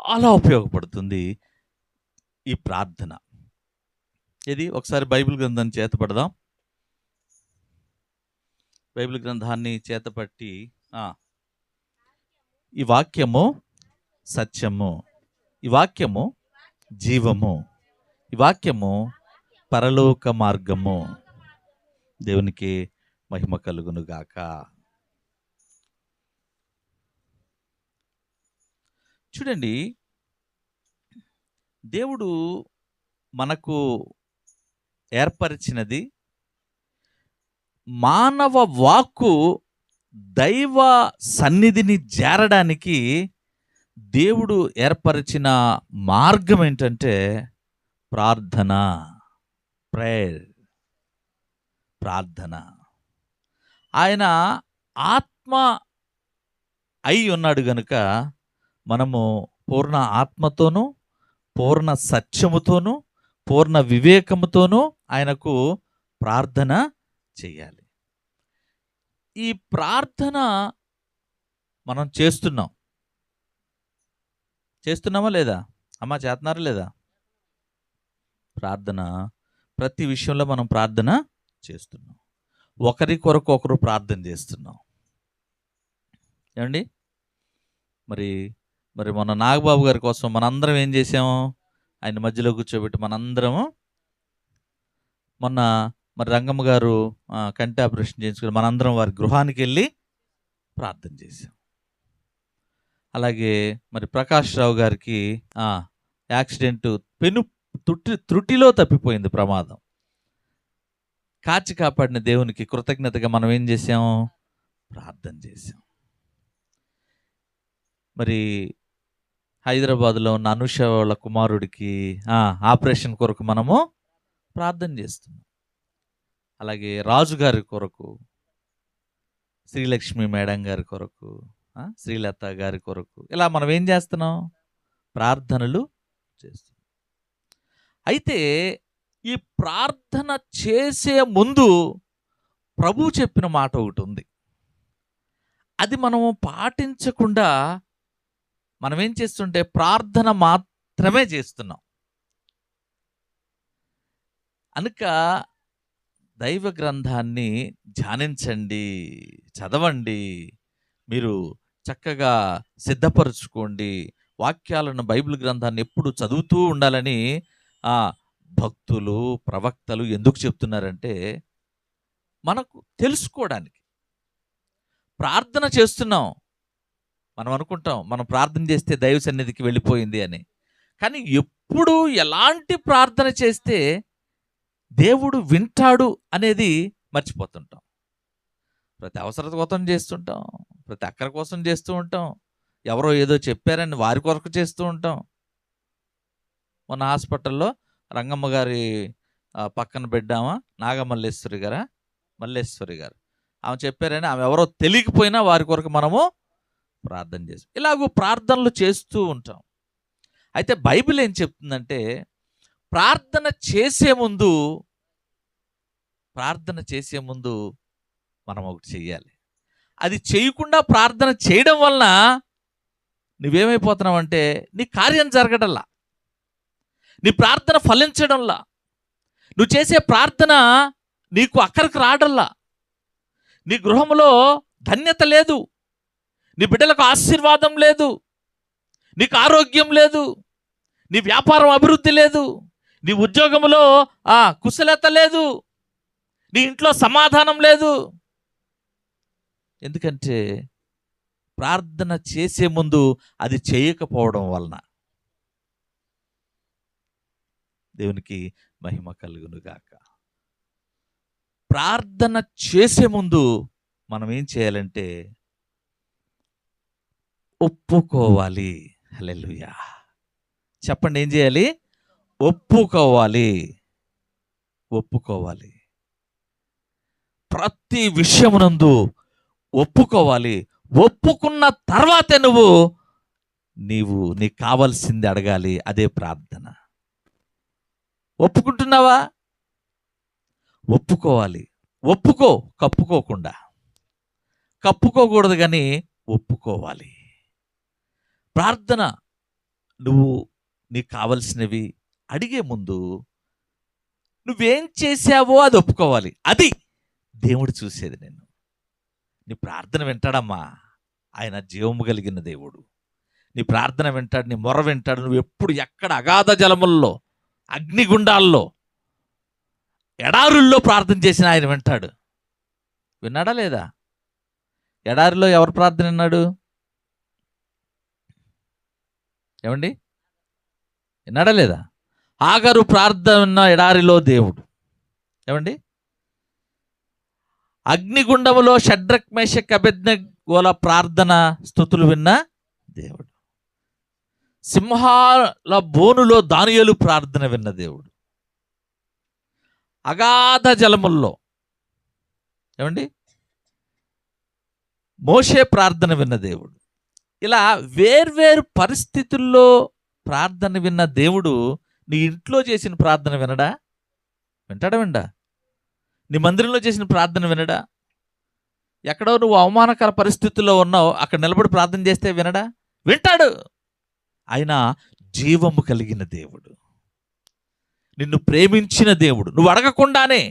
చాలా ఉపయోగపడుతుంది ఈ ప్రార్థన. ఒకసారి బైబిల్ గ్రంథాన్ని చేతపడదాం. బైబిల్ గ్రంథాన్ని చేతపట్టి ఈ వాక్యము సత్యము, ఈ వాక్యము జీవము, ఈ వాక్యము పరలోక మార్గము. దేవునికి మహిమ కలుగును గాక. చూడండి, దేవుడు మనకు ఏర్పరిచినది మానవ వాక్కు దైవ సన్నిధిని చేరడానికి దేవుడు ఏర్పరిచిన మార్గం ఏంటంటే ప్రార్థన, ప్రేయర్, ప్రార్థన. ఆయన ఆత్మ అయి ఉన్నాడు గనుక మనము పూర్ణ ఆత్మతోనూ, పూర్ణ సత్యముతోనూ, పూర్ణ వివేకముతోనూ ఆయనకు ప్రార్థన చేయాలి. ఈ ప్రార్థన మనం చేస్తున్నామా లేదా? అమ్మా, చేస్తున్నారా లేదా? ప్రార్థన ప్రతి విషయంలో మనం ప్రార్థన చేస్తున్నాం. ఒకరి కొరకు ఒకరు ప్రార్థన చేస్తున్నాం. ఏమండి? మరి మన నాగబాబు గారి కోసం మనందరం ఏం చేసాము? ఆయన మధ్యలో కూర్చోబెట్టి మనందరము మొన్న రంగమ్మ గారు కంటి ఆపరేషన్ చేయించుకుని మనందరం వారి గృహానికి వెళ్ళి ప్రార్థన చేశాం. అలాగే ప్రకాష్ రావు గారికి యాక్సిడెంట్, పెను త్రుటిలో తప్పిపోయింది ప్రమాదం. కాచి కాపాడిన దేవునికి కృతజ్ఞతగా మనం ఏం చేసాం? ప్రార్థన చేశాం. హైదరాబాద్లో ఉన్న అనుష వాళ్ళ కుమారుడికి ఆపరేషన్ కొరకు మనము ప్రార్థన చేస్తున్నాం. అలాగే రాజుగారి కొరకు, శ్రీలక్ష్మి మేడం గారి కొరకు, శ్రీలత గారి కొరకు, ఇలా మనం ఏం చేస్తున్నాం? ప్రార్థనలు చేస్తున్నాం. అయితే ఈ ప్రార్థన చేసే ముందు ప్రభు చెప్పిన మాట ఒకటి ఉంది. అది మనము పాటించకుండా మనం ఏం చేస్తుంటే ప్రార్థన మాత్రమే చేస్తున్నాం. కనుక దైవ గ్రంథాన్ని ధ్యానించండి, చదవండి, మీరు చక్కగా సిద్ధపరచుకోండి. వాక్యాలను, బైబిల్ గ్రంథాన్ని ఎప్పుడు చదువుతూ ఉండాలని భక్తులు, ప్రవక్తలు ఎందుకు చెప్తున్నారంటే మనకు తెలుసుకోవడానికి. ప్రార్థన చేస్తున్నాం, మనం అనుకుంటాం మనం ప్రార్థన చేస్తే దైవ సన్నిధికి వెళ్ళిపోయింది అని. కానీ ఎప్పుడు ఎలాంటి ప్రార్థన చేస్తే దేవుడు వింటాడు అనేది మర్చిపోతుంటాం. ప్రతి అవసరత కోసం చేస్తుంటాం, ప్రతి అక్కర కోసం చేస్తూ ఉంటాం, ఎవరో ఏదో చెప్పారని వారి కొరకు చేస్తూ ఉంటాం. మొన్న హాస్పిటల్లో రంగమ్మ గారి పక్కన బిడ్డామా మల్లేశ్వరి గారు ఆమె చెప్పారని, ఆమె ఎవరో తెలియకపోయినా వారి కొరకు మనము ప్రార్థన చేస్తాం. ఇలాగూ ప్రార్థనలు చేస్తూ ఉంటాం. అయితే బైబిల్ ఏం చెప్తుందంటే ప్రార్థన చేసే ముందు మనం ఒకటి చెయ్యాలి. అది చేయకుండా ప్రార్థన చేయడం వలన నువ్వేమైపోతున్నావు అంటే నీ కార్యం జరగడంలా, నీ ప్రార్థన ఫలించడంలా, నువ్వు చేసే ప్రార్థన నీకు అక్కడికి రావడంలా, నీ గృహంలో ధన్యత లేదు, నీ బిడ్డలకు ఆశీర్వాదం లేదు, నీకు ఆరోగ్యం లేదు, నీ వ్యాపారం అభివృద్ధి లేదు, నీ ఉద్యోగంలో కుశలత లేదు, నీ ఇంట్లో సమాధానం లేదు. ఎందుకంటే ప్రార్థన చేసే ముందు అది చేయకపోవడం వలన. దేవునికి మహిమ కలుగును గాక. ప్రార్థన చేసే ముందు మనం ఏం చేయాలంటే ఒప్పుకోవాలి. హల్లెలూయా. చెప్పండి, ఏం చేయాలి? ఒప్పుకోవాలి. ప్రతి విషయమునందు ఒప్పుకోవాలి. ఒప్పుకున్న తర్వాతే నీకు కావాల్సింది అడగాలి. అదే ప్రార్థన. ఒప్పుకుంటున్నావా? ఒప్పుకోవాలి. కప్పుకోకుండా. కప్పుకోకూడదు, కానీ ఒప్పుకోవాలి. ప్రార్థన నువ్వు నీకు కావలసినవి అడిగే ముందు నువ్వేం చేశావో అది ఒప్పుకోవాలి. అది దేవుడు చూసేది. నీ ప్రార్థన వింటాడమ్మా. ఆయన జీవము కలిగిన దేవుడు. నీ ప్రార్థన వింటాడు, నీ మొర వింటాడు. నువ్వు ఎప్పుడు ఎక్కడ అగాధ జలముల్లో, అగ్నిగుండాల్లో, ఎడారుల్లో ప్రార్థన చేసిన ఆయన వింటాడు. విన్నాడా లేదా? ఎడారిలో ఎవరు ప్రార్థన విన్నాడు? ఏమండి, విన్నాడా లేదా? ఆగరు ప్రార్థన విన్న ఎడారిలో దేవుడు. ఏమండి, అగ్నిగుండములో షడ్రక్ మేషక్ అబేద్నెగోల ప్రార్థన స్తుతులు విన్న దేవుడు. సింహాల బోనులో దానియేలు ప్రార్థన విన్న దేవుడు. అగాధ జలముల్లో ఏమండి మోషే ప్రార్థన విన్న దేవుడు. ఇలా వేర్వేరు పరిస్థితుల్లో ప్రార్థన విన్న దేవుడు నీ ఇంట్లో చేసిన ప్రార్థన వినడా? వింటాడా? వినడా? నీ మందిరంలో చేసిన ప్రార్థన వినడా? ఎక్కడో నువ్వు అవమానకర పరిస్థితుల్లో ఉన్నావు, అక్కడ నిలబడి ప్రార్థన చేస్తే వినడా? వింటాడు. ఆయన జీవము కలిగిన దేవుడు, నిన్ను ప్రేమించిన దేవుడు. నువ్వు అడగకుండానే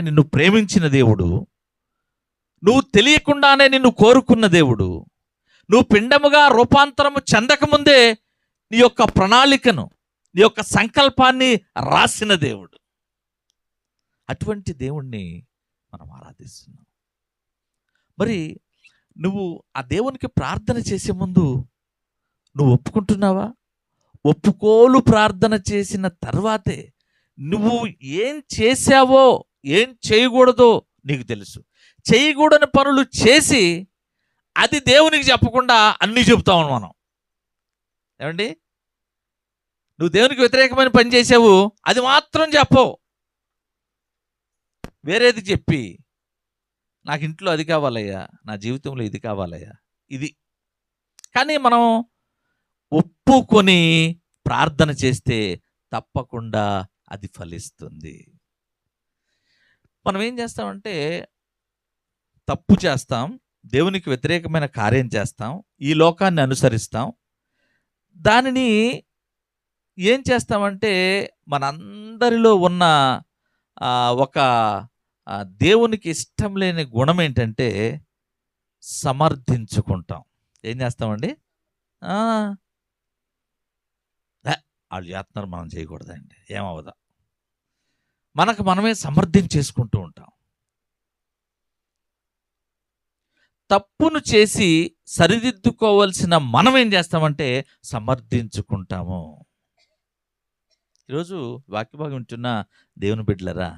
నిన్ను ప్రేమించిన దేవుడు. నువ్వు తెలియకుండానే నిన్ను కోరుకున్న దేవుడు. నువ్వు పిండముగా రూపాంతరము చెందకముందే నీ యొక్క ప్రణాళికను, నీ యొక్క సంకల్పాన్ని రాసిన దేవుడు. అటువంటి దేవుణ్ణి మనం ఆరాధిస్తున్నాం. మరి నువ్వు ఆ దేవునికి ప్రార్థన చేసే ముందు నువ్వు ఒప్పుకుంటున్నావా? ఒప్పుకోలు ప్రార్థన చేసిన తర్వాతే నువ్వు ఏం చేశావో ఏం చేయకూడదో నీకు తెలుసు. చేయకూడని పనులు చేసి అది దేవునికి చెప్పకుండా అన్నీ చెబుతావు మనం. ఏమండి, నువ్వు దేవునికి వ్యతిరేకమైన పని చేసావు, అది మాత్రం చెప్పవు. వేరేది చెప్పి నాకు ఇంట్లో అది కావాలయ్యా, నా జీవితంలో ఇది కావాలయ్యా, ఇది. కానీ మనం ఒప్పుకొని ప్రార్థన చేస్తే తప్పకుండా అది ఫలిస్తుంది. మనం ఏం చేస్తామంటే తప్పు చేస్తాం, దేవునికి వ్యతిరేకమైన కార్యం చేస్తాం, ఈ లోకాన్ని అనుసరిస్తాం. దానిని ఏం చేస్తామంటే మనందరిలో ఉన్న ఒక దేవునికి ఇష్టం లేని గుణం ఏంటంటే సమర్థించుకుంటాం. ఏం చేస్తామండి? వాళ్ళు చేస్తున్నారు, మనం చేయకూడదండి, ఏమవుదా, మనకు మనమే సమర్థించేసుకుంటూ ఉంటాం. తప్పును చేసి సరిదిద్దుకోవాల్సిన మనం ఏం చేస్తామంటే సమర్థించుకుంటాము. ఈరోజు వాక్యభాగం వింటున్న దేవుని బిడ్డలరా,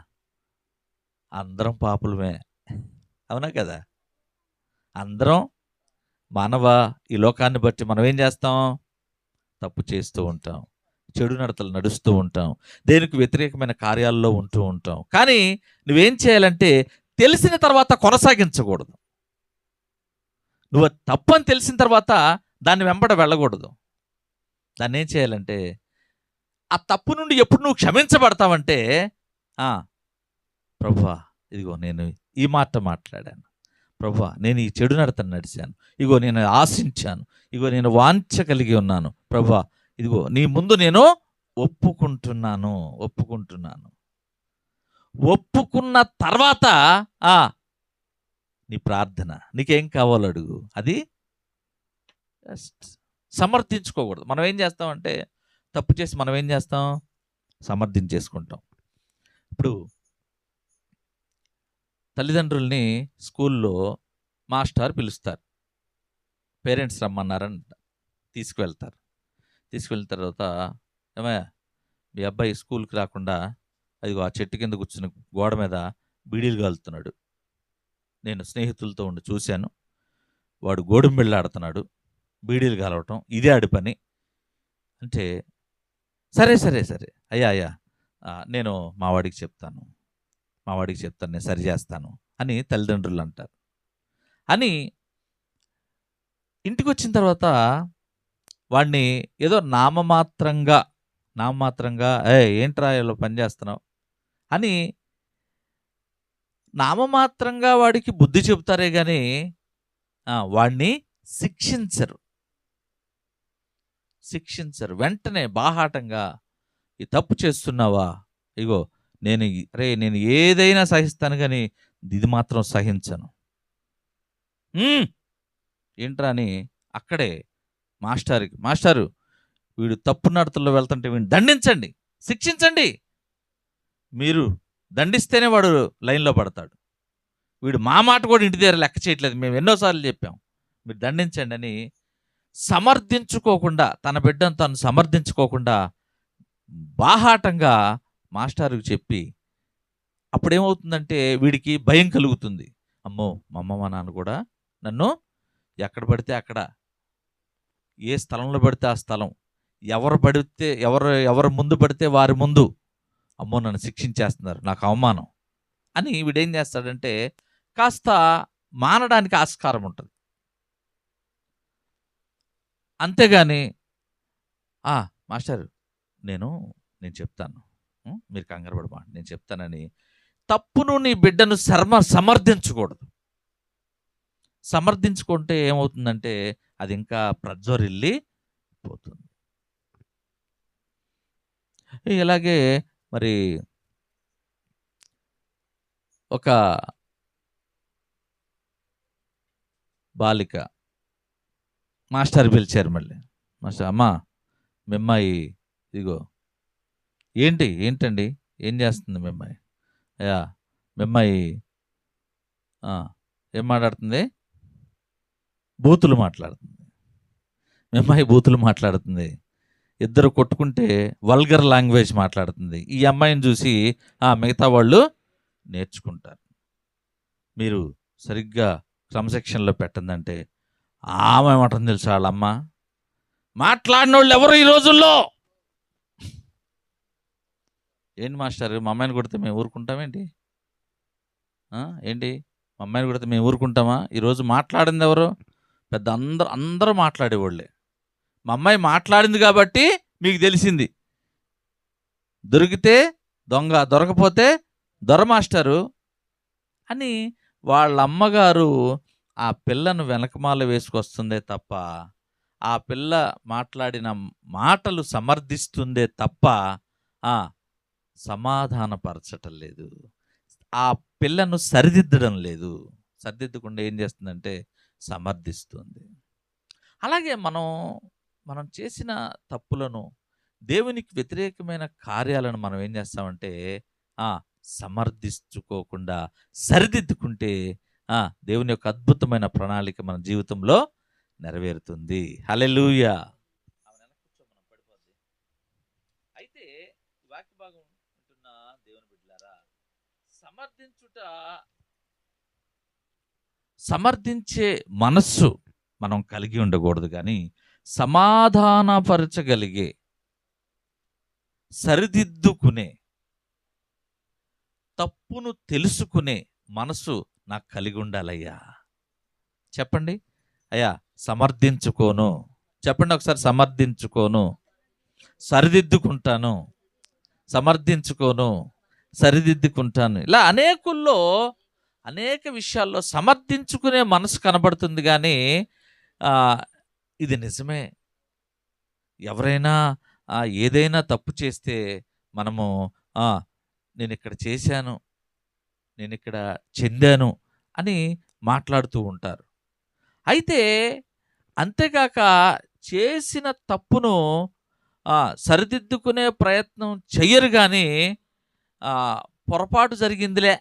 అందరం పాపులమే, అవునా కదా? అందరం మానవ ఈ లోకాన్ని బట్టి మనం ఏం చేస్తాం? తప్పు చేస్తూ ఉంటాం, చెడు నడతలు నడుస్తూ ఉంటాం, దేనికి వ్యతిరేకమైన కార్యాల్లో ఉంటూ ఉంటాం. కానీ నువ్వేం చేయాలంటే తెలిసిన తర్వాత కొనసాగించకూడదు. నువ్వు తప్పని తెలిసిన తర్వాత దాన్ని వెంబడ వెళ్ళకూడదు. దాన్ని ఏం చేయాలంటే ఆ తప్పు నుండి ఎప్పుడు నువ్వు క్షమించబడతావంటే, ప్రభువా ఇదిగో నేను ఈ మాట మాట్లాడాను, ప్రభువా నేను ఈ చెడు నడతను నడిచాను, ఇగో నేను ఆశించాను, ఇగో నేను వాంఛ కలిగి ఉన్నాను, ప్రభువా ఇదిగో నీ ముందు నేను ఒప్పుకుంటున్నాను. ఒప్పుకున్న తర్వాత నీ ప్రార్థన, నీకేం కావాలో అడుగు. అది సమర్థించుకోకూడదు. మనం ఏం చేస్తామంటే తప్పు చేసి మనం ఏం చేస్తాం? సమర్థించేసుకుంటాం. ఇప్పుడు తల్లిదండ్రుల్ని స్కూల్లో మాస్టర్ పిలుస్తారు, పేరెంట్స్ రమ్మన్నారని తీసుకువెళ్తారు. తీసుకువెళ్ళిన తర్వాత, ఏమయ్యా మీ అబ్బాయి స్కూల్కి రాకుండా అదిగో ఆ చెట్టు కింద కూర్చుని గోడ మీద బీడీలు కాలుతున్నాడు, నేను స్నేహితులతో ఉండి చూశాను, వాడు గోడుంబిళ్ళ ఆడుతున్నాడు, బీడీలు కాలవటం ఇదే ఆడి పని అంటే, సరే అయ్యా నేను మా వాడికి చెప్తాను, నేను సరి చేస్తాను అని తల్లిదండ్రులు అంటారు. అని ఇంటికి వచ్చిన తర్వాత వాడిని ఏదో నామమాత్రంగా ఏంట్రా ఇలా పని చేస్తున్నావు అని నామమాత్రంగా వాడికి బుద్ధి చెబుతారే కానీ వాడిని శిక్షించరు. శిక్షించరు. వెంటనే బాహాటంగా ఈ తప్పు చేస్తున్నావా, ఇగో నేను ఏదైనా సహిస్తాను కానీ ఇది మాత్రం సహించను. ఏంట్రా అని అక్కడే మాస్టారు వీడు తప్పు నడతల్లో వెళ్తుంటే వీడిని దండించండి, శిక్షించండి. మీరు దండిస్తేనే వాడు లైన్లో పడతాడు. వీడు మా మాట కూడా ఇంటి దగ్గర లెక్క చేయట్లేదు, మేము ఎన్నోసార్లు చెప్పాం, మీరు దండించండి అని సమర్థించుకోకుండా, తన బిడ్డను తను సమర్థించుకోకుండా బాహాటంగా మాస్టారుకి చెప్పి, అప్పుడేమవుతుందంటే వీడికి భయం కలుగుతుంది. అమ్మో, మా అమ్మ మా నాన్న కూడా నన్ను ఎక్కడ పడితే అక్కడ, ఏ స్థలంలో పడితే ఆ స్థలం, ఎవరు ముందు పడితే వారి ముందు, అమ్మో నన్ను శిక్షించేస్తున్నారు, నాకు అవమానం అని వీడేం చేస్తాడంటే కాస్త మానడానికి ఆస్కారం ఉంటుంది. అంతేగాని మాస్టర్ నేను చెప్తాను, మీరు కంగారు పడమా, నేను చెప్తానని తప్పును నీ బిడ్డను సమర్థించకూడదు. సమర్థించుకుంటే ఏమవుతుందంటే అది ఇంకా ప్రజ్వరిల్లి పోతుంది. ఇలాగే మరి ఒక బాలిక మాస్టర్ పిలిచారు. మళ్ళీ మాస్టర్, అమ్మా మీ అమ్మాయి ఇదిగో, ఏంటండి ఏం చేస్తుంది మీ అమ్మాయి? అయ్యా మీ అమ్మాయి ఏం మాట్లాడుతుంది? బూతులు మాట్లాడుతుంది. మీ అమ్మాయి బూతులు మాట్లాడుతుంది. ఇద్దరు కొట్టుకుంటే వల్గర్ లాంగ్వేజ్ మాట్లాడుతుంది. ఈ అమ్మాయిని చూసి మిగతా వాళ్ళు నేర్చుకుంటారు. మీరు సరిగ్గా క్రమశిక్షణలో పెట్టందంటే ఆమె ఏమంటుంది తెలుసా, వాళ్ళమ్మ మాట్లాడిన వాళ్ళు ఎవరు ఈ రోజుల్లో? ఏంటి మాస్టర్, మా అమ్మాయిని కొడితే మేము ఊరుకుంటామేంటి? ఏంటి మా అమ్మాయిని కొడితే మేము ఊరుకుంటామా? ఈరోజు మాట్లాడింది ఎవరు? పెద్ద అందరూ మాట్లాడేవాళ్ళే. మా అమ్మాయి మాట్లాడింది కాబట్టి మీకు తెలిసింది. దొరికితే దొంగ, దొరకపోతే దొర మాస్టరు అని వాళ్ళ అమ్మగారు ఆ పిల్లను వెనకమాల వేసుకొస్తుందే తప్ప, ఆ పిల్ల మాట్లాడిన మాటలు సమర్థిస్తుందే తప్ప సమాధానపరచటం లేదు. ఆ పిల్లను సరిదిద్దడం లేదు. సరిదిద్దకుండా ఏం చేస్తుందంటే సమర్థిస్తుంది. అలాగే మనం చేసిన తప్పులను, దేవునికి వ్యతిరేకమైన కార్యాలను మనం ఏం చేస్తామంటే సమర్థించుకోకుండా సరిదిద్దుకుంటే దేవుని యొక్క అద్భుతమైన ప్రణాళిక మన జీవితంలో నెరవేరుతుంది. హల్లెలూయా. అయితే వాక్య భాగం ఉంటున్న దేవుని బిడ్డలారా, సమర్థించే మనస్సు మనం కలిగి ఉండకూడదు, కానీ సమాధానపరచగలిగే, సరిదిద్దుకునే, తప్పును తెలుసుకునే మనసు నాకు కలిగి ఉండాలయ్యా. చెప్పండి అయ్యా, సమర్థించుకోను. చెప్పండి ఒకసారి, సమర్థించుకోను, సరిదిద్దుకుంటాను, సమర్థించుకోను, సరిదిద్దుకుంటాను. ఇలా అనేక విషయాల్లో సమర్థించుకునే మనసు కనబడుతుంది. కానీ ఇది నిజమే. ఎవరైనా ఏదైనా తప్పు చేస్తే మనము నేను ఇక్కడ చేశాను, నేను ఇక్కడ చెందాను అని మాట్లాడుతూ ఉంటారు. అయితే అంతేగాక చేసిన తప్పును సరిదిద్దుకునే ప్రయత్నం చెయ్యరు. కానీ పొరపాటు జరిగిందిలే,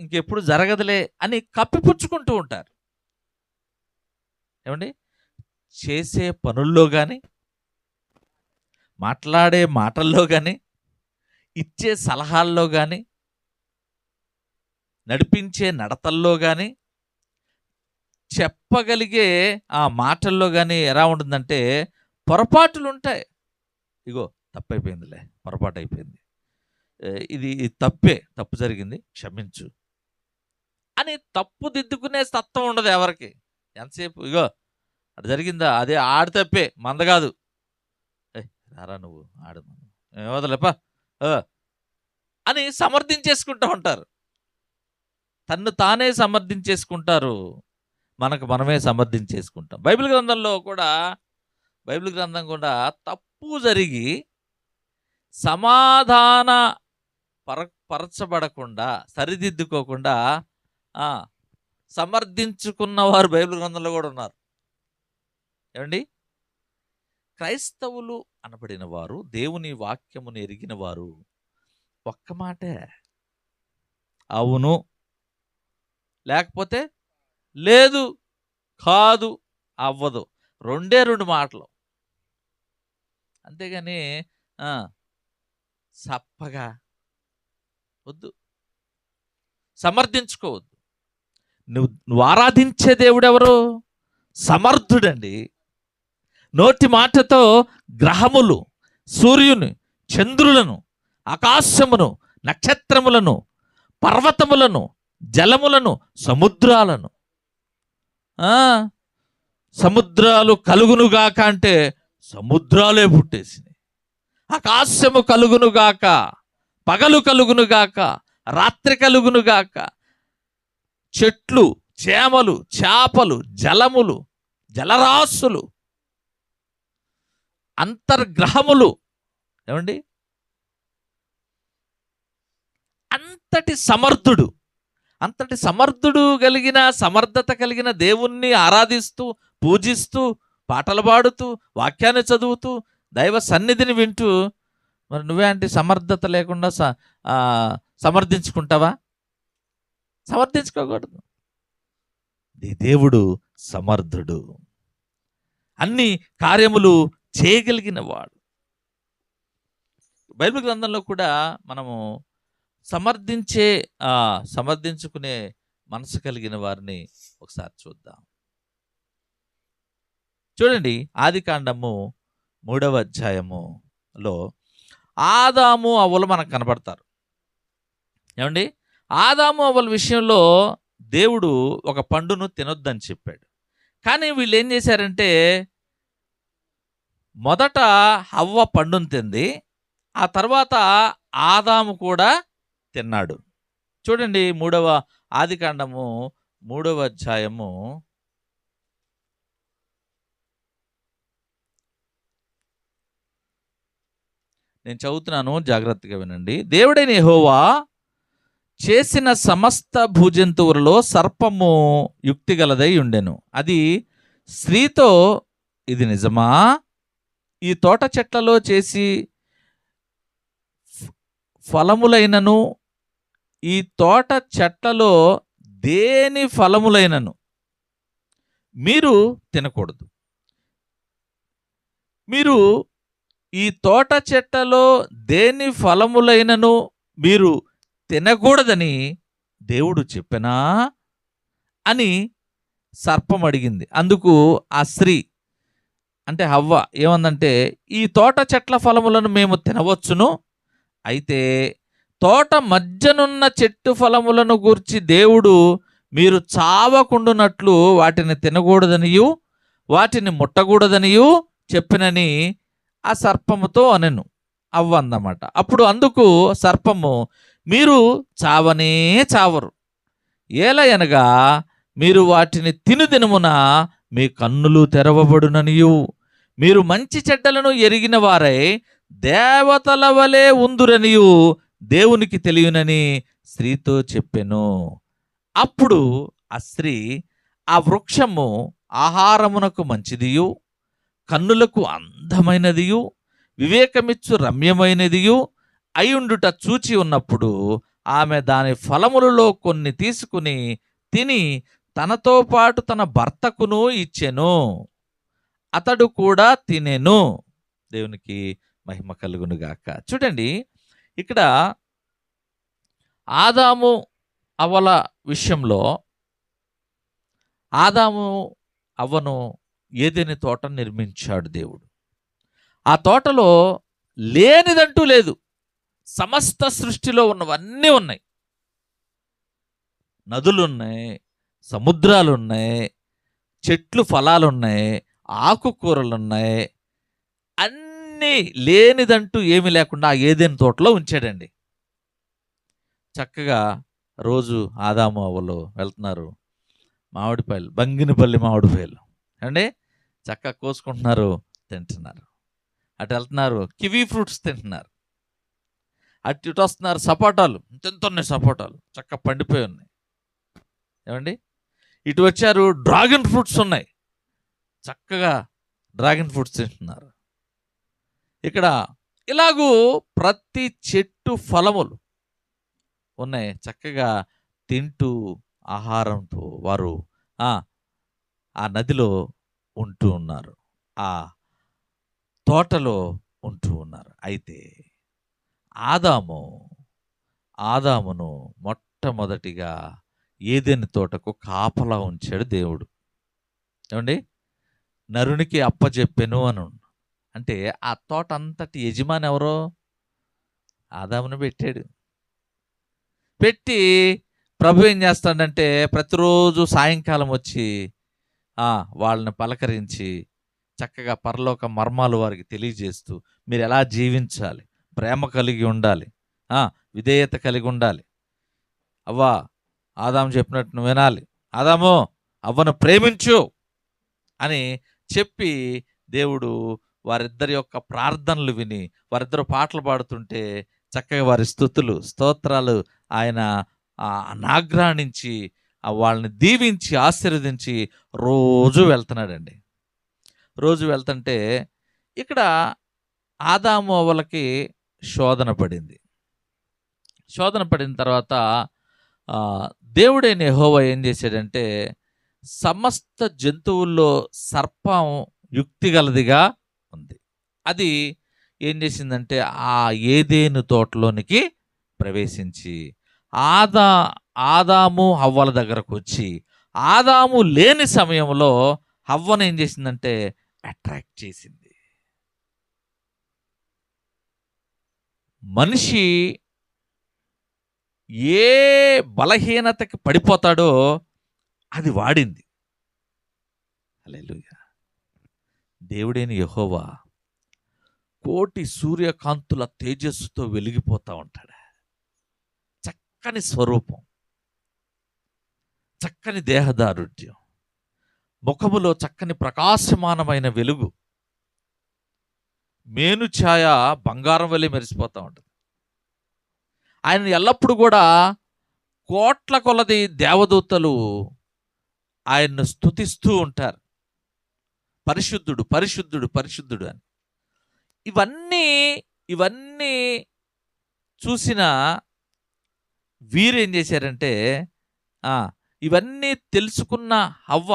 ఇంకెప్పుడు జరగదులే అని కప్పిపుచ్చుకుంటూ ఉంటారు. ఏమండి, చేసే పనుల్లో కానీ, మాట్లాడే మాటల్లో కానీ, ఇచ్చే సలహాల్లో కానీ, నడిపించే నడతల్లో కానీ, చెప్పగలిగే ఆ మాటల్లో కానీ ఎలా ఉంటుందంటే పొరపాటులు ఉంటాయి. ఇగో తప్పైపోయిందిలే, పొరపాటు అయిపోయింది, ఇది తప్పు జరిగింది, క్షమించు అని తప్పు దిద్దుకునే తత్వం ఉండదు ఎవరికి. ఎంతసేపు ఇగో అటు జరిగిందా, అదే ఆడి తప్పే, మంద కాదు, రారా నువ్వు ఆడు వదలేపా అని సమర్థించేసుకుంటూ ఉంటారు. తన్ను తానే సమర్థించేసుకుంటారు, మనకు మనమే సమర్థించేసుకుంటాం. బైబిల్ గ్రంథంలో కూడా బైబిల్ గ్రంథం కూడా తప్పు జరిగి సమాధాన పరచబడకుండా, సరిదిద్దుకోకుండా సమర్థించుకున్న వారు బైబిల్ గ్రంథంలో కూడా ఉన్నారు. ఏమండి? క్రైస్తవులు అనబడిన వారు, దేవుని వాక్యమును ఎరిగిన వారు ఒక్క మాటే అవును, లేకపోతే లేదు, కాదు, అవ్వదు. రెండే రెండు మాటలు. అంతేగాని సప్పగా వద్దు, సమర్థించుకోవద్దు. నువ్వు ఆరాధించే దేవుడు ఎవరు? సమర్థుడండి. నోటి మాటతో గ్రహములు, సూర్యుని, చంద్రులను, ఆకాశమును, నక్షత్రములను, పర్వతములను, జలములను, సముద్రాలను, సముద్రాలు కలుగునుగాక అంటే సముద్రాలే పుట్టేసినాయి. ఆకాశము కలుగునుగాక, పగలు కలుగునుగాక, రాత్రి కలుగునుగాక, చెట్లు, చేమలు, చేపలు, జలములు, జలరాశులు, అంతర్గ్రహములు. ఏమండి? అంతటి సమర్థుడు కలిగిన, సమర్థత కలిగిన దేవుణ్ణి ఆరాధిస్తూ, పూజిస్తూ, పాటలు పాడుతూ, వాక్యాన్ని చదువుతూ, దైవ సన్నిధిని వింటూ, మరి నువ్వే అంటే సమర్థత లేకుండా సమర్థించుకుంటావా? సమర్థించుకోకూడదు. దేవుడు సమర్థుడు, అన్ని కార్యములు చేయగలిగిన వాడు. బైబిల్ గ్రంథంలో కూడా మనము సమర్థించుకునే మనసు కలిగిన వారిని ఒకసారి చూద్దాం. చూడండి, ఆదికాండము 3వ అధ్యాయములో ఆదాము అవ్వలు మనకు కనబడతారు. ఏమండి? ఆదాము అవ్వల విషయంలో దేవుడు ఒక పండును తినొద్దని చెప్పాడు. కానీ వీళ్ళు ఏం చేశారంటే, మొదట హవ్వ పండును తింది, ఆ తర్వాత ఆదాము కూడా తిన్నాడు. చూడండి, ఆదికాండము 3వ అధ్యాయము నేను చదువుతున్నాను, జాగ్రత్తగా వినండి. దేవుడైన యెహోవా చేసిన సమస్త భూజంతువులలో సర్పము యుక్తిగలదై ఉండెను. అది స్త్రీతో, ఇది నిజమా? ఈ తోట చెట్లలో చేసి ఫలములైనను, ఈ తోట చెట్లలో దేని ఫలములైనను మీరు తినకూడదు. మీరు ఈ తోట చెట్లలో దేని ఫలములైనను మీరు తినకూడదని దేవుడు చెప్పెనా అని సర్పం అడిగింది. అందుకు ఆ స్త్రీ అంటే హవ్వ ఏమందంటే, ఈ తోట చెట్ల ఫలములను మేము తినవచ్చును, అయితే తోట మధ్యనున్న చెట్టు ఫలములను గూర్చి దేవుడు మీరు చావకుండునట్లు వాటిని తినకూడదనియు వాటిని ముట్టకూడదనియు చెప్పినని ఆ సర్పముతో అనెను. అవ్వ అందమాట. అప్పుడు అందుకు సర్పము, మీరు చావనే చావరు, ఏలయనగా మీరు వాటిని తినుదినమున మీ కన్నులు తెరవబడుననియు మీరు మంచి చెడ్డలను ఎరిగిన వారై దేవతల వలె ఉందురనియు దేవునికి తెలియనని స్త్రీతో చెప్పెను. అప్పుడు ఆ స్త్రీ, ఆ వృక్షము ఆహారమునకు మంచిదియు, కన్నులకు అందమైనదియు, వివేకమిచ్చు రమ్యమైనదియు అయుండుట చూచి ఉన్నప్పుడు ఆమె దాని ఫలములలో కొన్ని తీసుకుని తిని తనతో పాటు తన భర్తకును ఇచ్చెను, అతడు కూడా తినెను. దేవునికి మహిమ కలుగునుగాక. చూడండి, ఇక్కడ ఆదాము అవ్వల విషయంలో ఆదాము అవ్వను ఏదెని తోట నిర్మించాడు దేవుడు. ఆ తోటలో లేనిదంటూ లేదు. సమస్త సృష్టిలో ఉన్నవన్నీ ఉన్నాయి. నదులున్నాయి, సముద్రాలున్నాయి, చెట్లు ఫలాలున్నాయి, ఆకుకూరలున్నాయి. అన్నీ లేనిదంటూ ఏమీ లేకుండా ఆ ఏదెని తోటలో ఉంచాడండి. చక్కగా రోజు ఆదాము అవ్వలు వెళ్తున్నారు, మామిడిపాయలు, బంగినపల్లి మామిడిపాయలు అండి చక్కగా కోసుకుంటున్నారు, తింటున్నారు. అటు వెళ్తున్నారు, కివీ ఫ్రూట్స్ తింటున్నారు. అటు ఇటు వస్తున్నారు, సపోటాలు తింటున్నాయి, సపోటాలు చక్కగా పండిపోయి ఉన్నాయి. ఏమండి, ఇటు వచ్చారు, డ్రాగన్ ఫ్రూట్స్ ఉన్నాయి, చక్కగా డ్రాగన్ ఫ్రూట్స్ తింటున్నారు. ఇక్కడ ఇలాగూ ప్రతి చెట్టు ఫలములు ఉన్నాయి, చక్కగా తింటూ ఆహారంతో వారు ఆ నదిలో ఉంటూ ఉన్నారు, ఆ తోటలో ఉంటూ ఉన్నారు. అయితే ఆదామును మొట్టమొదటిగా ఏదెను తోటకు కాపలా ఉంచాడు దేవుడు. ఏమండి, నరునికి అప్పచెప్పెను అను అంటే ఆ తోట అంతటి యజమాని ఎవరో? ఆదామును పెట్టాడు. పెట్టి ప్రభు ఏం చేస్తాడంటే ప్రతిరోజు సాయంకాలం వచ్చి వాళ్ళని పలకరించి చక్కగా పరలోక మర్మాలు వారికి తెలియజేస్తూ మీరు ఎలా జీవించాలి, ప్రేమ కలిగి ఉండాలి, విధేయత కలిగి ఉండాలి. అవ్వా, ఆదాము చెప్పినట్టు నువ్వు వినాలి, ఆదాము అవ్వను ప్రేమించు అని చెప్పి దేవుడు వారిద్దరి యొక్క ప్రార్థనలు విని వారిద్దరు పాటలు పాడుతుంటే చక్కగా వారి స్తోత్రాలు ఆయన నాగ్రాణించి వాళ్ళని దీవించి ఆశీర్వదించి రోజు వెళ్తున్నాడండి. రోజు వెళ్తుంటే ఇక్కడ ఆదాము అవ్వలకి శోధన పడింది. శోధన పడిన తర్వాత దేవుడైన యెహోవా ఏం చేశాడంటే సమస్త జంతువుల్లో సర్పం యుక్తిగలదిగా ఉంది. అది ఏం చేసిందంటే ఆ ఏదేను తోటలోనికి ప్రవేశించి ఆదాము హవ్వల దగ్గరకు వచ్చి ఆదాము లేని సమయంలో హవ్వను ఏం చేసిందంటే అట్రాక్ట్ చేసింది. మనిషి ఏ బలహీనతకి పడిపోతాడో అది వాడింది. హల్లెలూయా. దేవుడైన యెహోవా కోటి సూర్యకాంతుల తేజస్సుతో వెలిగిపోతూ ఉంటాడు. చక్కని స్వరూపం, చక్కని దేహదారుఢ్యం, ముఖములో చక్కని ప్రకాశమానమైన వెలుగు, మేను ఛాయ బంగారం వలె మెరిసిపోతూ ఉంటుంది. ఆయన ఎల్లప్పుడూ కూడా కోట్ల కొలది దేవదూతలు ఆయన్ను స్తుతిస్తూ ఉంటారు, పరిశుద్ధుడు పరిశుద్ధుడు పరిశుద్ధుడు అని. ఇవన్నీ చూసిన వీరు ఏం చేశారంటే ఇవన్నీ తెలుసుకున్న హవ్వ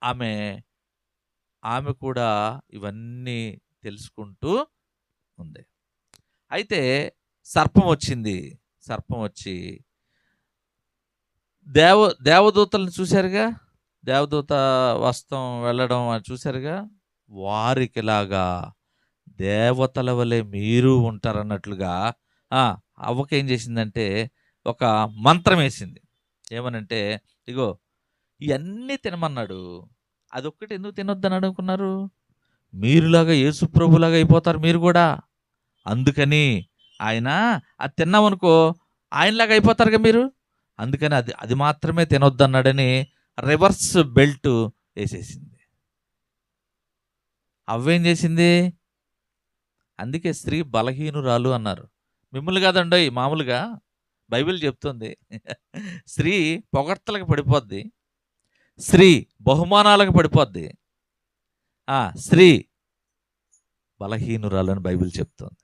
ఆమె కూడా ఇవన్నీ తెలుసుకుంటూ ఉంది. అయితే సర్పం వచ్చి దేవదూతలను చూశారుగా, దేవదూత వస్త్రం వెళ్ళడం చూశారుగా, వారికిలాగా దేవతల వలె మీరు ఉంటారన్నట్లుగా అవ్వకేం చేసిందంటే ఒక మంత్రం వేసింది. ఏమనంటే, ఇగో ఇవన్నీ తినమన్నాడు, అదొక్కటి ఎందుకు తినొద్దని అనుకున్నారు? మీరులాగా యేసు ప్రభులాగా అయిపోతారు మీరు కూడా, అందుకని ఆయన అది తిన్నామనుకో ఆయనలాగా అయిపోతారుగా మీరు, అందుకని అది మాత్రమే తినొద్దన్నాడని రివర్స్ బెల్ట్ వేసేసింది. అవ్వేం చేసింది? అందుకే స్త్రీ బలహీనురాలు అన్నారు. మిమ్మల్ని కాదండి, మామూలుగా బైబిల్ చెప్తుంది స్త్రీ పొగడ్తలకు పడిపోద్ది, స్త్రీ బహుమానాలకు పడిపోద్ది, స్త్రీ బలహీనురాలు అని బైబిల్ చెప్తుంది.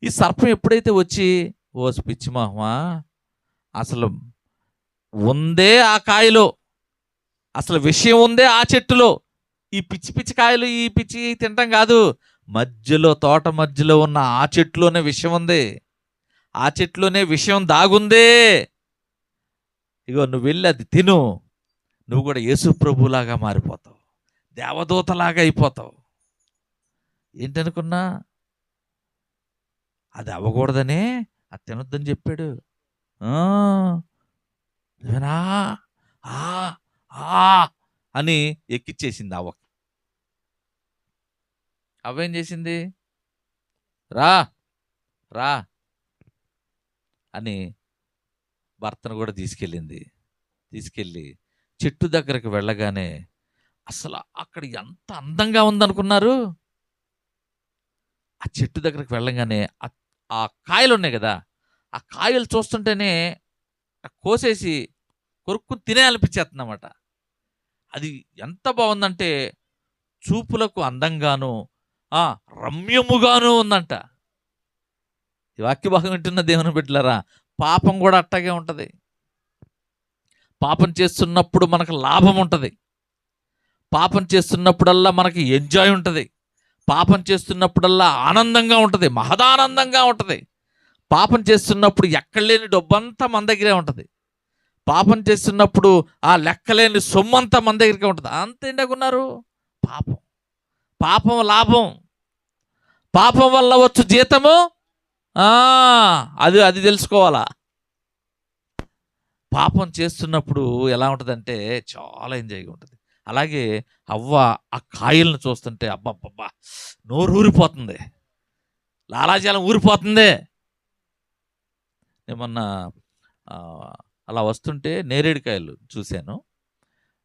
ఈ సర్పం ఎప్పుడైతే వచ్చి ఓ పిచ్చి మహమా, అసలు ఉందే ఆ కాయలో, అసలు విషయం ఉందే ఆ చెట్టులో, ఈ పిచ్చి పిచ్చి కాయలు ఈ పిచ్చి తినటం కాదు, తోట మధ్యలో ఉన్న ఆ చెట్టులోనే విషయం ఉంది, ఆ చెట్టులోనే విషయం దాగుందే, ఇగో నువ్వు వెళ్ళి అది తిను, నువ్వు కూడా యేసు ప్రభులాగా మారిపోతావు, దేవదూతలాగా అయిపోతావు. ఏంటనుకున్నా, అది అవ్వకూడదనే అది తినొద్దని చెప్పాడు. అని ఎక్కిచ్చేసింది అవ్వకి. అవ్వేం చేసింది? రా రా అని భర్తను కూడా తీసుకెళ్ళి చెట్టు దగ్గరకు వెళ్ళగానే అసలు అక్కడ ఎంత అందంగా ఉందనుకున్నారు. ఆ చెట్టు దగ్గరికి వెళ్ళంగానే ఆ కాయలు ఉన్నాయి కదా, ఆ కాయలు చూస్తుంటేనే కోసేసి కొరుక్కుని తినేయాలనిపించేస్తుందన్నమాట. అది ఎంత బాగుందంటే చూపులకు అందంగాను, ఆ రమ్యముగాను ఉందంట. ఈ వాక్య భాగం వింటున్న దేవుని బిడ్డలారా, పాపం కూడా అట్టాగే ఉంటది. పాపం చేస్తున్నప్పుడు మనకు లాభం ఉంటుంది. పాపం చేస్తున్నప్పుడల్లా మనకి ఎంజాయ్ ఉంటుంది. పాపం చేస్తున్నప్పుడల్లా ఆనందంగా ఉంటుంది, మహదానందంగా ఉంటుంది. పాపం చేస్తున్నప్పుడు ఎక్కడలేని డబ్బంతా మన దగ్గరే ఉంటుంది. పాపం చేస్తున్నప్పుడు ఆ లెక్కలేని సొమ్మంతా మన దగ్గరికి ఉంటుంది. అంత ఎండకున్నారు. పాపం పాపం లాభం, పాపం వల్ల వచ్చు జీతము అది అది తెలుసుకోవాలా. పాపం చేస్తున్నప్పుడు ఎలా ఉంటుందంటే చాలా ఎంజాయ్గా ఉంటుంది. అలాగే అవ్వ ఆ కాయలను చూస్తుంటే అబ్బబ్బబ్బా నోరు ఊరిపోతుంది, లాలాజలం ఊరిపోతుంది. ఏమన్నా అలా వస్తుంటే నేరేడుకాయలు చూశాను.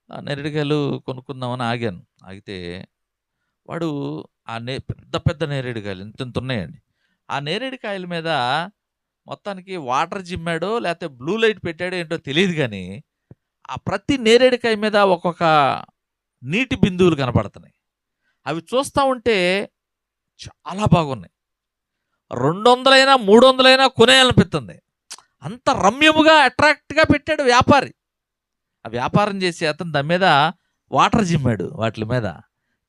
ఆ నేరేడుకాయలు కొనుక్కుందామని ఆగాను. ఆగితే వాడు పెద్ద పెద్ద నేరేడుకాయలు ఇంత ఉన్నాయండి. ఆ నేరేడుకాయల మీద మొత్తానికి వాటర్ జిమ్మాడో లేకపోతే బ్లూ లైట్ పెట్టాడో ఏంటో తెలియదు, కానీ ఆ ప్రతి నేరేడుకాయ మీద ఒక్కొక్క నీటి బిందువులు కనపడుతున్నాయి. అవి చూస్తూ ఉంటే చాలా బాగున్నాయి. 200 300 కొనేయాలనిపిస్తుంది. అంత రమ్యముగా అట్రాక్ట్గా పెట్టాడు వ్యాపారి. ఆ వ్యాపారం చేసి అతను దాని మీద వాటర్ జిమ్మాడు. వాటి మీద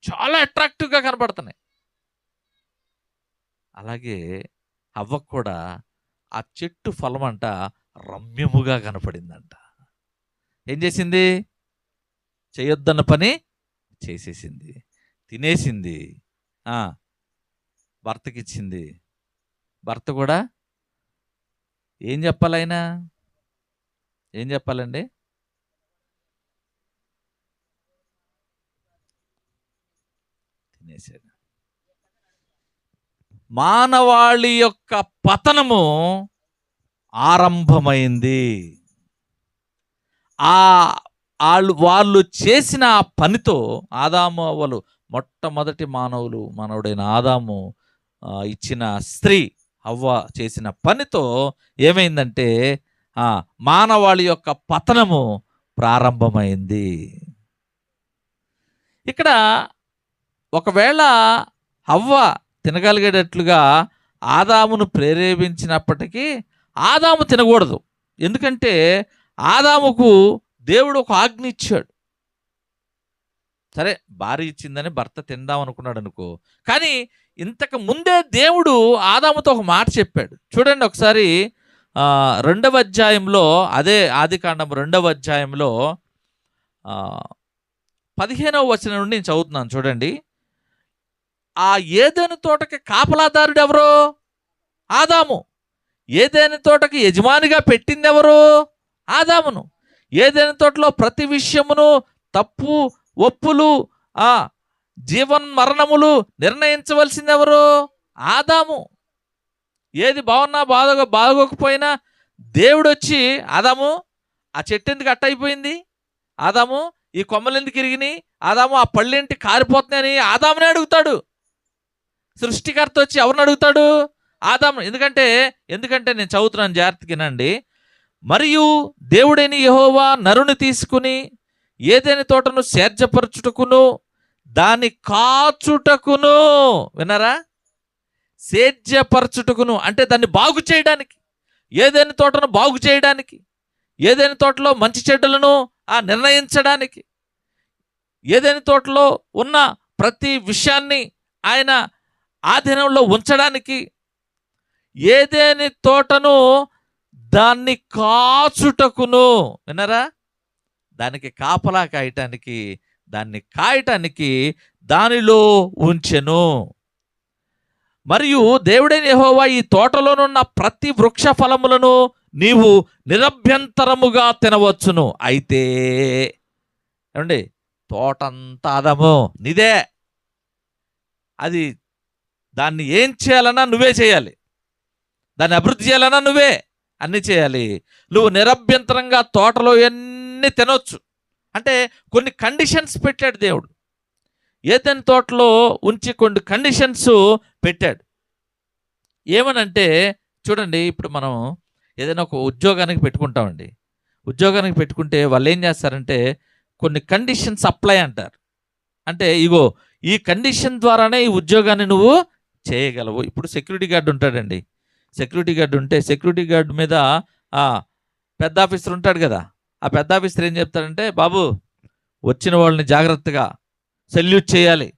చాలా అట్రాక్టివ్గా కనపడుతున్నాయి. అలాగే అవ్వకు కూడా ఆ చెట్టు ఫలం అంట రమ్యముగా కనపడిందంట. ఏం చేసింది? చేయొద్దన్న పని చేసేసింది, తినేసింది, భర్తకిచ్చింది. భర్త కూడా ఏం చెప్పాలి? ఆయన ఏం చెప్పాలండి? తినేసాడు. మానవాళి యొక్క పతనము ఆరంభమైంది. వాళ్ళు చేసిన ఆ పనితో ఆదాము అవ్వలు, మొట్టమొదటి మానవుడైన ఆదాము ఇచ్చిన స్త్రీ అవ్వ చేసిన పనితో ఏమైందంటే మానవాళి యొక్క పతనము ప్రారంభమైంది. ఇక్కడ ఒకవేళ అవ్వ తినగలిగేటట్లుగా ఆదామును ప్రేరేపించినప్పటికీ ఆదాము తినకూడదు. ఎందుకంటే ఆదాముకు దేవుడు ఒక ఆజ్ఞ ఇచ్చాడు. సరే, భార్య ఇచ్చిందని భర్త తిందాం అనుకున్నాడు అనుకో, కానీ ఇంతకు ముందే దేవుడు ఆదాముతో ఒక మాట చెప్పాడు. చూడండి ఒకసారి 2వ అధ్యాయంలో, అదే ఆదికాండం 2వ అధ్యాయంలో 15వ వచనం నుండి నేను చదువుతున్నాను. చూడండి, ఆ ఏదెను తోటకి కాపలాదారుడు ఎవరు? ఆదాము. ఏదెను తోటకి యజమానిగా పెట్టింది ఎవరు? ఆదామును. ఏదెను తోటలో ప్రతి విషయమును తప్పు ఒప్పులు జీవన్ మరణములు నిర్ణయించవలసింది ఎవరు? ఆదాము. ఏది బాగున్నా బాగోకపోయినా దేవుడు వచ్చి, ఆదాము ఆ చెట్టు ఎందుకు అట్టయిపోయింది, ఆదాము ఈ కొమ్మలు ఎందుకు ఇరిగినాయి, ఆదాము ఆ పళ్ళేంటి కారిపోతున్నాయని ఆదామునే అడుగుతాడు. సృష్టికర్త వచ్చి ఎవరిని అడుగుతాడు? ఆదాము. ఎందుకంటే నేను చదువుతున్నాను, జాగ్రత్తగా వినండి. మరియు దేవుడైన యెహోవా నరుని తీసుకుని ఏదైనా తోటను సేద్యపరచుటకును దాన్ని కాచుటకును, విన్నారా? సేద్యపరచుటకును అంటే దాన్ని బాగు చేయడానికి, ఏదైనా తోటను బాగు చేయడానికి, ఏదైనా తోటలో మంచి చెడ్డలను నిర్ణయించడానికి, ఏదైనా తోటలో ఉన్న ప్రతి విషయాన్ని ఆయన ఆధీనంలో ఉంచడానికి, ఏదైనా తోటను దాన్ని కాచుటకును, విన్నారా? దానికి కాపలా కాయటానికి, దాన్ని కాయటానికి దానిలో ఉంచెను. మరియు దేవుడైన యెహోవా ఈ తోటలోనున్న ప్రతి వృక్ష ఫలములను నీవు నిరభ్యంతరముగా తినవచ్చును. అయితే ఏమండి, తోటంతా ఆదాము నీదే. అది దాన్ని ఏం చేయాలన్నా నువ్వే చేయాలి, దాన్ని అభివృద్ధి చేయాలన్నా నువ్వే అన్నీ చేయాలి. నువ్వు నిరభ్యంతరంగా తోటలో ఎన్ని తినొచ్చు, అంటే కొన్ని కండిషన్స్ పెట్టాడు దేవుడు. ఏదెన్ తోటలో ఉంచి కొన్ని కండిషన్స్ పెట్టాడు. ఏమనంటే చూడండి, ఇప్పుడు మనం ఏదైనా ఒక ఉద్యోగానికి పెట్టుకుంటామండి. ఉద్యోగానికి పెట్టుకుంటే వాళ్ళు ఏం చేస్తారంటే కొన్ని కండిషన్స్ అప్లై అంటారు. అంటే ఇగో ఈ కండిషన్ ద్వారానే ఈ ఉద్యోగాన్ని నువ్వు చేయగలవు. ఇప్పుడు సెక్యూరిటీ గార్డ్ ఉంటాడండి. సెక్యూరిటీ గార్డ్ ఉంటే సెక్యూరిటీ గార్డ్ మీద పెద్ద ఆఫీసర్ ఉంటాడు కదా. ఆ పెద్ద ఆఫీసర్ ఏం చెప్తాడంటే, బాబు వచ్చిన వాళ్ళని జాగ్రత్తగా సెల్యూట్ చేయాలి,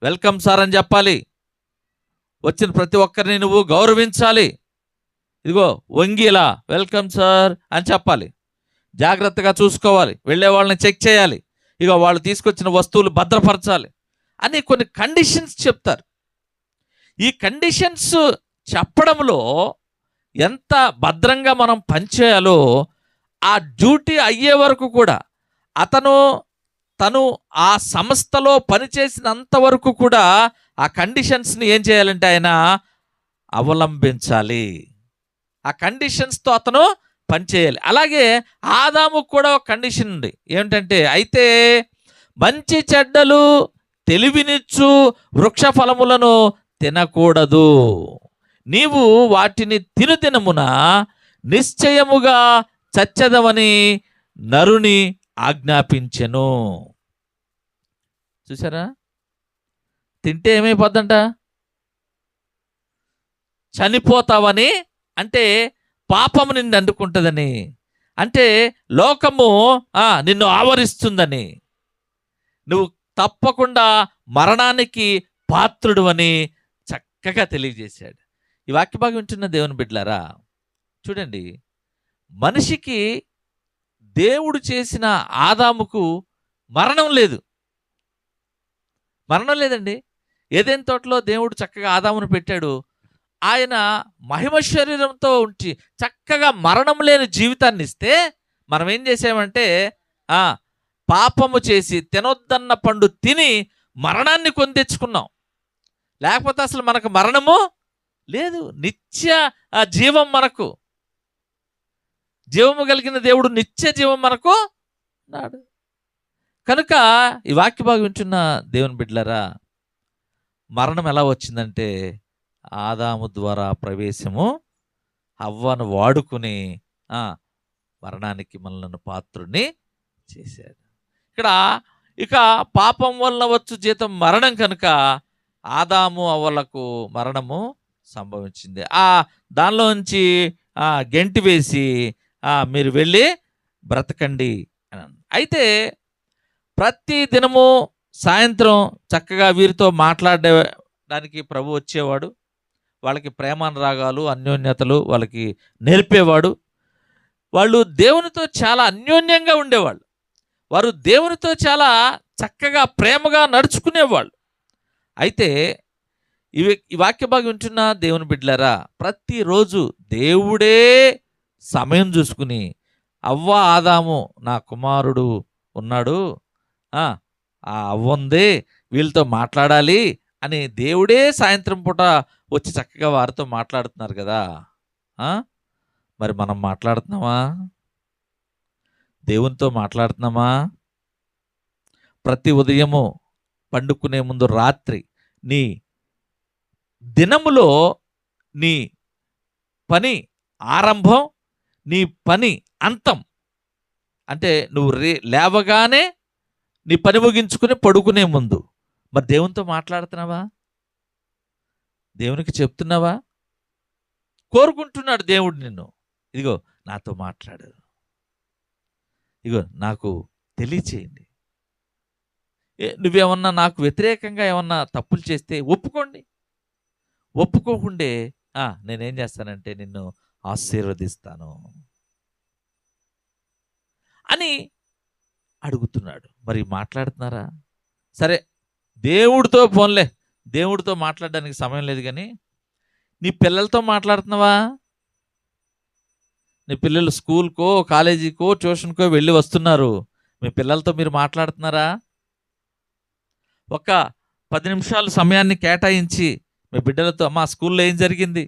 వెల్కమ్ సార్ అని చెప్పాలి, వచ్చిన ప్రతి ఒక్కరిని నువ్వు గౌరవించాలి, ఇదిగో వంగిలా వెల్కమ్ సార్ అని చెప్పాలి, జాగ్రత్తగా చూసుకోవాలి, వెళ్ళే వాళ్ళని చెక్ చేయాలి, ఇక వాళ్ళు తీసుకొచ్చిన వస్తువులు భద్రపరచాలి అని కొన్ని కండిషన్స్ చెప్తారు. ఈ కండిషన్స్ చెప్పడంలో ఎంత భద్రంగా మనం పనిచేయాలో ఆ డ్యూటీ అయ్యే వరకు కూడా తను ఆ సంస్థలో పనిచేసినంత వరకు కూడా ఆ కండిషన్స్ని ఏం చేయాలంటే ఆయన అవలంబించాలి. ఆ కండిషన్స్తో అతను పనిచేయాలి. అలాగే ఆదాముకు కూడా ఒక కండిషన్ ఉంది. ఏమిటంటే, అయితే మంచి చెడ్డలు తెలివినిచ్చు వృక్ష ఫలములను తినకూడదు, నీవు వాటిని తినుదినమున నిశ్చయముగా చచ్చెదవని నరుని ఆజ్ఞాపించెను. చూసారా, తింటే ఏమైపోద్దంట? చనిపోతావని, అంటే పాపము నిన్ను అంటుకుంటుందని, అంటే లోకము నిన్ను ఆవరిస్తుందని, నువ్వు తప్పకుండా మరణానికి పాత్రుడు అని చక్కగా తెలియజేశాడు. ఈ వాక్యభాగం వింటున్న దేవుని బిడ్డలారా, చూడండి, మనిషికి దేవుడు చేసిన ఆదాముకు మరణం లేదు. మరణం లేదండి. ఏదైనా తోటలో దేవుడు చక్కగా ఆదామును పెట్టాడు. ఆయన మహిమ శరీరంతో ఉంచి చక్కగా మరణం లేని జీవితాన్ని ఇస్తే, మనం ఏం చేసామంటే పాపము చేసి తినొద్దన్న పండు తిని మరణాన్ని కొని తెచ్చుకున్నాం. లేకపోతే అసలు మనకు మరణము లేదు. నిత్య జీవం, మనకు జీవము కలిగిన దేవుడు నిత్య జీవం మనకు ఉన్నాడు. కనుక ఈ వాక్య భాగం వింటున్న దేవుని బిడ్డలారా, మరణం ఎలా వచ్చిందంటే ఆదాము ద్వారా ప్రవేశము, హవ్వను వాడుకుని మరణానికి మనలను పాత్రుని చేశాడు. ఇక పాపం వల్ల వచ్చు జీతం మరణం కనుక ఆదాము అవ్వలకు మరణము సంభవించింది. దానిలోంచి గెంటి వేసి మీరు వెళ్ళి బ్రతకండి అని. అయితే ప్రతి దినము సాయంత్రం చక్కగా వీరితో మాట్లాడడానికి ప్రభు వచ్చేవాడు. వాళ్ళకి ప్రేమానురాగాలు, అన్యోన్యతలు వాళ్ళకి నేర్పేవాడు. వాళ్ళు దేవునితో చాలా అన్యోన్యంగా ఉండేవాళ్ళు. వారు దేవునితో చాలా చక్కగా ప్రేమగా నడుచుకునేవాళ్ళు. అయితే ఈ వాక్య భాగం వింటున్న దేవుని బిడ్డలారా, ప్రతిరోజు దేవుడే సమయం చూసుకుని, అవ్వ ఆదాము నా కుమారుడు ఉన్నాడు, ఆ అవ్వ ఉంది, వీళ్ళతో మాట్లాడాలి అని దేవుడే సాయంత్రం పూట వచ్చి చక్కగా వారితో మాట్లాడుతున్నారు కదా. మరి మనం మాట్లాడుతున్నామా? దేవునితో మాట్లాడుతున్నామా? ప్రతి ఉదయము పండుకునే ముందు రాత్రి నీ దినములో నీ పని ఆరంభం, నీ పని అంతం, అంటే నువ్వు లేవగానే నీ పని ముగించుకుని పడుకునే ముందు మరి దేవునితో మాట్లాడుతున్నావా? దేవునికి చెప్తున్నావా? కోరుకుంటున్నాడు దేవుడు నిన్ను, ఇదిగో నాతో మాట్లాడు, ఇగో నాకు తెలియచేయండి. నువ్వేమన్నా నాకు వ్యతిరేకంగా ఏమన్నా తప్పులు చేస్తే ఒప్పుకోండి. ఒప్పుకోకుండే నేనేం చేస్తానంటే నిన్ను ఆశీర్వదిస్తాను అని అడుగుతున్నాడు. మరి మాట్లాడుతున్నారా? సరే, దేవుడితో ఫోన్లే, దేవుడితో మాట్లాడడానికి సమయం లేదు, కానీ నీ పిల్లలతో మాట్లాడుతున్నావా? నీ పిల్లలు స్కూల్కో, కాలేజీకో, ట్యూషన్కో వెళ్ళి వస్తున్నారు. మీ పిల్లలతో మీరు మాట్లాడుతున్నారా? ఒక 10 నిమిషాలు సమయాన్ని కేటాయించి మీ బిడ్డలతో, మా స్కూల్లో ఏం జరిగింది,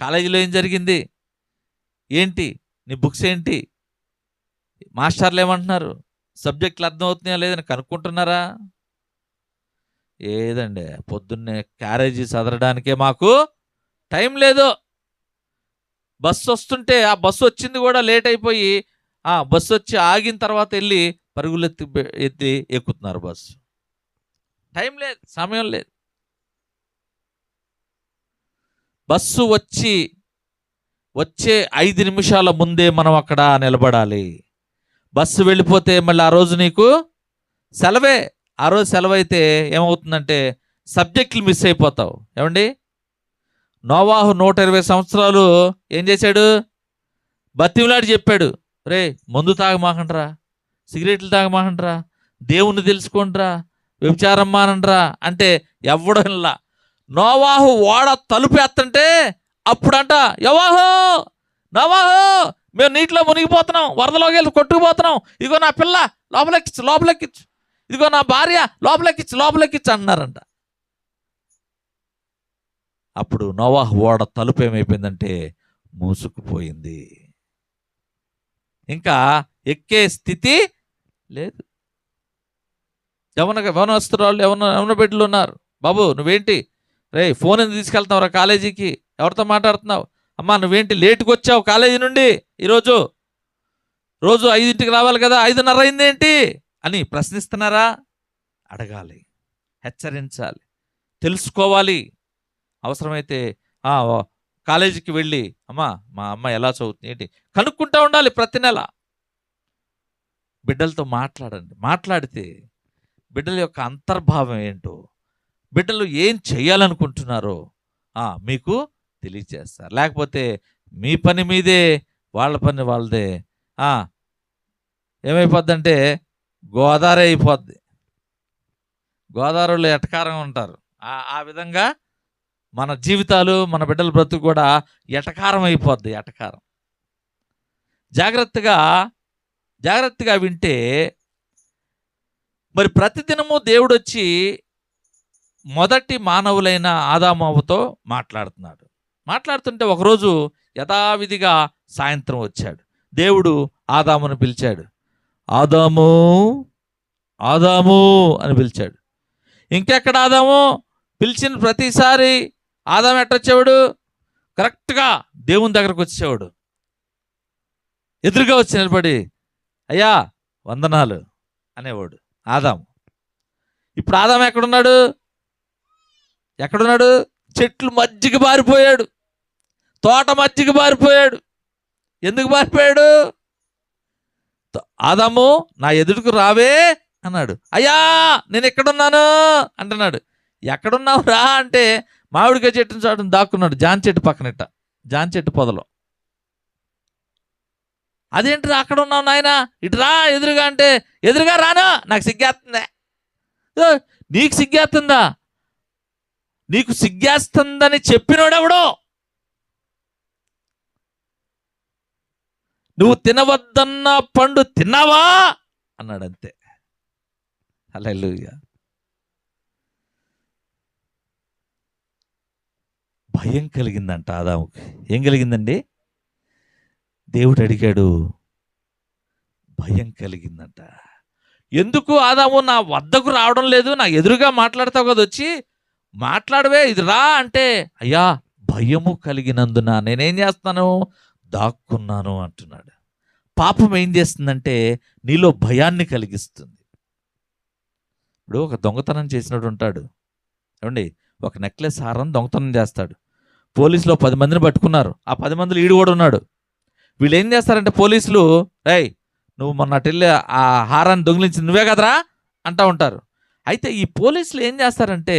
కాలేజీలో ఏం జరిగింది, ఏంటి నీ బుక్స్ ఏంటి, మాస్టర్లు ఏమంటున్నారు, సబ్జెక్టులు అర్థమవుతున్నాయా లేదని కనుక్కుంటున్నారా? ఏదండి, పొద్దున్నే క్యారేజీ చదవడానికే మాకు టైం లేదు. బస్సు వస్తుంటే ఆ బస్సు వచ్చింది కూడా లేట్ అయిపోయి, ఆ బస్సు వచ్చి ఆగిన తర్వాత వెళ్ళి పరుగులు ఎత్తి ఎక్కుతున్నారు బస్సు. టైం లేదు, సమయం లేదు. బస్సు వచ్చే 5 నిమిషాల ముందే మనం అక్కడ నిలబడాలి. బస్సు వెళ్ళిపోతే మళ్ళీ ఆ రోజు నీకు సెలవే. ఆ రోజు సెలవు అయితే ఏమవుతుందంటే సబ్జెక్టులు మిస్ అయిపోతావు. ఏమండి, నోవాహు 120 సంవత్సరాలు ఏం చేశాడు? బతిమిలాడి చెప్పాడు, రే మందు తాగమాకండ్రా, సిగరెట్లు తాగమాకండ్రా, దేవుణ్ణి తెలుసుకోండ్రా, వ్యభిచారం మానండ్రా అంటే ఎవడలా. నోవాహు ఓడ తలుపు ఎత్తంటే అప్పుడంట, యెహోవా నోవాహు మేము నీటిలో మునిగిపోతున్నాం, వరదలోకి వెళ్ళి కొట్టుకుపోతున్నాం, ఇదిగో నా పిల్ల లోపలెక్కిచ్చు, ఇదిగో నా భార్య లోపలెక్కిచ్చు అన్నారంట. అప్పుడు నోవాహు ఓడ తలుపు ఏమైపోయిందంటే మూసుకుపోయింది. ఇంకా ఎక్కే స్థితి లేదు. యవనస్తురాళ్ళు యవన బిడ్డలు ఉన్నారు. బాబు నువ్వేంటి రే ఫోన్ ఎందుకు తీసుకెళ్తున్నావురా కాలేజీకి, ఎవరితో మాట్లాడుతున్నావు? అమ్మా నువ్వేంటి లేటుకు వచ్చావు కాలేజీ నుండి, ఈరోజు రోజు 5ంటికి రావాలి కదా, 5:30 అయిందేంటి అని ప్రశ్నిస్తున్నారా? అడగాలి, హెచ్చరించాలి, తెలుసుకోవాలి. అవసరమైతే కాలేజీకి వెళ్ళి అమ్మా మా అమ్మ ఎలా చదువుతుంది ఏంటి కనుక్కుంటూ ఉండాలి. ప్రతి నెల బిడ్డలతో మాట్లాడండి. మాట్లాడితే బిడ్డల యొక్క అంతర్భావం ఏంటో, బిడ్డలు ఏం చేయాలనుకుంటున్నారో మీకు తెలియచేస్తారు. లేకపోతే మీ పని మీదే, వాళ్ళ పని వాళ్ళదే. ఏమైపోద్దంటే గోదావరి అయిపోద్ది. గోదావరిలో ఎటకారం ఉంటారు. ఆ విధంగా మన జీవితాలు, మన బిడ్డల బ్రతుకు కూడా ఎటకారం అయిపోద్ది. ఎటకారం. జాగ్రత్తగా వింటే మరి ప్రతిదినము దేవుడు వచ్చి మొదటి మానవులైన ఆదాము అవ్వతో మాట్లాడుతుంటే ఒకరోజు యథావిధిగా సాయంత్రం వచ్చాడు. దేవుడు ఆదామును పిలిచాడు. ఆదాము ఆదాము అని పిలిచాడు. ఇంకెక్కడ ఆదాము? పిలిచిన ప్రతిసారి ఆదాము ఎట్టొచ్చేవాడు? కరెక్ట్గా దేవుని దగ్గరకు వచ్చేవాడు. ఎదురుగా వచ్చి నిలబడి అయ్యా వందనాలు అనేవాడు ఆదాము. ఇప్పుడు ఆదాము ఎక్కడున్నాడు? చెట్లు మధ్యకి బారిపోయాడు, తోట మధ్యకి బారిపోయాడు. ఎందుకు బారిపోయాడు? ఆదాము నా ఎదురుకు రావే అన్నాడు. అయ్యా నేను ఎక్కడున్నాను అంటున్నాడు. ఎక్కడున్నావు రా అంటే మామిడికాయ చెట్టుని చాటును దాక్కున్నాడు, జాన్ చెట్టు పక్కనట్ట, జాన్ చెట్టు పొదలో. అదేంటిరా అక్కడ ఉన్నావు నాయన, ఇటు రా ఎదురుగా అంటే ఎదురుగా రాను, నాకు సిగ్గేస్తుందే. నీకు సిగ్గేస్తుందా? నీకు సిగ్గేస్తుందని చెప్పినోడెవడో? నువ్వు తినవద్దన్న పండు తిన్నావా అన్నాడు. అంతే. హల్లెలూయా. భయం కలిగిందంట ఆదాముకి. ఏం కలిగిందండి? దేవుడు అడిగాడు, భయం కలిగిందంట. ఎందుకు ఆదాము నా వద్దకు రావడం లేదు, నా ఎదురుగా మాట్లాడతావు కదా, వచ్చి మాట్లాడవే, ఇది రా అంటే అయ్యా భయము కలిగినందున నేనేం చేస్తాను, దాక్కున్నాను అంటున్నాడు. పాపం ఏం చేస్తుందంటే నీలో భయాన్ని కలిగిస్తుంది. ఇప్పుడు ఒక దొంగతనం చేసినట్టు ఉంటాడు. ఏమండి, ఒక నెక్లెస్ హారం దొంగతనం చేస్తాడు. పోలీసులో 10 మందిని పట్టుకున్నారు. ఆ 10 మందిలో ఈడు కూడా ఉన్నాడు. వీళ్ళు ఏం చేస్తారంటే పోలీసులు, రేయ్ నువ్వు మొన్న అటెళ్ళి ఆ హారాన్ని దొంగిలించింది నువ్వే కదరా అంటూ ఉంటారు. అయితే ఈ పోలీసులు ఏం చేస్తారంటే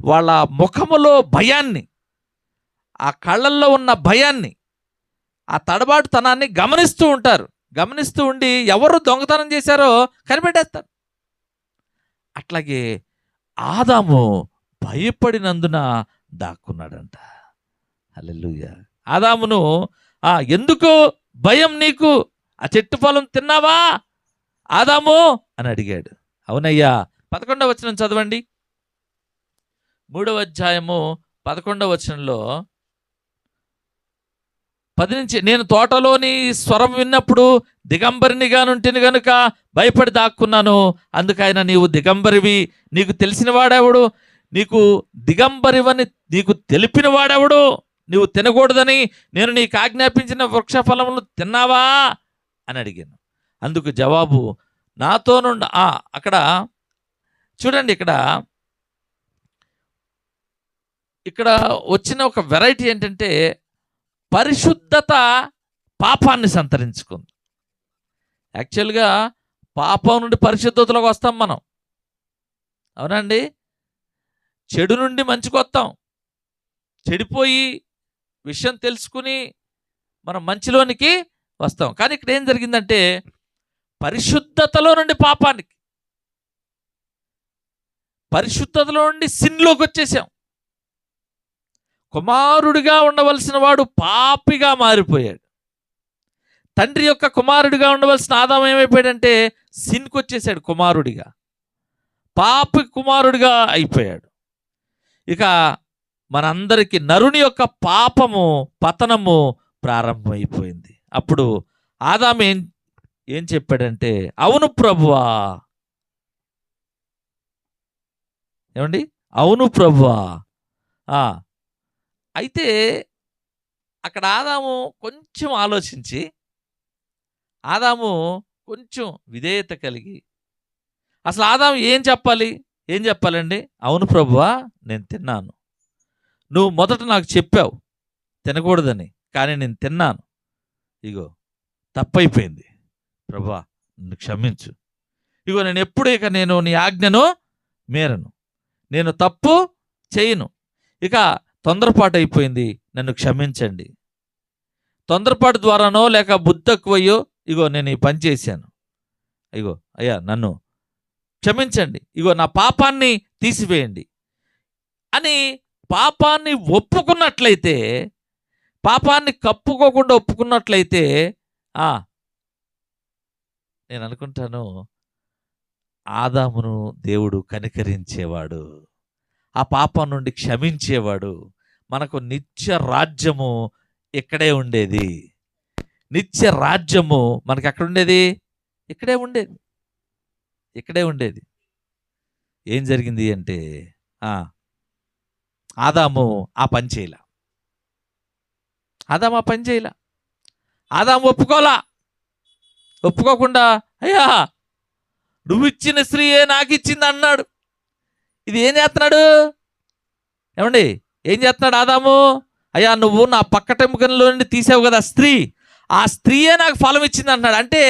వాళ్ళ ముఖములో భయాన్ని, ఆ కళ్ళల్లో ఉన్న భయాన్ని, ఆ తడబాటుతనాన్ని గమనిస్తూ ఉంటారు. గమనిస్తూ ఉండి ఎవరు దొంగతనం చేశారో కనిపెట్టేస్తారు. అట్లాగే ఆదాము భయపడినందున దాక్కున్నాడంట. హల్లెలూయా. ఆదామును ఎందుకు భయం నీకు, ఆ చెట్టు ఫలం తిన్నావా ఆదాము అని అడిగాడు. అవునయ్యా. 11వ వచనం చదవండి. 3వ అధ్యాయము 11వ వచనంలో 10 నుంచి, నేను తోటలోని స్వరం విన్నప్పుడు దిగంబరినిగా నుంటిని గనుక భయపడి దాక్కున్నాను. అందుకైన నీవు దిగంబరివి, నీకు తెలిసిన వాడెవడు? నీకు దిగంబరివని నీకు తెలిపిన వాడెవడు? నీవు తినకూడదని నేను నీకు ఆజ్ఞాపించిన వృక్ష ఫలములు తిన్నావా అని అడిగాను. అందుకు జవాబు, నాతో నుండి అక్కడ చూడండి, ఇక్కడ వచ్చిన ఒక వెరైటీ ఏంటంటే పరిశుద్ధత పాపాన్ని సంతరించుకుంది. యాక్చువల్గా పాపం నుండి పరిశుద్ధతలోకి వస్తాం మనం, అవునండి. చెడు నుండి మంచికి వస్తాం, చెడిపోయి విషయం తెలుసుకుని మనం మంచిలోనికి వస్తాం. కానీ ఇక్కడ ఏం జరిగిందంటే పరిశుద్ధతలో నుండి పాపానికి, పరిశుద్ధతలో నుండి సిన్లోకి వచ్చేసాం. కుమారుడిగా ఉండవలసిన వాడు పాపిగా మారిపోయాడు. తండ్రి యొక్క కుమారుడిగా ఉండవలసిన ఆదాము ఏమైపోయాడంటే సిన్కి వచ్చేసాడు, కుమారుడిగా పాపి కుమారుడిగా అయిపోయాడు. ఇక మనందరికీ నరుని యొక్క పాపము, పతనము ప్రారంభమైపోయింది. అప్పుడు ఆదాము ఏం చెప్పాడంటే, అవును ప్రభువా, ఏమండి, అవును ప్రభువా. అయితే అక్కడ ఆదాము కొంచెం ఆలోచించి, ఆదాము కొంచెం విధేయత కలిగి, అసలు ఆదాము ఏం చెప్పాలండి? అవును ప్రభువా, నేను తిన్నాను, నువ్వు మొదట నాకు చెప్పావు తినకూడదని, కానీ నేను తిన్నాను, ఇగో తప్పైపోయింది ప్రభువా, నన్ను క్షమించు. ఇగో నేను ఎప్పుడు ఇక నేను నీ ఆజ్ఞను మేరను, నేను తప్పు చేయను, ఇక తొందరపాటు అయిపోయింది, నన్ను క్షమించండి. తొందరపాటు ద్వారానో లేక బుద్ధి తక్కువయ్యో ఇగో నేను ఈ పని చేశాను, ఇగో అయ్యా నన్ను క్షమించండి, ఇగో నా పాపాన్ని తీసివేయండి అని పాపాన్ని ఒప్పుకున్నట్లయితే, పాపాన్ని కప్పుకోకుండా ఒప్పుకున్నట్లయితే నేను అనుకుంటాను ఆదామును దేవుడు కనికరించేవాడు, ఆ పాపం నుండి క్షమించేవాడు. మనకు నిత్య రాజ్యము ఇక్కడే ఉండేది. నిత్య రాజ్యము మనకి ఎక్కడ ఉండేది? ఇక్కడే ఉండేది, ఇక్కడే ఉండేది. ఏం జరిగింది అంటే ఆదాము ఆ పని చేయలే. ఆదాము ఒప్పుకోకుండా అయ్యా నువ్వు ఇచ్చిన స్త్రీయే నాకు ఇచ్చింది అన్నాడు. ఇది ఏం చేస్తున్నాడు? ఏమండి, ఏం చేస్తున్నాడు ఆదాము? అయ్యా నువ్వు నా పక్కటెముకలో నుండి తీసావు కదా స్త్రీ, ఆ స్త్రీయే నాకు ఫలం ఇచ్చింది అంటున్నాడు. అంటే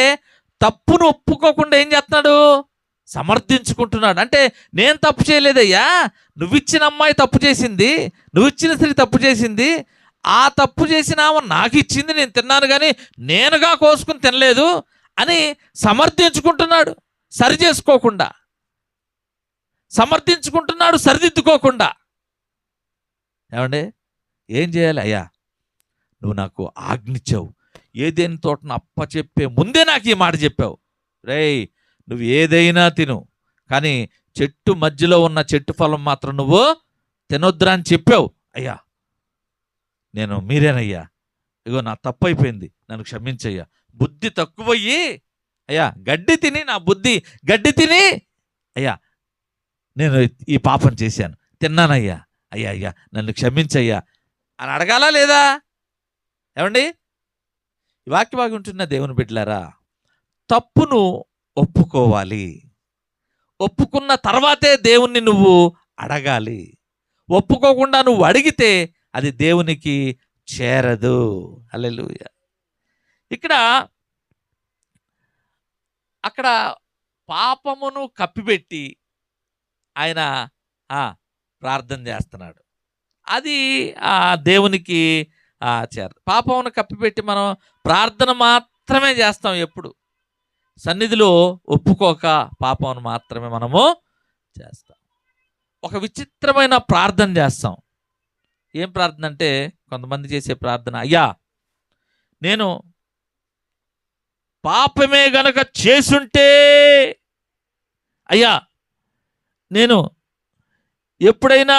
తప్పును ఒప్పుకోకుండా ఏం చేస్తున్నాడు? సమర్థించుకుంటున్నాడు. అంటే నేను తప్పు చేయలేదయ్యా, నువ్విచ్చిన అమ్మాయి తప్పు చేసింది, నువ్విచ్చిన స్త్రీ తప్పు చేసింది, ఆ తప్పు చేసినామో నాకు ఇచ్చింది, నేను తిన్నాను కానీ నేనుగా కోసుకుని తినలేదు అని సమర్థించుకుంటున్నాడు. సరి చేసుకోకుండా సమర్థించుకుంటున్నాడు, సరిదిద్దుకోకుండా. ఏమండి, ఏం చేయాలి? అయ్యా నువ్వు నాకు ఆజ్ఞించావు, ఏదేని తోటను అప్పచెప్పే ముందే నాకు ఈ మాట చెప్పావు, రేయ్ నువ్వు ఏదైనా తిను, కానీ చెట్టు మధ్యలో ఉన్న చెట్టు ఫలం మాత్రం నువ్వు తినొద్దురా అని చెప్పావు. అయ్యా నేను మీరేనయ్యా, ఇగో నా తప్పు అయిపోయింది, నన్ను క్షమించయ్యా. బుద్ధి తక్కువయ్యి అయ్యా గడ్డి తిని, నా బుద్ధి గడ్డి తిని అయ్యా నేను ఈ పాపం చేశాను, తిన్నానయ్యా, అయ్యా నన్ను క్షమించయ్యా అని అడగాలా లేదా? ఏమండి, ఈ వాక్యభాగం ఉంటున్న దేవుని బిడ్డలారా, తప్పును ఒప్పుకోవాలి. ఒప్పుకున్న తర్వాతే దేవుణ్ణి నువ్వు అడగాలి. ఒప్పుకోకుండా నువ్వు అడిగితే అది దేవునికి చేరదు. హల్లెలూయా. అక్కడ పాపమును కప్పిపెట్టి ఆయన ప్రార్థన చేస్తున్నాడు. అది దేవునికి చేరదు. పాపమును కప్పిపెట్టి మనం ప్రార్థన మాత్రమే చేస్తాం. ఎప్పుడు సన్నిధిలో ఒప్పుకోక పాపమును మాత్రమే మనము చేస్తాం. ఒక విచిత్రమైన ప్రార్థన చేస్తాం. ఏం ప్రార్థన అంటే, కొంతమంది చేసే ప్రార్థన, అయ్యా నేను పాపమే గనక చేసుంటే, అయ్యా నేను ఎప్పుడైనా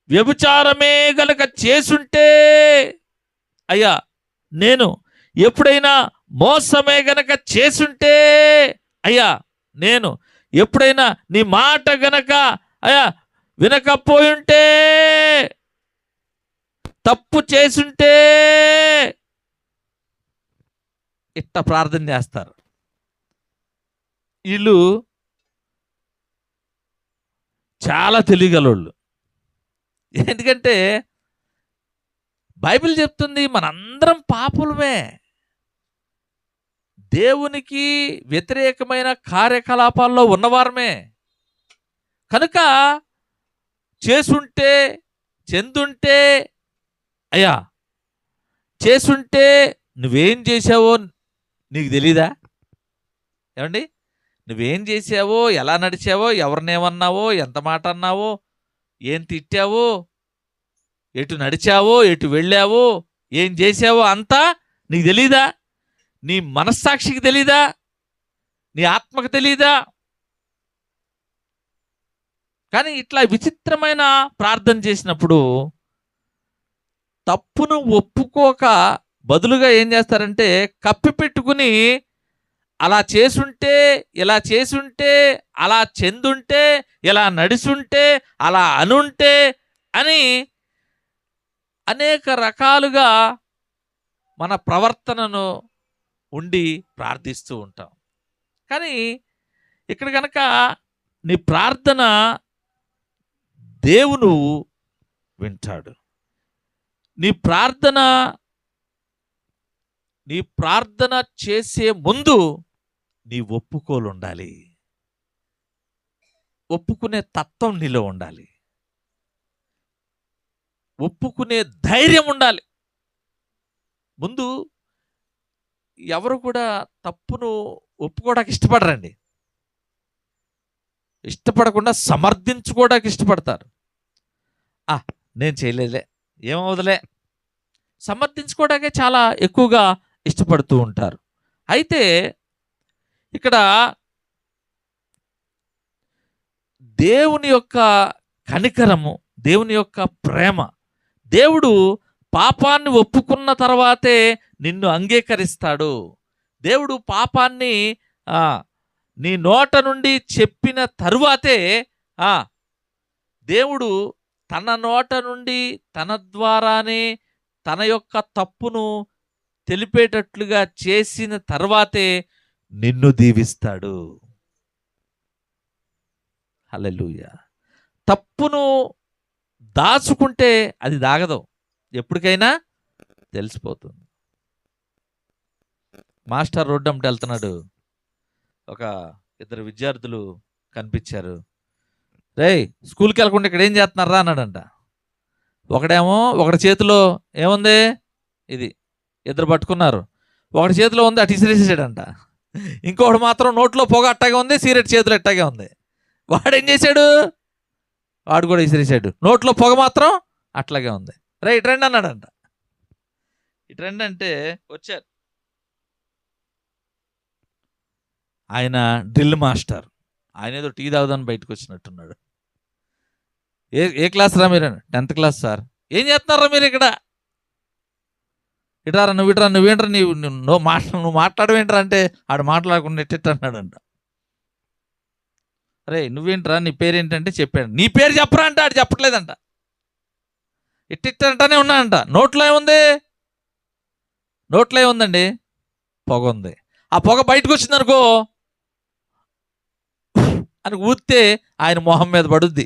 వ్యభిచారమే గనక చేసుంటే, అయ్యా నేను ఎప్పుడైనా మోసమే గనక చేసుంటే, అయ్యా నేను ఎప్పుడైనా నీ మాట గనక అయ్యా వినకపోయుంటే, తప్పు చేసుంటే, ఇట్ట ప్రార్థన చేస్తారు. వీళ్ళు చాలా తెలియగలవాళ్ళు. ఎందుకంటే బైబిల్ చెప్తుంది మనందరం పాపులమే, దేవునికి వ్యతిరేకమైన కార్యకలాపాల్లో ఉన్నవారమే. కనుక చేసుంటే, చెందుంటే, అయ్యా చేసుంటే నువ్వేం చేసావో నీకు తెలీదా? ఏమండి, నువ్వేం చేసావో, ఎలా నడిచావో, ఎవరినేమన్నావో, ఎంత మాట అన్నావో, ఏం తిట్టావో, ఎటు నడిచావో, ఎటు వెళ్ళావో, ఏం చేసావో అంతా నీకు తెలీదా? నీ మనస్సాక్షికి తెలీదా? నీ ఆత్మకు తెలీదా? కానీ ఇట్లా విచిత్రమైన ప్రార్థన చేసినప్పుడు తప్పును ఒప్పుకోక బదులుగా ఏం చేస్తారంటే కప్పిపెట్టుకుని, అలా చేసుంటే, ఇలా చేసుంటే, అలా చెందుంటే, ఇలా నడిచుంటే, అలా అనుంటే అని అనేక రకాలుగా మన ప్రవర్తనను ఉండి ప్రార్థిస్తూ ఉంటాం. కానీ ఇక్కడ కనుక నీ ప్రార్థన దేవుడు వింటాడు. నీ ప్రార్థన చేసే ముందు నీ ఒప్పుకోలు ఉండాలి. ఒప్పుకునే తత్వం నీలో ఉండాలి. ఒప్పుకునే ధైర్యం ఉండాలి. ముందు ఎవరు కూడా తప్పును ఒప్పుకోవడానికి ఇష్టపడరండి. ఇష్టపడకుండా సమర్థించుకోవడానికి ఇష్టపడతారు. నేను చేయలేదులే, ఏమవుదులే, సమర్థించుకోవడానికే చాలా ఎక్కువగా ఇష్టపడుతూ ఉంటారు. అయితే ఇక్కడ దేవుని యొక్క కనికరము, దేవుని యొక్క ప్రేమ, దేవుడు పాపాన్ని ఒప్పుకున్న తర్వాతే నిన్ను అంగీకరిస్తాడు. దేవుడు పాపాన్ని నీ నోట నుండి చెప్పిన తరువాతే దేవుడు తన నోట నుండి తన ద్వారానే తన యొక్క తప్పును తెలిపేటట్లుగా చేసిన తర్వాతే నిన్ను దీవిస్తాడు. హల్లెలూయా. తప్పును దాచుకుంటే అది దాగదు, ఎప్పటికైనా తెలిసిపోతుంది. మాస్టర్ రోడ్డంటే వెళ్తున్నాడు, ఒక ఇద్దరు విద్యార్థులు కనిపించారు. రేయ్, స్కూల్కి వెళ్ళకుండా ఇక్కడ ఏం చేస్తున్నారా అన్నాడంట. ఒకటి చేతిలో ఏముంది, ఇది ఇద్దరు పట్టుకున్నారు, ఒకటి చేతిలో ఉంది, అటు ఇసిరేసాడంట. ఇంకొకటి మాత్రం నోట్లో పొగ అట్టాగే ఉంది, సిగరెట్ చేతిలో అట్టాగే ఉంది. వాడు ఏం చేశాడు, వాడు కూడా ఇసిరేసాడు, నోట్లో పొగ మాత్రం అట్లాగే ఉంది. రే ఇటు రండి అన్నాడంట. ఇటు రండి అంటే వచ్చారు. ఆయన డ్రిల్ మాస్టర్, ఆయన ఏదో టీ తాగుదాని బయటకు వచ్చినట్టున్నాడు. ఏ క్లాస్ రా మీరు? 10th class sir. ఏం చేస్తున్నారా మీరు ఇక్కడ? ఇటారా నువ్వేంట్రా నువ్వు మాట్లాడవేంట్రా అంటే ఆడు మాట్లాడకుండా ఎట్ట అన్నాడంట. అరే నువ్వేంట్రా, నీ పేరేంటంటే చెప్పాడు. నీ పేరు చెప్పరా అంటే ఆడు చెప్పట్లేదంట, ఇట్టిట్టంటానే ఉన్నాడంట. నోట్లో ఏముందండి, పొగ ఉంది. ఆ పొగ బయటకు వచ్చిందనుకో అని ఊస్తే ఆయన మొహం మీద పడుద్ది.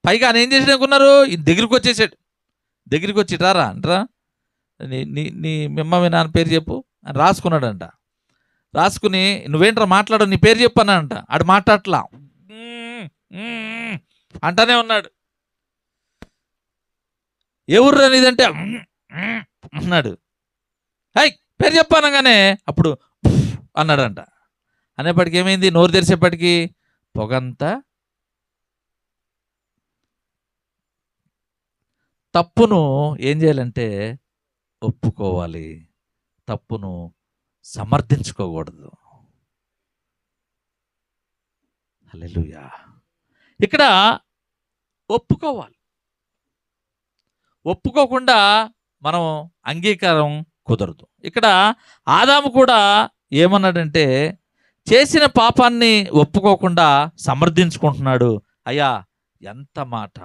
పైగా ఆయన ఏం చేసాడు అనుకున్నారు, దగ్గరికి వచ్చేసాడు. దగ్గరికి వచ్చి రారా అంటరా, నీ మిమ్మల్ని నాన్న పేరు చెప్పు అని రాసుకున్నాడంట. రాసుకుని నువ్వేంట్రా మాట్లాడు, నీ పేరు చెప్పు అన్నాడంట. ఆడు మాట్లాడట్లా, అంటానే ఉన్నాడు. ఎవరు అనేదంటే అన్నాడు. హై పేరు చెప్పానగానే అప్పుడు అన్నాడంట. అనేప్పటికి ఏమైంది, నోరు తెరిచేపటికి పొగంతా. తప్పును ఏం చేయాలంటే ఒప్పుకోవాలి, తప్పును సమర్థించుకోకూడదు. హల్లెలూయా. ఇక్కడ ఒప్పుకోవాలి. ఒప్పుకోకుండా మనం అంగీకారం కుదరదు. ఇక్కడ ఆదాము కూడా ఏమన్నాడంటే, చేసిన పాపాన్ని ఒప్పుకోకుండా సమర్థించుకుంటున్నాడు. అయ్యా ఎంత మాట!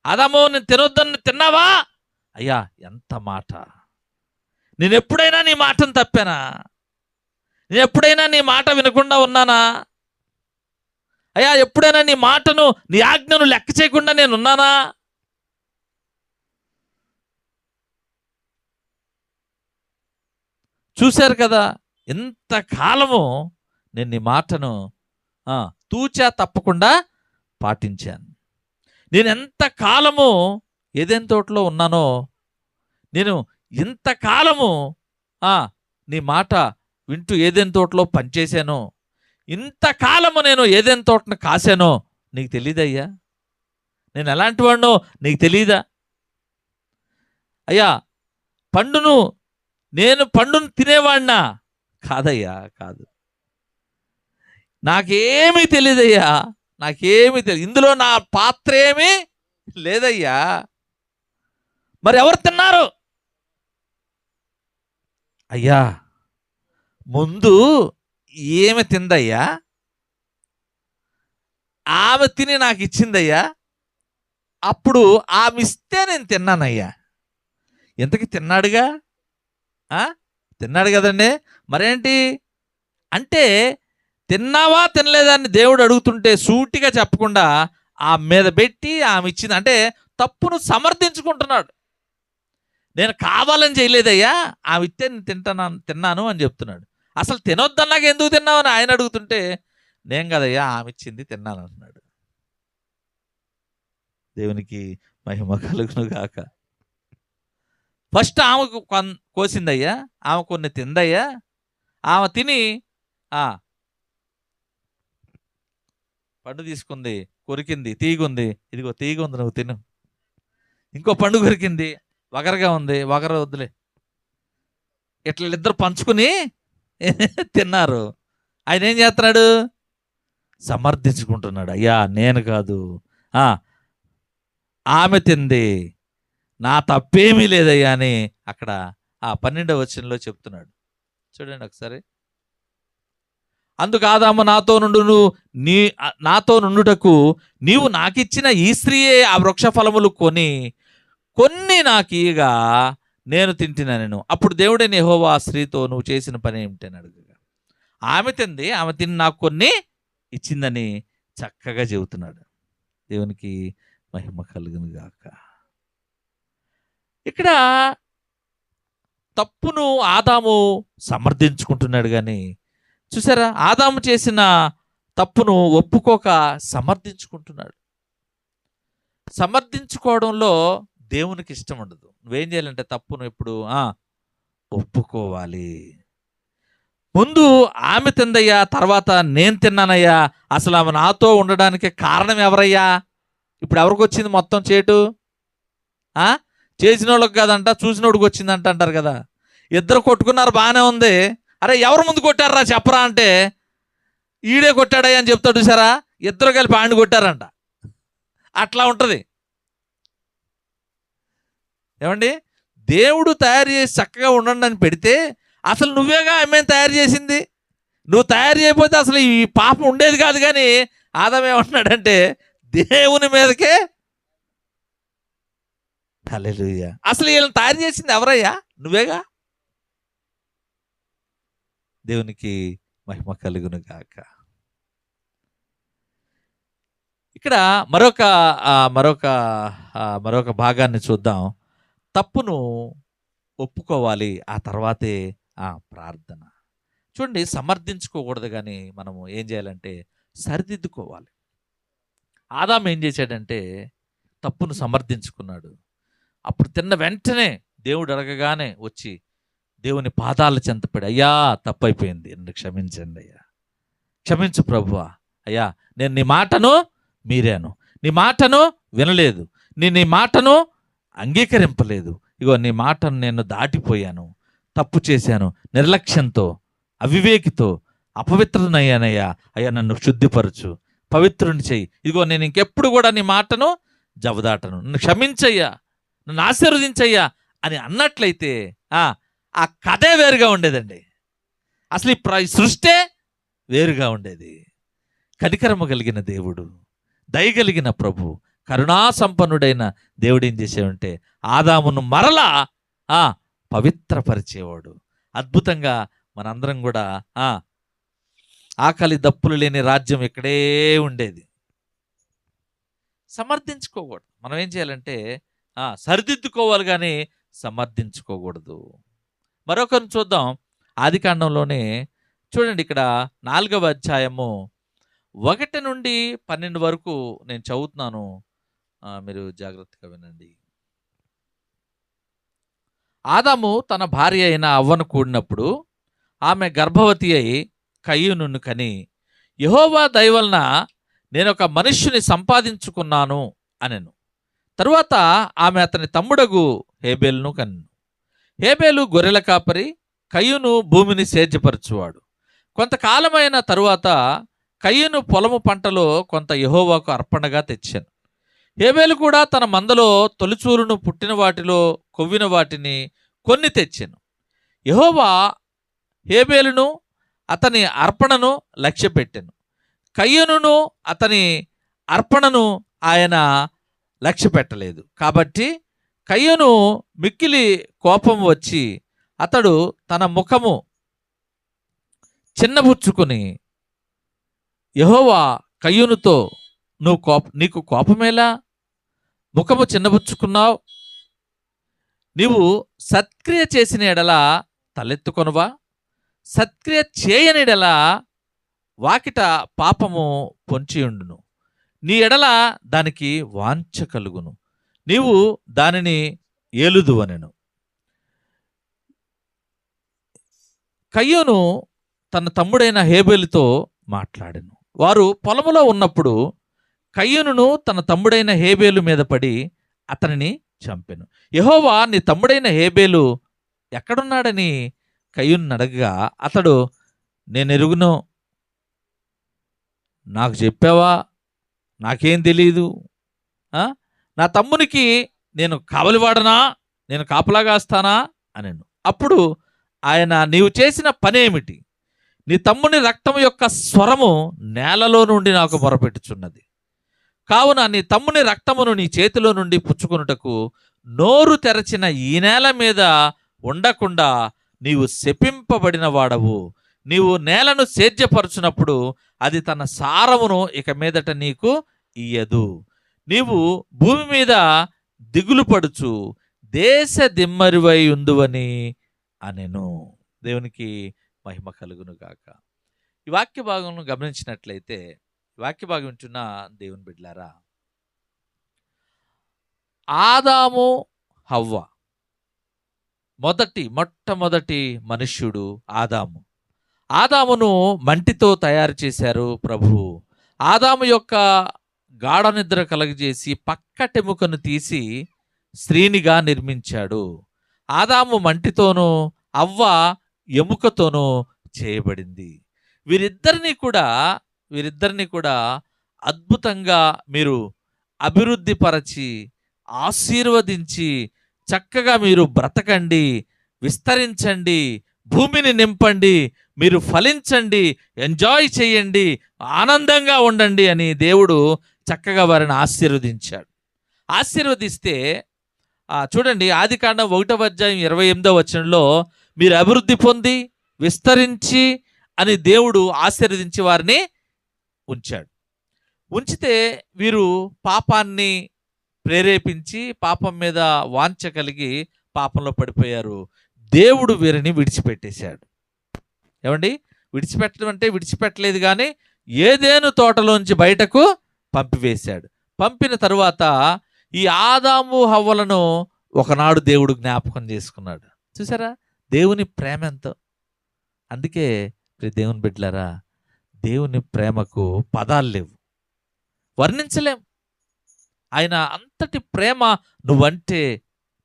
ఆదాము, నేను తినొద్దని తిన్నావా? అయ్యా ఎంత మాట! నేను ఎప్పుడైనా నీ మాటను తప్పానా? నేను ఎప్పుడైనా నీ మాట వినకుండా ఉన్నానా? అయ్యా ఎప్పుడైనా నీ మాటను, నీ ఆజ్ఞను లెక్క చేయకుండా నేను ఉన్నానా? చూశారు కదా, ఎంతకాలము నేను నీ మాటను తూచా తప్పకుండా పాటించాను. నేను ఎంతకాలము ఏదైనా తోటలో ఉన్నానో, నేను ఇంతకాలము నీ మాట వింటూ ఏదైనా తోటలో పనిచేశానో, ఇంతకాలము నేను ఏదైనా తోటను కాశానో నీకు తెలీదయ్యా? నేను ఎలాంటి వాడినో నీకు తెలీదా? అయ్యా నేను పండును తినేవాడినా? కాదయ్యా, కాదు. నాకేమీ తెలియదయ్యా, నాకేమీ తెలియదు. ఇందులో నా పాత్ర ఏమీ లేదయ్యా. మరి ఎవరు తిన్నారు? అయ్యా ముందు ఏమి తిందయ్యా? ఆమె తిని నాకు ఇచ్చిందయ్యా. అప్పుడు ఆమె ఇస్తే నేను తిన్నానయ్యా. ఇంతకీ తిన్నాడుగా, తిన్నాడు కదండి. మరేంటి అంటే, తిన్నావా తినలేదని దేవుడు అడుగుతుంటే సూటిగా చెప్పకుండా ఆమె మీద పెట్టి ఆమె ఇచ్చింది. అంటే తప్పును సమర్థించుకుంటున్నాడు. నేను కావాలని చేయలేదయ్యా, ఆమె ఇస్తే నేను తిన్నాను అని చెప్తున్నాడు. అసలు తినొద్దన్నాక ఎందుకు తిన్నావని ఆయన అడుగుతుంటే, నేను కదయ్యా ఆమె ఇచ్చింది తిన్నాను అంటున్నాడు. దేవునికి మహిమ కలుగును గాక. ఫస్ట్ ఆమెకు కోసిందయ్యా, ఆమె కొన్ని తిందయ్యా. ఆమె తిని పండు తీసుకుంది, కొరికింది, తీగుంది, ఇదిగో తీగ ఉంది, నువ్వు తిను. ఇంకో పండు కొరికింది, వగరగా ఉంది, వగర వద్దులే. ఇట్లా ఇద్దరు పంచుకుని తిన్నారు. ఆయన ఏం చేస్తున్నాడు? సమర్థించుకుంటున్నాడు. అయ్యా నేను కాదు, ఆమె తింది, నా తప్పేమీ లేదయ్యా అని అక్కడ 12వ వచనంలో చెప్తున్నాడు. చూడండి ఒకసారి. అందుకు ఆదాము, నాతో నుండుటకు నీవు నాకిచ్చిన ఈ స్త్రీయే ఆ వృక్ష ఫలములు కొన్ని నాకీయగా నేను తింటినెను. అప్పుడు దేవుడైన యెహోవా ఆ స్త్రీతో, నువ్వు చేసిన పని ఏమిటని అడుగుగా, ఆమె తింది, ఆమె తిని నాకు కొన్ని ఇచ్చిందని చక్కగా చెబుతున్నాడు. దేవునికి మహిమ కలుగును గాక. ఇక్కడ తప్పును ఆదాము సమర్థించుకుంటున్నాడు. కానీ చూసారా, ఆదాము చేసిన తప్పును ఒప్పుకోక సమర్థించుకుంటున్నాడు. సమర్థించుకోవడంలో దేవునికి ఇష్టం ఉండదు. నువ్వేం చేయాలంటే తప్పును ఎప్పుడు ఒప్పుకోవాలి. ముందు ఆమె తిందయ్యా, తర్వాత నేను తిన్నానయ్యా. అసలు ఆమె నాతో ఉండడానికి కారణం ఎవరయ్యా? ఇప్పుడు ఎవరికి వచ్చింది మొత్తం చేటు? చేసిన వాళ్ళకి కాదంట, చూసినోడికి వచ్చిందంట అంటారు కదా. ఇద్దరు కొట్టుకున్నారు, బాగానే ఉంది. అరే ఎవరు ముందు కొట్టారా చెప్పరా అంటే, ఈడే కొట్టాడయ్యా అని చెప్తాడు. చూసారా, ఇద్దరు కలిపి ఆడిని కొట్టారంట. అట్లా ఉంటుంది. ఏమండి, దేవుడు తయారు చేసి చక్కగా ఉండండి అని పెడితే, అసలు నువ్వేగా ఆమెను తయారు చేసింది. నువ్వు తయారు చేయకపోతే అసలు ఈ పాపం ఉండేది కాదు. కానీ ఆదాము ఏమంటున్నాడంటే, దేవుని మీదకే. హల్లెలూయా. అసలు వీళ్ళని తయారు చేసింది ఎవరయ్యా? నువ్వేగా. దేవునికి మహిమ కలుగును గాక. ఇక్కడ మరొక భాగాన్ని చూద్దాం. తప్పును ఒప్పుకోవాలి, ఆ తర్వాతే ప్రార్థన. చూడండి, సమర్థించుకోకూడదు, కానీ మనము ఏం చేయాలంటే సరిదిద్దుకోవాలి. ఆదాము ఏం చేశాడంటే తప్పును సమర్థించుకున్నాడు. అప్పుడు తిన్న వెంటనే దేవుడు అడగగానే వచ్చి దేవుని పాదాల చెంతపడి, అయ్యా తప్పైపోయింది, నన్ను క్షమించండి అయ్యా, క్షమించు ప్రభువా. అయ్యా నేను నీ మాటను మీరాను, నీ మాటను వినలేదు, నీ మాటను అంగీకరింపలేదు. ఇగో నీ మాటను నేను దాటిపోయాను, తప్పు చేశాను, నిర్లక్ష్యంతో, అవివేకితో అపవిత్రునయ్యానయ్యా. అయ్యా నన్ను శుద్ధిపరచు, పవిత్రుని చెయ్యి. ఇదిగో నేను ఇంకెప్పుడు కూడా నీ మాటను జవదాటను, నన్ను క్షమించయ్యా, నన్ను ఆశీర్వదించయ్యా అని అన్నట్లయితే ఆ కథే వేరుగా ఉండేదండి. అసలు ఈ సృష్టే వేరుగా ఉండేది. కనికరము కలిగిన దేవుడు, దయగలిగిన ప్రభు, కరుణా సంపన్నుడైన దేవుడు ఏం చేసేవంటే ఆదామును మరలా పవిత్రపరిచేవాడు. అద్భుతంగా మనందరం కూడా ఆకలి దప్పులు లేని రాజ్యం ఇక్కడే ఉండేది. సమర్థించుకోకూడదు. మనం ఏం చేయాలంటే సరిదిద్దుకోవాలి, కానీ సమర్థించుకోకూడదు. మరొకరిని చూద్దాం. ఆదికాండంలోనే చూడండి, ఇక్కడ 4వ అధ్యాయము 1 నుండి 12 వరకు నేను చదువుతున్నాను, మీరు జాగ్రత్తగా వినండి. ఆదాము తన భార్య అయిన అవ్వను కూడినప్పుడు ఆమె గర్భవతి అయి కయ్యూనును కని, యెహోవా దయ వలన నేను ఒక మనుష్యుని సంపాదించుకున్నాను అనెను. తరువాత ఆమె అతని తమ్ముడగు హేబేలును కనెను. హేబేలు గొర్రెల కాపరి, కయ్యూను భూమిని సేద్యపరచువాడు. కొంతకాలమైన తరువాత కయ్యూను పొలము పంటలో కొంత యెహోవాకు అర్పణగా తెచ్చాను. హేబేలు కూడా తన మందలో తొలిచూలును పుట్టిన వాటిలో కొవ్విన వాటిని కొన్ని తెచ్చాను. యెహోవా హేబేలును అతని అర్పణను లక్ష్యపెట్టెను, కయ్యూనును అతని అర్పణను ఆయన లక్ష్యపెట్టలేదు. కాబట్టి కయ్యూను మిక్కిలి కోపం వచ్చి అతడు తన ముఖము చిన్నబుచ్చుకుని, యెహోవా కయ్యూనుతో, నీకు కోపమేలా? ముఖము చిన్నబుచ్చుకున్నావు? నీవు సత్క్రియ చేసిన ఎడల తలెత్తుకొనువా? సత్క్రియ చేయని ఎడల వాకిట పాపము పొంచియుండును. నీ ఎడల దానికి వాంఛ కలుగును, నీవు దానిని ఏలుదువనెను. కయ్యూను తన తమ్ముడైన హేబేలుతో మాట్లాడెను. వారు పొలములో ఉన్నప్పుడు కయ్యూనును తన తమ్ముడైన హేబేలు మీద పడి అతనిని చంపెను. యెహోవా నీ తమ్ముడైన హేబేలు ఎక్కడున్నాడని కయ్యూను అడగగా అతడు, నేనెరుగును, నాకు చెప్పావా? నాకేం తెలీదు. నా తమ్మునికి నేను కావలివాడనా? నేను కాపలాగాస్తానా అనెను. అప్పుడు ఆయన, నీవు చేసిన పనేమిటి? నీ తమ్ముని రక్తం యొక్క స్వరము నేలలో నుండి నాకు మొరపెట్టుచున్నది. కావున నీ తమ్ముని రక్తమును నీ చేతిలో నుండి పుచ్చుకొనుటకు నోరు తెరచిన ఈ నేల మీద ఉండకుండా నీవు శపింపబడిన వాడవు. నీవు నేలను సేద్యపరచునప్పుడు అది తన సారమును ఇక మీదట నీకు ఇయ్యదు. నీవు భూమి మీద దిగులు పడుచు దేశ దిమ్మరివై ఉందువని అనెను. దేవునికి మహిమ కలుగును గాక. ఈ వాక్య భాగంను గమనించినట్లయితే, వాక్య భాగం వింటున్న దేవుని బిడ్డలారా, ఆదాము హవ్వ మొట్టమొదటి మనుష్యుడు ఆదాము. ఆదామును మంటితో తయారు చేశారు ప్రభువు. ఆదాము యొక్క గాఢ నిద్ర కలగజేసి పక్కటెముకను తీసి స్త్రీనిగా నిర్మించాడు. ఆదాము మంటితోనూ అవ్వ ఎముకతోనూ చేయబడింది. వీరిద్దరిని కూడా అద్భుతంగా మీరు అభివృద్ధి పరచి ఆశీర్వదించి చక్కగా మీరు బ్రతకండి, విస్తరించండి, భూమిని నింపండి, మీరు ఫలించండి, ఎంజాయ్ చేయండి, ఆనందంగా ఉండండి అని దేవుడు చక్కగా వారిని ఆశీర్వదించాడు. ఆశీర్వదిస్తే చూడండి, ఆదికాండం 1వ అధ్యాయం 28వ వచనంలో మీరు అభివృద్ధి పొంది విస్తరించి అని దేవుడు ఆశీర్వదించి వారిని ఉంచాడు. ఉంచితే వీరు పాపాన్ని ప్రేరేపించి పాపం మీద వాంఛ కలిగి పాపంలో పడిపోయారు. దేవుడు వీరిని విడిచిపెట్టేశాడు. ఏమండి, విడిచిపెట్టడం అంటే విడిచిపెట్టలేదు, కానీ ఏదేను తోటలోంచి బయటకు పంపివేశాడు. పంపిన తరువాత ఈ ఆదాము హవ్వలను ఒకనాడు దేవుడు జ్ఞాపకం చేసుకున్నాడు. చూసారా దేవుని ప్రేమ ఎంతో. అందుకే దేవుని బిడ్డలారా, దేవుని ప్రేమకు పదాలు లేవు, వర్ణించలేం. ఆయన అంతటి ప్రేమ నువ్వంటే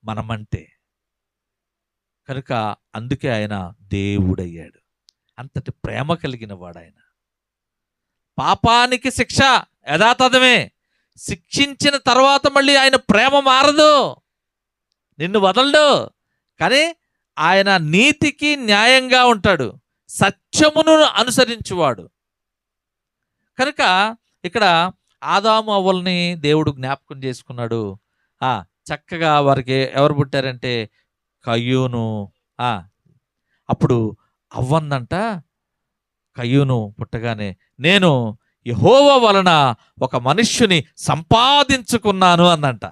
మనమంటే కనుక అందుకే ఆయన దేవుడయ్యాడు. అంతటి ప్రేమ కలిగిన వాడు ఆయన. పాపానికి శిక్ష యథాతథమే. శిక్షించిన తర్వాత మళ్ళీ ఆయన ప్రేమ మారదు. నిన్ను వదలడు. కానీ ఆయన నీతికి న్యాయంగా ఉంటాడు, సత్యమును అనుసరించువాడు. కనుక ఇక్కడ ఆదాము అవ్వల్ని దేవుడు జ్ఞాపకం చేసుకున్నాడు. చక్కగా వారికి ఎవరు పుట్టారంటే కయ్యూను. అప్పుడు అవ్వందంట, కయ్యూను పుట్టగానే నేను యెహోవా వలన ఒక మనుష్యుని సంపాదించుకున్నాను అందంట.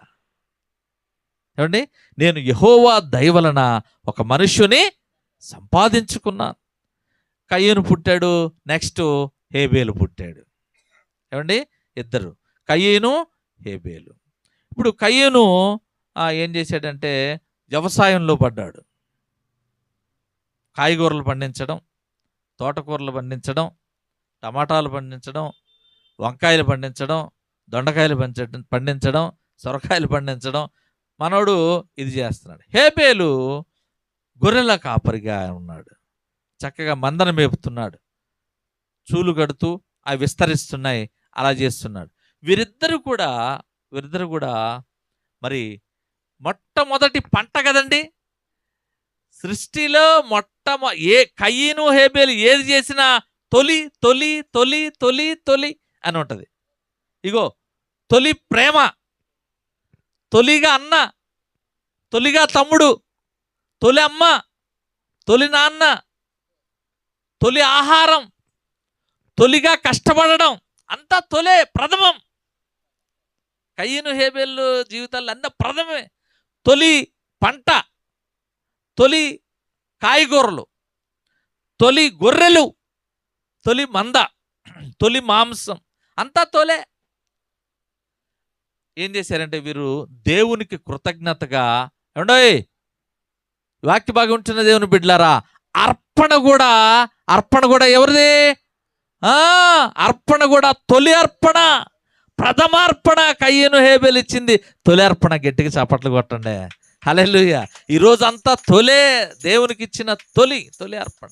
ఏమండి, నేను యెహోవా దయ వలన ఒక మనుష్యుని సంపాదించుకున్నాను. కయ్యూను పుట్టాడు, నెక్స్ట్ హేబేలు పుట్టాడు. ఏమండి, ఇద్దరు, కయ్యూను హేబేలు. ఇప్పుడు కయ్యూను ఏం చేశాడంటే వ్యవసాయంలో పడ్డాడు. కాయగూరలు పండించడం, తోటకూరలు పండించడం, టమాటాలు పండించడం, వంకాయలు పండించడం, దొండకాయలు పండించడం, సొరకాయలు పండించడం, మనోడు ఇది చేస్తున్నాడు. హేబేలు గొర్రెల కాపరిగా ఉన్నాడు, చక్కగా మందను మేపుతున్నాడు, చూలు కడుతూ అవి విస్తరిస్తున్నాయి, అలా చేస్తున్నాడు. వీరిద్దరు కూడా మరి మొట్టమొదటి పంట కదండి సృష్టిలో. కయ్యను హేబేలు ఏది చేసినా తొలి తొలి తొలి తొలి తొలి అని ఉంటుంది. ఇగో తొలి ప్రేమ, తొలిగా అన్న, తొలిగా తమ్ముడు, తొలి అమ్మ, తొలి నాన్న, తొలి ఆహారం, తొలిగా కష్టపడడం, అంతా తొలే, ప్రథమం. కయ్యను హేబేలు జీవితాల్లో అంతా ప్రథమే. తొలి పంట, తొలి కాయగూరలు, తొలి గొర్రెలు, తొలి మంద, తొలి మాంసం, అంతా తొలే. ఏం చేశారంటే వీరు దేవునికి కృతజ్ఞతగా, ఏమండోయ్ వాక్య బాగా ఉంటున్న దేవుని బిడ్డలారా, అర్పణ కూడా ఎవరిది? అర్పణ కూడా తొలి అర్పణ, ప్రథమార్పణ కయ్యను హేబేలు ఇచ్చింది. తొలి అర్పణ గట్టిగా చప్పట్లు కొట్టండి. హల్లెలూయా. ఈరోజు అంతా తొలే, దేవునికి ఇచ్చిన తొలి అర్పణ.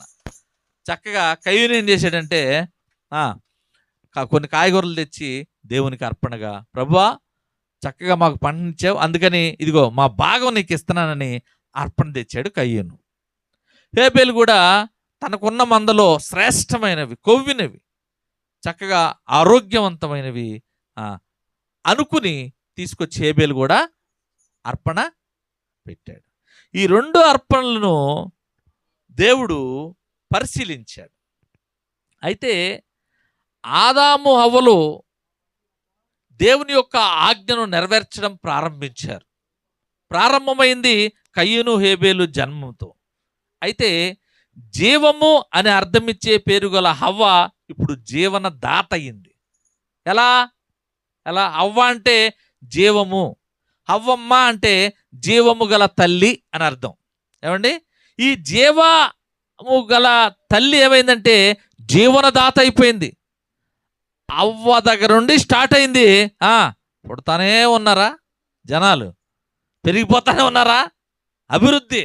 చక్కగా కయ్యూను ఏం చేశాడంటే కొన్ని కాయగూరలు తెచ్చి దేవునికి అర్పణగా, ప్రభువా చక్కగా మాకు పండించావు, అందుకని ఇదిగో మా భాగం నీకు ఇస్తున్నానని అర్పణ తెచ్చాడు కయ్యూను. హేబేలు కూడా తనకున్న మందలో శ్రేష్టమైనవి, కొవ్వినవి, చక్కగా ఆరోగ్యవంతమైనవి అనుకుని తీసుకొచ్చి హేబేలు కూడా అర్పణ పెట్టాడు. ఈ రెండు అర్పణలను దేవుడు పరిశీలించాడు. అయితే ఆదాము హవ్వలు దేవుని యొక్క ఆజ్ఞను నెరవేర్చడం ప్రారంభించారు. ప్రారంభమైంది కయ్యూను హేబేలు జన్మంతో. అయితే జీవము అని అర్థమిచ్చే పేరు గల హవ్వ ఇప్పుడు జీవన దాత అయింది. ఎలా? హవ్వ అంటే జీవము, హవ్వమ్మ అంటే జీవము గల తల్లి అని అర్థం. ఏమండి, ఈ జీవము గల తల్లి ఏమైందంటే జీవనదాత అయిపోయింది. అవ్వ దగ్గర నుండి స్టార్ట్ అయింది. పుడతానే ఉన్నారా జనాలు, పెరిగిపోతానే ఉన్నారా, అభివృద్ధి,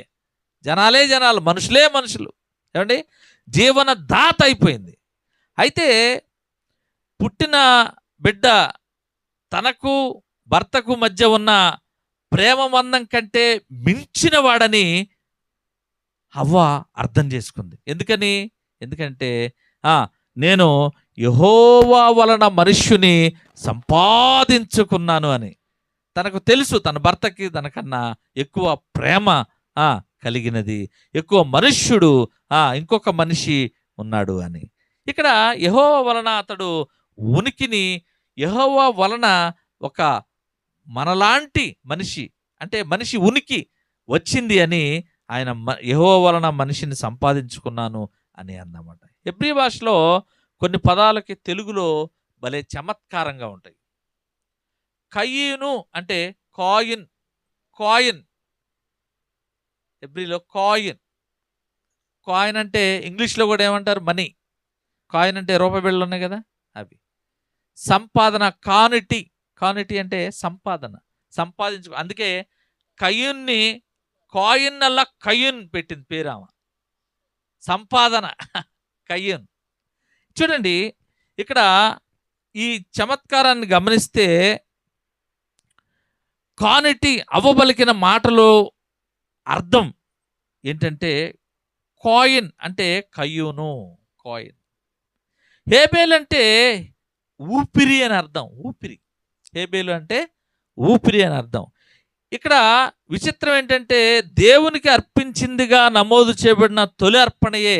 జనాలు, మనుషులు. ఏమండి, జీవనదాత అయిపోయింది. అయితే పుట్టిన బిడ్డ తనకు భర్తకు మధ్య ఉన్న ప్రేమ బంధం కంటే మించిన వాడని హవ్వ అర్థం చేసుకుంది. ఎందుకంటే నేను యెహోవా వలన మనుష్యుని సంపాదించుకున్నాను అని తనకు తెలుసు. తన భర్తకి తనకన్నా ఎక్కువ ప్రేమ కలిగినది, ఎక్కువ మనుష్యుడు ఇంకొక మనిషి ఉన్నాడు అని. ఇక్కడ యెహోవా వలన అతడు ఉనికిని, యెహోవా వలన ఒక మనలాంటి మనిషి, అంటే మనిషి ఉనికి వచ్చింది అని ఆయన యెహోవా వలన మనిషిని సంపాదించుకున్నాను అని అన్నమాట. హెబ్రీ భాషలో కొన్ని పదాలకి తెలుగులో భలే చమత్కారంగా ఉంటాయి. కయ్యూను అంటే కాయిన్, హెబ్రీలో కాయిన్ అంటే ఇంగ్లీష్లో కూడా ఏమంటారు? మనీ. కాయిన్ అంటే రూపాయి బిళ్ళలు ఉన్నాయి కదా, అవి. సంపాదన, కానిటీ అంటే సంపాదించుకో. అందుకే కయ్యూన్ని కాయిన్ అల్లా కయ్యూన్ పెట్టింది పేరు ఆమె. సంపాదన కయ్యూన్. చూడండి ఇక్కడ ఈ చమత్కారాన్ని గమనిస్తే కానిటీ అవ్వబలికిన మాటలు అర్థం ఏంటంటే కాయిన్ అంటే కయ్యూను, కాయిన్. హేబేలు అంటే ఊపిరి అని అర్థం, ఊపిరి. హేబేలు అంటే ఊపిరి అని అర్థం. ఇక్కడ విచిత్రం ఏంటంటే దేవునికి అర్పించిందిగా నమోదు చేయబడిన తొలి అర్పణయే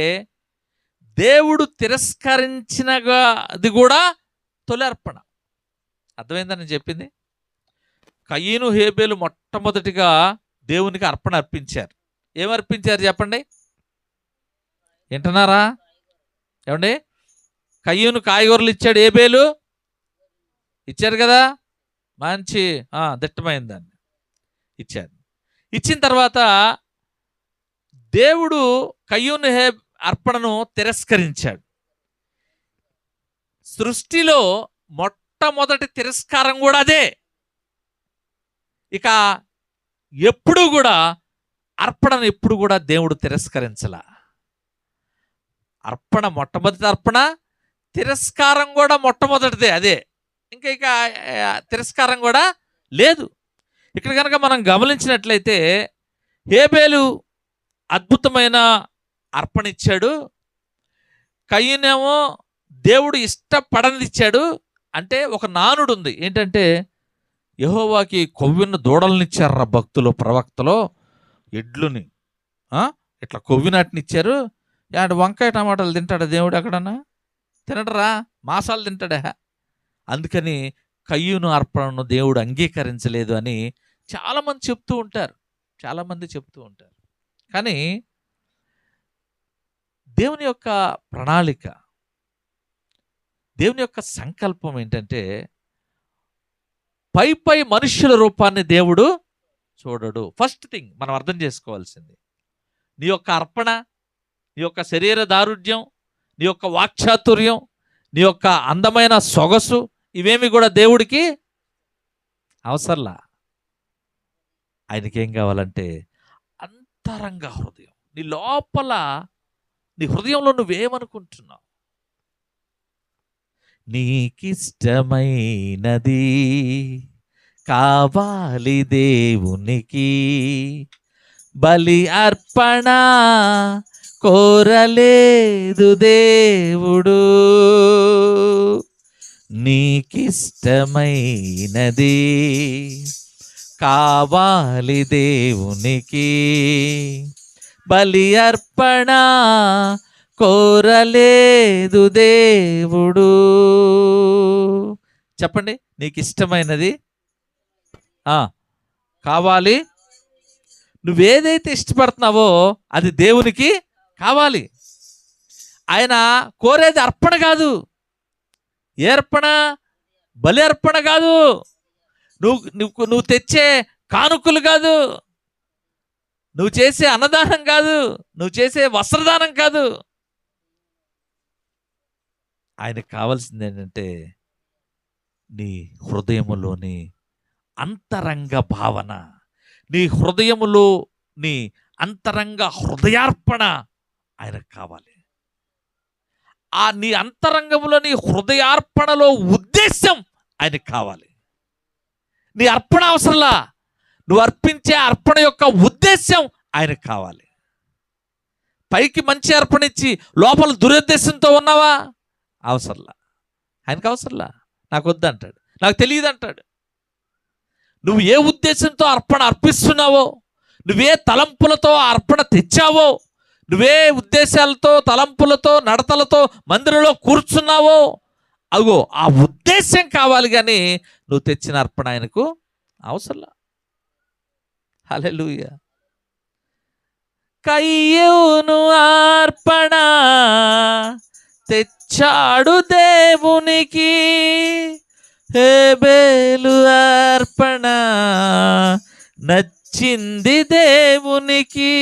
దేవుడు తిరస్కరించినగా అది కూడా తొలి అర్పణ. అర్థమైందని చెప్పింది. కయీను హేబేలు మొట్టమొదటిగా దేవునికి అర్పణ అర్పించారు. ఏమర్పించారు చెప్పండి, వింటున్నారా? ఏమండి, కయ్యూను కాయగూరలు ఇచ్చాడు, హేబేలు ఇచ్చారు కదా, మంచి దిట్టమైన దాన్ని ఇచ్చారు. ఇచ్చిన తర్వాత దేవుడు కయ్యూను అర్పణను తిరస్కరించాడు. సృష్టిలో మొట్టమొదటి తిరస్కారం కూడా అదే. ఇక ఎప్పుడు కూడా అర్పణను ఎప్పుడు కూడా దేవుడు తిరస్కరించలా. అర్పణ మొట్టమొదటి అర్పణ, తిరస్కారం కూడా మొట్టమొదటిదే అదే. ఇక తిరస్కారం కూడా లేదు. ఇక్కడ కనుక మనం గమనించినట్లయితే హేబేలు అద్భుతమైన అర్పణ ఇచ్చాడు, కయ్యూనేమో దేవుడు ఇష్టపడనిది ఇచ్చాడు. అంటే ఒక నానుడు ఉంది ఏంటంటే, యెహోవాకి కొవ్విన దూడలను ఇచ్చారు భక్తులు, ప్రవక్తలో ఎడ్లుని ఇట్లా కొవ్వినాటిని ఇచ్చారు. అంటే వంకాయ టమాటాలు తింటాడా దేవుడు? ఎక్కడన్నా తినడరా, మాసాలు తింటాడా? అందుకని కయ్యూను అర్పణను దేవుడు అంగీకరించలేదు అని చాలామంది చెప్తూ ఉంటారు, చాలామంది చెప్తూ ఉంటారు. కానీ దేవుని యొక్క ప్రణాళిక, దేవుని యొక్క సంకల్పం ఏంటంటే, పై మనుష్యుల రూపాన్ని దేవుడు చూడడు. ఫస్ట్ థింగ్ మనం అర్థం చేసుకోవాల్సింది, నీ యొక్క అర్పణ, నీ యొక్క శరీర దారుఢ్యం, నీ యొక్క వాక్చాతుర్యం, నీ యొక్క అందమైన సొగసు, ఇవేమి కూడా దేవుడికి అవసరంలా. ఆయనకేం కావాలంటే అంతరంగ హృదయం. నీ లోపల, నీ హృదయంలో నువ్వేమనుకుంటున్నావు? నీకిష్టమైనది కావాలి దేవునికి, బలి అర్పణ కోరలేదు దేవుడు. నీకిష్టమైనది కావాలి దేవునికి, బలి అర్పణ కోరలేదు దేవుడు. చెప్పండి, నీకు ఇష్టమైనది కావాలి. నువ్వేదైతే ఇష్టపడుతున్నావో అది దేవునికి కావాలి. ఆయన కోరేది అర్పణ కాదు. ఏ అర్పణ? బలి అర్పణ కాదు. నువ్వు తెచ్చే కానుకలు కాదు, నువ్వు చేసే అన్నదానం కాదు, నువ్వు చేసే వస్త్రదానం కాదు. ఆయనకు కావాల్సింది ఏంటంటే నీ హృదయములోని అంతరంగ భావన, నీ హృదయములో నీ అంతరంగ హృదయార్పణ ఆయనకు కావాలి. ఆ నీ అంతరంగంలో నీ హృదయార్పణలో ఉద్దేశం ఆయనకు కావాలి. నీ అర్పణ అవసరంలా, నువ్వు అర్పించే అర్పణ యొక్క ఉద్దేశం ఆయనకు కావాలి. పైకి మంచి అర్పణ ఇచ్చి లోపల దురుద్దేశంతో ఉన్నావా? అవసరంలా, ఆయనకు అవసరంలా. నాకు వద్దంటాడు, నాకు తెలియదు అంటాడు. నువ్వు ఏ ఉద్దేశంతో అర్పణ అర్పిస్తున్నావో, నువ్వే తలంపులతో అర్పణ తెచ్చావో, నువ్వే ఉద్దేశాలతో, తలంపులతో, నడతలతో మందిరంలో కూర్చున్నావో, అగో ఆ ఉద్దేశం కావాలి. కానీ నువ్వు తెచ్చిన అర్పణ ఆయనకు అవసరంలా. హల్లెలూయా. కయ్యూను అర్పణ తెచ్చాడు దేవునికి, హేబేలు అర్పణ నచ్చింది దేవునికి.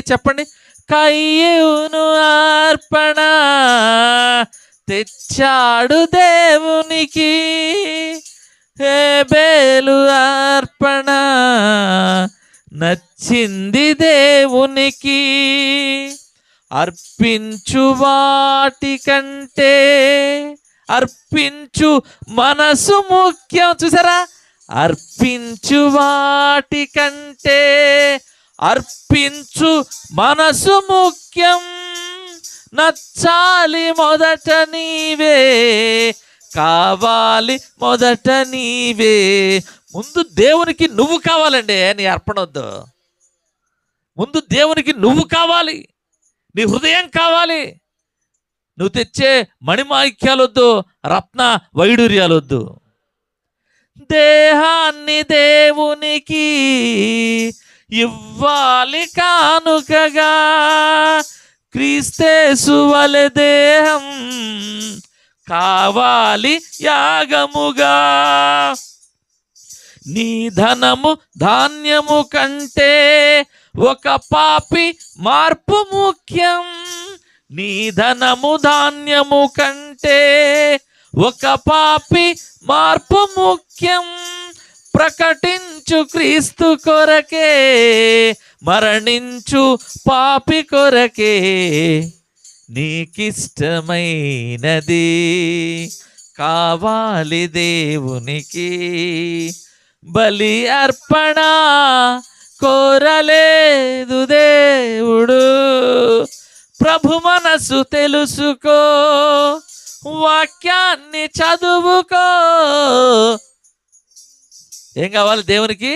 చెప్పండి, కయ్యూను అర్పణ తెచ్చాడు దేవునికి, హేబేలు అర్పణ నచ్చింది దేవునికి. అర్పించు వాటి కంటే అర్పించు మనసు ముఖ్యం. చూసారా? అర్పించు వాటి కంటే అర్పించు మనసు ముఖ్యం, నచ్చాలి మొదట నీవే, కావాలి మొదట నీవే. ముందు దేవునికి నువ్వు కావాలండి, నీ అర్పణ వద్దు. ముందు దేవునికి నువ్వు కావాలి, నీ హృదయం కావాలి. నువ్వు తెచ్చే మణిమాణిక్యాలొద్దు, రత్న వైడూర్యాలొద్దు. దేహాన్ని దేవునికి ఇవ్వాలి కానుకగా, క్రీస్తేసు వలె దేహం కావాలి యాగముగా. నీ ధనము ధాన్యము కంటే ఒక పాపి మార్పు ముఖ్యం, నీ ధనము ధాన్యము కంటే ఒక పాపి మార్పు ముఖ్యం. ప్రకటించు క్రీస్తు కొరకే, మరణించు పాపి కొరకే, నీకిష్టమైనది కావాలి దేవునికి. బలి అర్పణ కోరలేదు దేవుడు, ప్రభు మనసు తెలుసుకో, వాక్యాన్ని చదువుకో. ఏం కావాలి దేవునికి?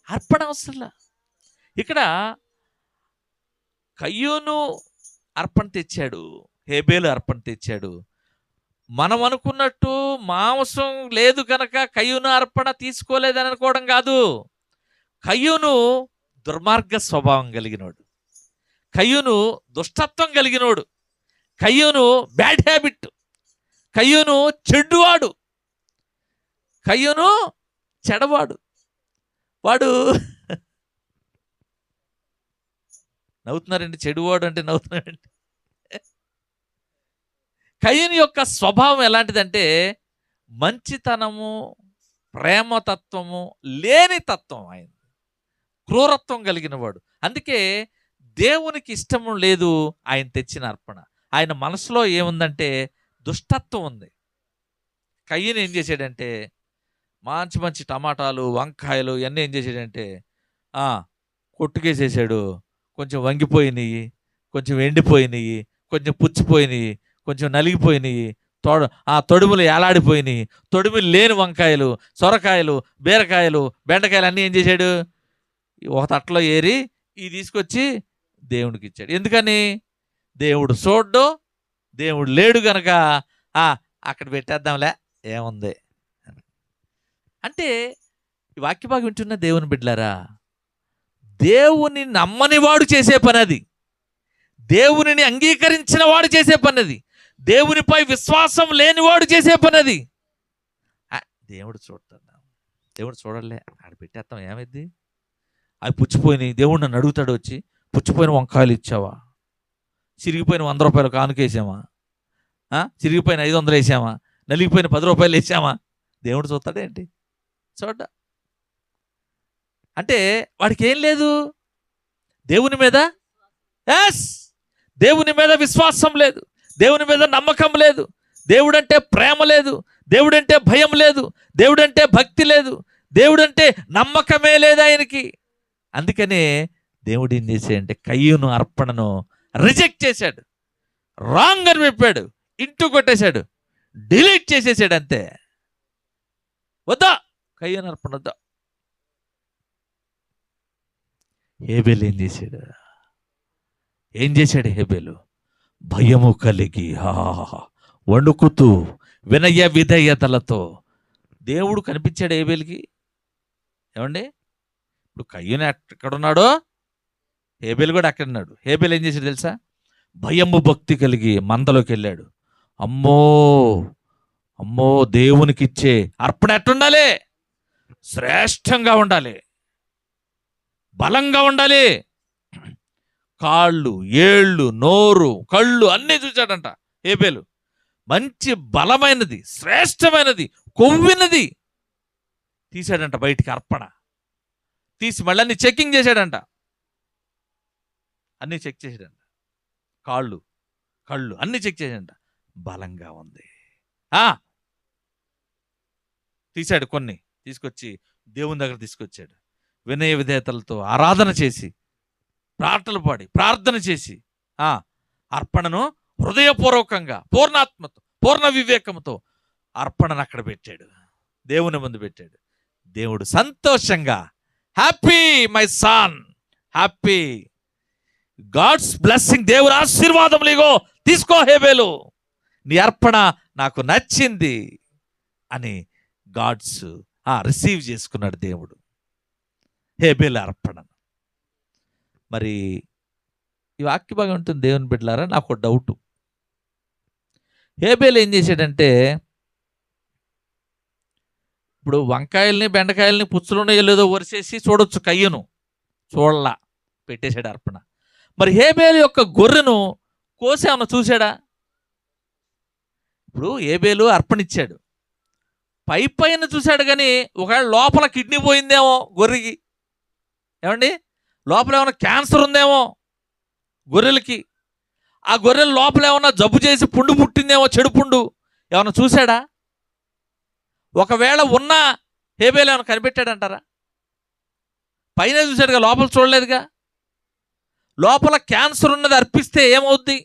అర్పణ అవసరంలా. ఇక్కడ కయ్యూను అర్పణ తెచ్చాడు, హేబేలు అర్పణ తెచ్చాడు. మనం అనుకున్నట్టు మాంసం లేదు కనుక కయ్యూను అర్పణ తీసుకోలేదని అనుకోవడం కాదు. కయ్యూను దుర్మార్గ స్వభావం కలిగినోడు, కయ్యూను దుష్టత్వం కలిగినోడు, కయ్యూను బ్యాడ్ హ్యాబిట్, కయ్యూను చెడ్డువాడు, కయ్యూను చెడవాడు. వాడు నవ్వుతున్నారండి, చెడువాడు అంటే నవ్వుతున్నారండి. కయ్యూను యొక్క స్వభావం ఎలాంటిదంటే మంచితనము, ప్రేమతత్వము లేని తత్వం. ఆయన క్రూరత్వం కలిగిన వాడు. అందుకే దేవునికి ఇష్టము లేదు ఆయన తెచ్చిన అర్పణ. ఆయన మనసులో ఏముందంటే దుష్టత్వం ఉంది. కయ్యూను ఏం చేశాడంటే మంచి మంచి టమాటాలు, వంకాయలు ఇవన్నీ ఏం చేసాడంటే కొట్టుకేసేసాడు. కొంచెం వంగిపోయినాయి, కొంచెం ఎండిపోయినాయి, కొంచెం పుచ్చిపోయినాయి, కొంచెం నలిగిపోయినాయి, తొడుములు ఏలాడిపోయినాయి. తొడుములు లేని వంకాయలు, సొరకాయలు, బీరకాయలు, బెండకాయలు అన్నీ ఏం చేశాడు? ఒక తట్టలో ఏరి ఇవి తీసుకొచ్చి దేవుడికి ఇచ్చాడు. ఎందుకని? దేవుడు చూడ్డు, దేవుడు లేడు గనక అక్కడ పెట్టేద్దాంలే ఏముంది అంటే. ఈ వాక్యభాగం వింటున్న దేవుని బిడ్డలారా, దేవుని నమ్మని వాడు చేసే పని అది, దేవునిని అంగీకరించిన వాడు చేసే పని అది, దేవునిపై విశ్వాసం లేనివాడు చేసే పని అది. దేవుడు చూడతాడు, దేవుడు చూడలే ఆడ పెట్టేస్తాం ఏమైంది? అవి పుచ్చిపోయినాయి. దేవుడు నన్ను అడుగుతాడు వచ్చి, పుచ్చిపోయిన వంకాయలు ఇచ్చావా? చిరిగిపోయిన 100 రూపాయలు కానుకేసామా? చిరిగిపోయిన 500 వేసామా? నలిగిపోయిన 10 రూపాయలు వేసామా? దేవుడు చూస్తాడేంటి? చూడ. అంటే వాడికి ఏం లేదు దేవుని మీద, దేవుని మీద విశ్వాసం లేదు, దేవుని మీద నమ్మకం లేదు, దేవుడంటే ప్రేమ లేదు, దేవుడంటే భయం లేదు, దేవుడంటే భక్తి లేదు, దేవుడంటే నమ్మకమే లేదు ఆయనకి. అందుకనే దేవుడు ఏం చేశాడంటే కయ్యూను అర్పణను రిజెక్ట్ చేశాడు, రాంగ్ అని చెప్పాడు, ఇంటూ కొట్టేశాడు, డిలీట్ చేసేసాడు. అంతే, వద్దా కయ్యూను అర్పణ వద్దా. హేబేలు ఏం చేశాడు? హేబేలు భయము కలిగి వణుకుతూ వినయ విధేయతలతో దేవుడు కనిపించాడు హేబేలుకి. ఏమండి, ఇప్పుడు కయ్యూను ఎక్కడున్నాడో హేబేలు కూడా అక్కడ ఉన్నాడు. హేబేలు ఏం చేశాడు తెలుసా? భయము భక్తి కలిగి మందలోకి వెళ్ళాడు. అమ్మో అమ్మో, దేవునికి ఇచ్చే అర్పణ ఎట్టుండాలి? శ్రేష్టంగా ఉండాలి, బలంగా ఉండాలి. కాళ్ళు, ఏళ్ళు, నోరు, కళ్ళు అన్నీ చూచాడంట హేబేలు. మంచి బలమైనది, శ్రేష్టమైనది, కొవ్వినది తీశాడంట బయటికి. అర్పణ తీసి మళ్ళీ అన్ని చెకింగ్ చేశాడంట, అన్నీ చెక్ చేశాడంట. కాళ్ళు, కళ్ళు అన్నీ చెక్ చేశాడంట. బలంగా ఉంది. తీశాడు, కొన్ని తీసుకొచ్చి దేవుని దగ్గర తీసుకొచ్చాడు. వినయ విధేయతలతో ఆరాధన చేసి, పాటలు పాడి ప్రార్థన చేసి అర్పణను హృదయపూర్వకంగా, పూర్ణాత్మతో, పూర్ణ వివేకంతో అర్పణను అక్కడ పెట్టాడు, దేవుని ముందు పెట్టాడు. దేవుడు సంతోషంగా, happy my son, happy, God's blessing, దేవుని ఆశీర్వాదములు ఇగో తీసుకో హేబేలు, నీ అర్పణ నాకు నచ్చింది అని గాడ్స్ రిసీవ్ చేసుకున్నాడు దేవుడు హేబేలు అర్పణ. మరి ఈ వాక్య భాగం ఉంటుంది దేవుని బిడ్డలారా. నాకు ఒక డౌటు, హేబేలు ఏం చేశాడంటే, ఇప్పుడు వంకాయల్ని బెండకాయల్ని పుచ్చులున్నాయో లేదో వరిసేసి చూడొచ్చు, కయ్యను చూడలా, పెట్టేశాడు అర్పణ. మరి హేబేలు యొక్క గొర్రెను కోసి ఏమన్నా చూశాడా? ఇప్పుడు హేబేలు అర్పణిచ్చాడు, పైన చూశాడు, కానీ ఒకవేళ లోపల కిడ్నీ పోయిందేమో గొర్రెకి, ఏమండి, లోపల ఏమైనా క్యాన్సర్ ఉందేమో గొర్రెలకి, ఆ గొర్రెల లోపల ఏమన్నా జబ్బు చేసి పుండు పుట్టిందేమో, చెడు పుండు ఏమన్నా చూశాడా? ఒకవేళ ఉన్నా హేబేలు ఏమైనా కనిపెట్టాడంటారా? పైన చూశాడుగా, లోపల చూడలేదుగా. లోపల క్యాన్సర్ ఉన్నది అర్పిస్తే ఏమవుద్ది?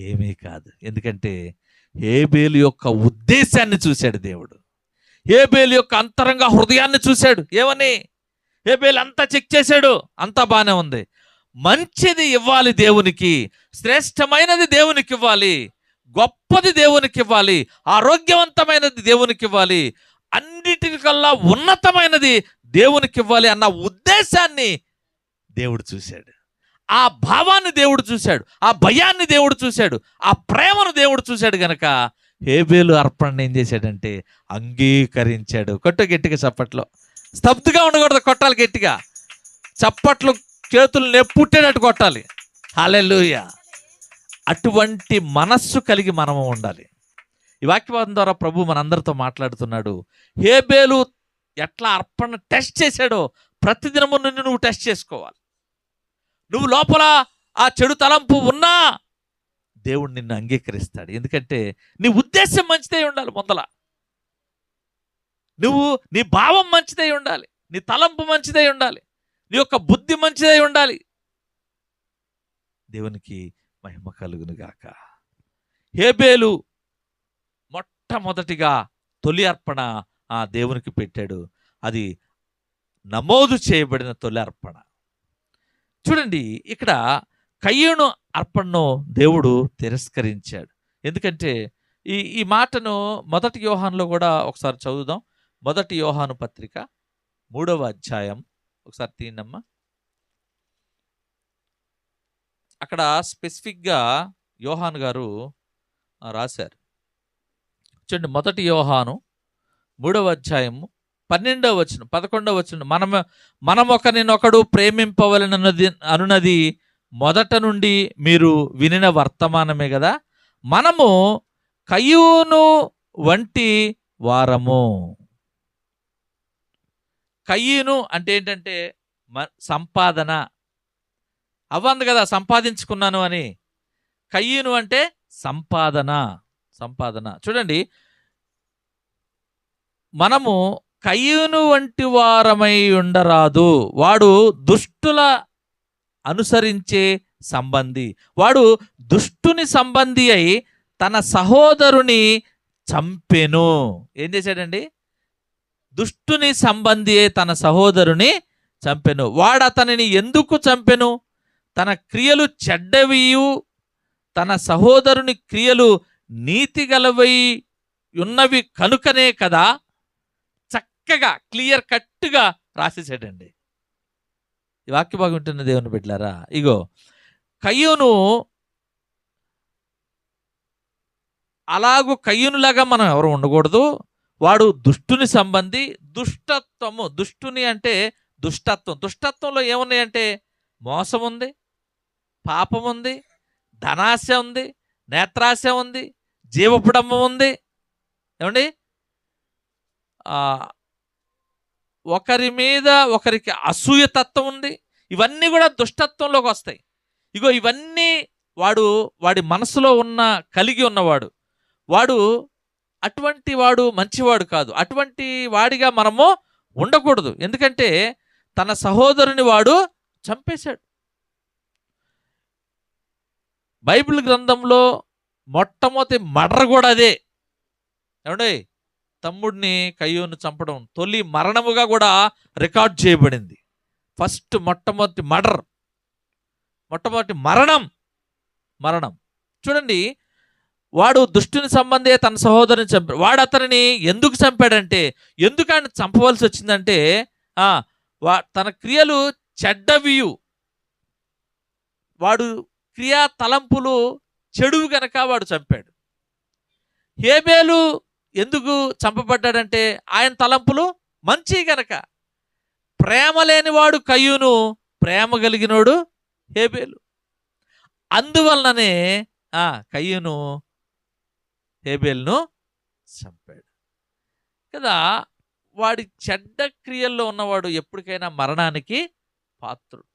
ఏమీ కాదు. ఎందుకంటే హేబేలు యొక్క ఉద్దేశాన్ని చూశాడు దేవుడు, హేబేలు యొక్క అంతరంగ హృదయాన్ని చూశాడు. ఏమని? హేబేలు అంతా చెక్ చేశాడు, అంతా బాగానే ఉంది, మంచిది ఇవ్వాలి దేవునికి, శ్రేష్టమైనది దేవునికి ఇవ్వాలి, గొప్పది దేవునికి ఇవ్వాలి, ఆరోగ్యవంతమైనది దేవునికి ఇవ్వాలి, అన్నిటికల్లా ఉన్నతమైనది దేవునికి ఇవ్వాలి అన్న ఉద్దేశాన్ని దేవుడు చూశాడు. ఆ భావాన్ని దేవుడు చూశాడు, ఆ భయాన్ని దేవుడు చూశాడు, ఆ ప్రేమను దేవుడు చూశాడు. గనక హేబేలు అర్పణ ఏం చేశాడంటే అంగీకరించాడు. కొట్ట గట్టిగా చప్పట్లో, స్తబ్దుగా ఉండకూడదు, కొట్టాలి గట్టిగా చప్పట్లు, చేతులు నెప్పుట్టేటట్టు కొట్టాలి. హల్లెలూయా. అటువంటి మనస్సు కలిగి మనము ఉండాలి. ఈ వాక్యవాదం ద్వారా ప్రభు మనందరితో మాట్లాడుతున్నాడు. హేబేలు ఎట్లా అర్పణ టెస్ట్ చేశాడో ప్రతిదినము నిన్ను నువ్వు టెస్ట్ చేసుకోవాలి. నువ్వు లోపల ఆ చెడు తలంపు ఉన్నా దేవుడు నిన్ను అంగీకరిస్తాడు. ఎందుకంటే నీ ఉద్దేశం మంచిదై ఉండాలి. ముందల నీ భావం మంచిదై ఉండాలి, నీ తలంపు మంచిదై ఉండాలి, నీ యొక్క బుద్ధి మంచిదై ఉండాలి. దేవునికి మహిమ కలుగును గాక. హేబేలు మొట్టమొదటిగా తొలి అర్పణ ఆ దేవునికి పెట్టాడు. అది నమోదు చేయబడిన తొలి అర్పణ. చూడండి, ఇక్కడ కయ్యూను అర్పణను దేవుడు తిరస్కరించాడు. ఎందుకంటే ఈ మాటను మొదటి యోహానులో కూడా ఒకసారి చదువుదాం. మొదటి యోహాను పత్రిక 3వ అధ్యాయం ఒకసారి తీయండమ్మా. అక్కడ స్పెసిఫిక్గా యోహాను గారు రాశారు. చూడండి, మొదటి యోహాను 3వ అధ్యాయము 12వ వచనం 11వ వచనం, మనం ఒకరినొకడు ప్రేమింపవలెనన్నది అనున్నది మొదట నుండి మీరు వినిన వర్తమానమే కదా. మనము కయ్యూను వంటి వారము. కయ్యూను అంటే ఏంటంటే సంపాదన. అవ్వంది కదా సంపాదించుకున్నాను అని. కయ్యూను అంటే సంపాదన. చూడండి, మనము కయ్యూను వంటి వారమై ఉండరాదు. వాడు దుష్టుల అనుసరించే సంబంధి. వాడు దుష్టుని సంబంధి అయి తన సహోదరుని చంపెను. ఏం చేశాడండి? దుష్టుని సంబంధి అయి తన సహోదరుని చంపెను. వాడు అతనిని ఎందుకు చంపెను? తన క్రియలు చెడ్డవియు తన సహోదరుని క్రియలు నీతిగలవై ఉన్నవి కనుకనే కదా. చక్కగా క్లియర్ కట్గా రాసేసాడండి. ఈ వాక్య బాగుంటున్న దేవుని బిడ్డలారా, ఇగో కయ్యూను అలాగూ కయ్యూనులాగా మనం ఎవరు ఉండకూడదు. వాడు దుష్టుని సంబంధి. దుష్టత్వము, దుష్టుని అంటే దుష్టత్వం. దుష్టత్వంలో ఏమున్నాయంటే మోసం ఉంది, పాపం ఉంది, ధనాశ ఉంది, నేత్రాశ ఉంది, జీవపుడమ్మ ఉంది. ఏమండి, ఒకరి మీద ఒకరికి అసూయతత్వం ఉంది. ఇవన్నీ కూడా దుష్టత్వంలోకి వస్తాయి. ఇగో ఇవన్నీ వాడి మనసులో కలిగి ఉన్నవాడు. వాడు అటువంటి వాడు మంచివాడు కాదు. అటువంటి వాడిగా మనము ఉండకూడదు. ఎందుకంటే తన సహోదరుని వాడు చంపేశాడు. బైబిల్ గ్రంథంలో మొట్టమొదటి మర్డర్ కూడా అదే. ఏమండి, తమ్ముడిని కయ్యూను చంపడం తొలి మరణముగా కూడా రికార్డ్ చేయబడింది. మొట్టమొదటి మర్డర్, మొట్టమొదటి మరణం. చూడండి, వాడు దుష్టుని సంబంధే తన సహోదరుని చంపాడు. వాడు అతనిని ఎందుకు చంపాడంటే, ఎందుకు ఆయన చంపవలసి వచ్చిందంటే తన క్రియలు చెడ్డవియు, వాడు క్రియా తలంపులు చెడువు గనక వాడు చంపాడు. హేబేలు ఎందుకు చంపబడ్డాడంటే ఆయన తలంపులు మంచి గనక. ప్రేమ లేనివాడు కయ్యూను, ప్రేమ కలిగినోడు హేబేలు. అందువలననే కయ్యూను హేబేలును చంపాడు కదా. వాడి చెడ్డ క్రియల్లో ఉన్నవాడు ఎప్పటికైనా మరణానికి పాత్రుడు.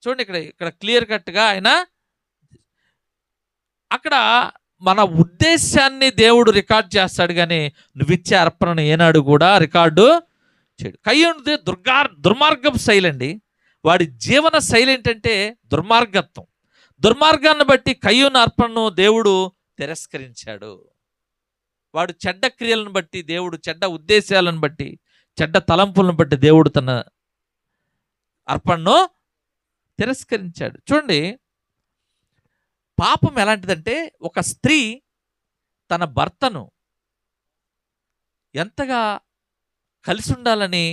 చూడండి, ఇక్కడ క్లియర్ కట్గా ఆయన అక్కడ మన ఉద్దేశాన్ని దేవుడు రికార్డ్ చేస్తాడు, కానీ నువ్విచ్చే అర్పణను ఏనాడు కూడా రికార్డు చేయడు. కయ్యూనుది దుర్మార్గపు శైలి అండి. వాడి జీవన శైలి ఏంటంటే దుర్మార్గత్వం. దుర్మార్గాన్ని బట్టి కయ్యూను అర్పణను దేవుడు తిరస్కరించాడు. వాడు చెడ్డ క్రియలను బట్టి దేవుడు, చెడ్డ ఉద్దేశాలను బట్టి, చెడ్డ తలంపులను బట్టి దేవుడు తన అర్పణను తిరస్కరించాడు. చూడండి, పాపం ఎలాంటిదంటే ఒక స్త్రీ తన భర్తను ఎంతగా కలిసి ఉండాలని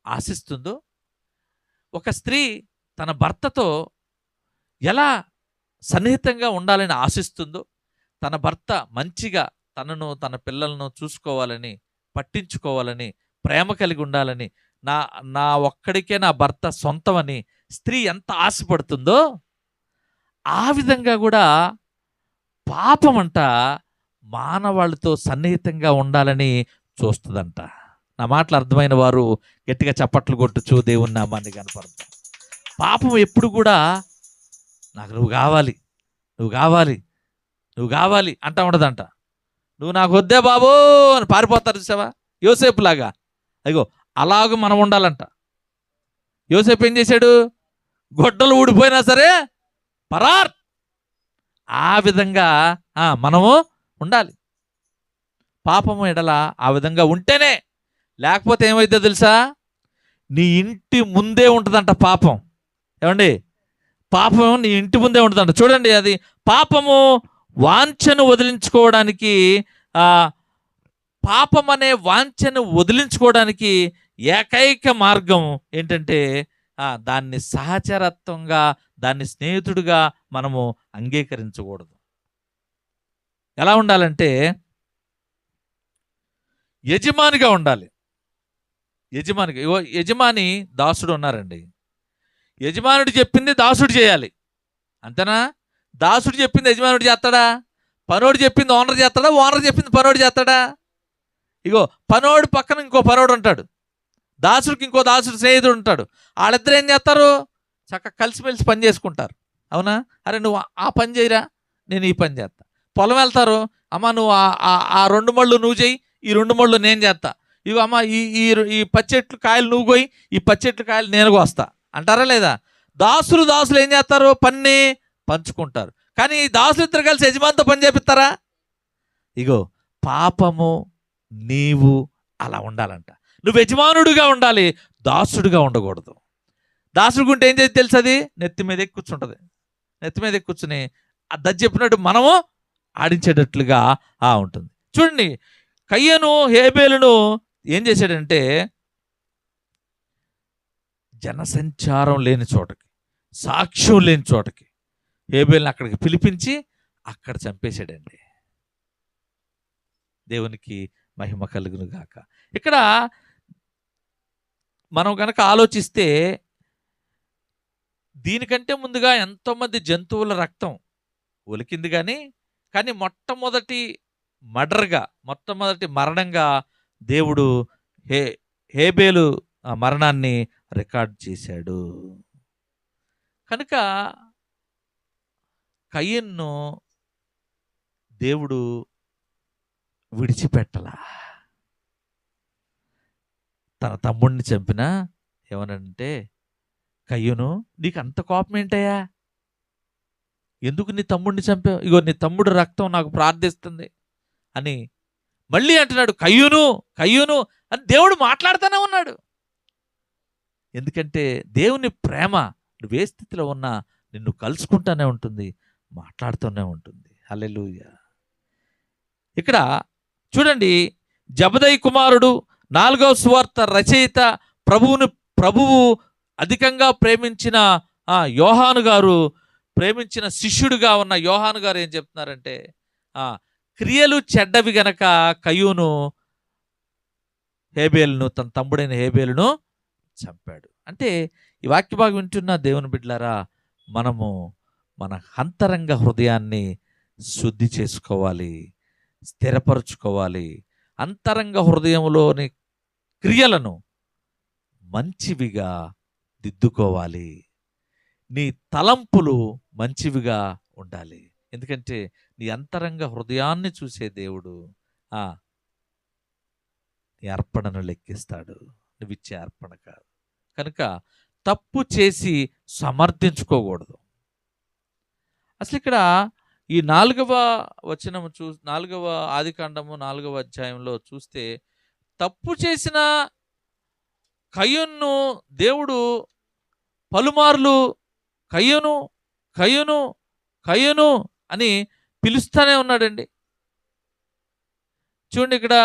ఆశిస్తుందో, ఒక స్త్రీ తన భర్తతో ఎలా సన్నిహితంగా ఉండాలని ఆశిస్తుందో, తన భర్త మంచిగా తనను తన పిల్లలను చూసుకోవాలని, పట్టించుకోవాలని, ప్రేమ కలిగి ఉండాలని, నా ఒక్కడికే నా భర్త సొంతమని స్త్రీ ఎంత ఆశపడుతుందో, ఆ విధంగా కూడా పాపమంట మానవాళ్ళతో సన్నిహితంగా ఉండాలని చూస్తుందంట. నా మాటలు అర్థమైన వారు గట్టిగా చప్పట్లు కొట్టుచు దేవుని నామాన్ని కనపడతాం. పాపం ఎప్పుడు కూడా నాకు నువ్వు కావాలి అంటా ఉండదంట. నువ్వు నాకు వద్దే బాబు అని పారిపోతారు చూసావా, యోసేపు లాగా. అయ్యో, అలాగ మనం ఉండాలంట. యోసేపు ఏం చేశాడు? గొడ్డలు ఊడిపోయినా సరే పరార్. ఆ విధంగా మనము ఉండాలి. పాపము ఎడల ఆ విధంగా ఉంటేనే, లేకపోతే ఏమైతే తెలుసా, నీ ఇంటి ముందే ఉంటుందంట పాపం. ఏమండి, పాపం నీ ఇంటి ముందే ఉంటుందంట. చూడండి, అది పాపము వాంఛను వదిలించుకోవడానికి, పాపం అనే వాంఛను వదిలించుకోవడానికి ఏకైక మార్గం ఏంటంటే దాన్ని సహచరత్వంగా, దాన్ని స్నేహితుడిగా మనము అంగీకరించకూడదు. ఎలా ఉండాలంటే యజమానిగా ఉండాలి. యజమాని దాసుడు ఉన్నారండి. యజమానుడు చెప్పింది దాసుడు చేయాలి, అంతేనా? దాసుడు చెప్పింది యజమానుడు చేస్తాడా? పనోడు చెప్పింది ఓనర్ చేస్తాడా? ఓనర్ చెప్పింది పనోడు చేస్తాడా? పనోడు పక్కన ఇంకో పనోడు ఉంటాడు, దాసుడికి ఇంకో దాసుడు స్నేహితుడు ఉంటాడు. వాళ్ళిద్దరు ఏం చేస్తారు? చక్కగా కలిసిమెలిసి పని చేసుకుంటారు. అవునా? అరే నువ్వు ఆ పని చేయరా, నేను ఈ పని చేస్తా. పొలం వెళ్తారు, అమ్మ నువ్వు ఆ 2 మళ్ళు నువ్వు చేయి, ఈ 2 మళ్ళు నేను చేస్తా. అమ్మ ఈ పచ్చెట్లు కాయలు నువ్వు కోయి, ఈ పచ్చెట్లు కాయలు నేను కోస్తా అంటారా లేదా? దాసులు ఏం చేస్తారు? పని పంచుకుంటారు. కానీ ఈ దాసులు ఇద్దరు కలిసి యజమానితో పని చేపిస్తారా? పాపము నీవు అలా ఉండాలంట. నువ్వు యజమానుడిగా ఉండాలి, దాసుడిగా ఉండకూడదు. దాసుడికి ఉంటే ఏం చేసి తెలుసు? అది నెత్తి మీద కూర్చుంటుంది. నెత్తి మీద కూర్చుని దజ్జి చెప్పినట్టు మనము ఆడించేటట్లుగా ఉంటుంది. చూడండి, కయ్యను హేబేలును ఏం చేశాడంటే జనసంచారం లేని చోటకి, సాక్ష్యం లేని చోటకి హేబేలుని అక్కడికి పిలిపించి అక్కడ చంపేశాడండి. దేవునికి మహిమ కలుగును గాక. ఇక్కడ మనం కనుక ఆలోచిస్తే దీనికంటే ముందుగా ఎంతోమంది జంతువుల రక్తం ఒలికింది, కానీ మొట్టమొదటి మరణంగా దేవుడు హేబేలు మరణాన్ని రికార్డ్ చేశాడు. కనుక కయీన్ను దేవుడు విడిచిపెట్టలా. తన తమ్ముడిని చంపినా ఏమనంటే, కయ్యూను నీకు అంత కోపం ఏంటయ్యా, ఎందుకు నీ తమ్ముడిని చంపావు, ఇగో నీ తమ్ముడు రక్తం నాకు ప్రార్థిస్తుంది అని మళ్ళీ అంటున్నాడు, కయ్యూను కయ్యూను అని దేవుడు మాట్లాడుతూనే ఉన్నాడు. ఎందుకంటే దేవుని ప్రేమ నువ్వే స్థితిలో ఉన్నా నిన్ను కలుసుకుంటూనే ఉంటుంది, మాట్లాడుతూనే ఉంటుంది. హల్లెలూయా. ఇక్కడ చూడండి, జబదయి కుమారుడు 4వ సువార్త రచయిత ప్రభువు అధికంగా ప్రేమించిన యోహాను గారు, ప్రేమించిన శిష్యుడిగా ఉన్న యోహాను గారు ఏం చెప్తున్నారంటే, క్రియలు చెడ్డవి గనక కయ్యూను హేబేలును, తన తమ్ముడైన హేబేలును చంపాడు. అంటే ఈ వాక్య భాగం వింటున్న దేవుని బిడ్డలారా, మనము మన అంతరంగ హృదయాన్ని శుద్ధి చేసుకోవాలి, స్థిరపరచుకోవాలి. అంతరంగ హృదయంలోని క్రియలను మంచివిగా దిద్దుకోవాలి. నీ తలంపులు మంచివిగా ఉండాలి. ఎందుకంటే నీ అంతరంగ హృదయాన్ని చూసే దేవుడు నీ అర్పణను లెక్కిస్తాడు, నువ్విచ్చే అర్పణ కాదు. కనుక తప్పు చేసి సమర్థించుకోకూడదు. అసలు ఇక్కడ ఈ 4వ వచనము 4వ ఆదికాండము 4వ అధ్యాయంలో చూస్తే, తప్పు చేసిన కయ్యూనును దేవుడు పలుమార్లు కయ్యూను కయ్యూను కయ్యూను అని పిలుస్తూనే ఉన్నాడండి. చూడండి, ఇక్కడ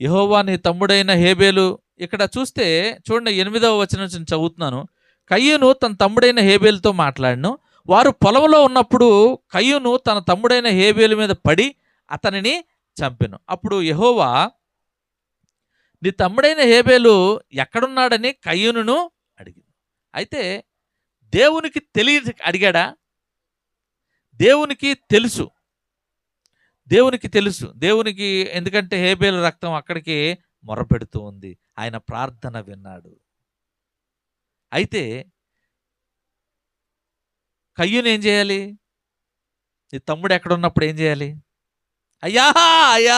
యెహోవా నీ తమ్ముడైన హేబేలు, ఇక్కడ చూస్తే చూడండి 8వ వచనం నుంచి చదువుతున్నాను. కయ్యూను తన తమ్ముడైన హేబేలుతో మాట్లాడను. వారు పొలంలో ఉన్నప్పుడు కయ్యూను తన తమ్ముడైన హేబేలు మీద పడి అతనిని చంపెను. అప్పుడు యెహోవా నీ తమ్ముడైన హేబేలు ఎక్కడున్నాడని కయ్యూనును అడిగింది. అయితే దేవునికి అడిగాడా? దేవునికి తెలుసు. దేవునికి ఎందుకంటే హేబేలు రక్తం అక్కడికి మొరపెడుతూ ఉంది. ఆయన ప్రార్థన విన్నాడు. అయితే కయ్యూను ఏం చేయాలి? నీ తమ్ముడు ఎక్కడున్నప్పుడు ఏం చేయాలి? అయ్యా అయ్యా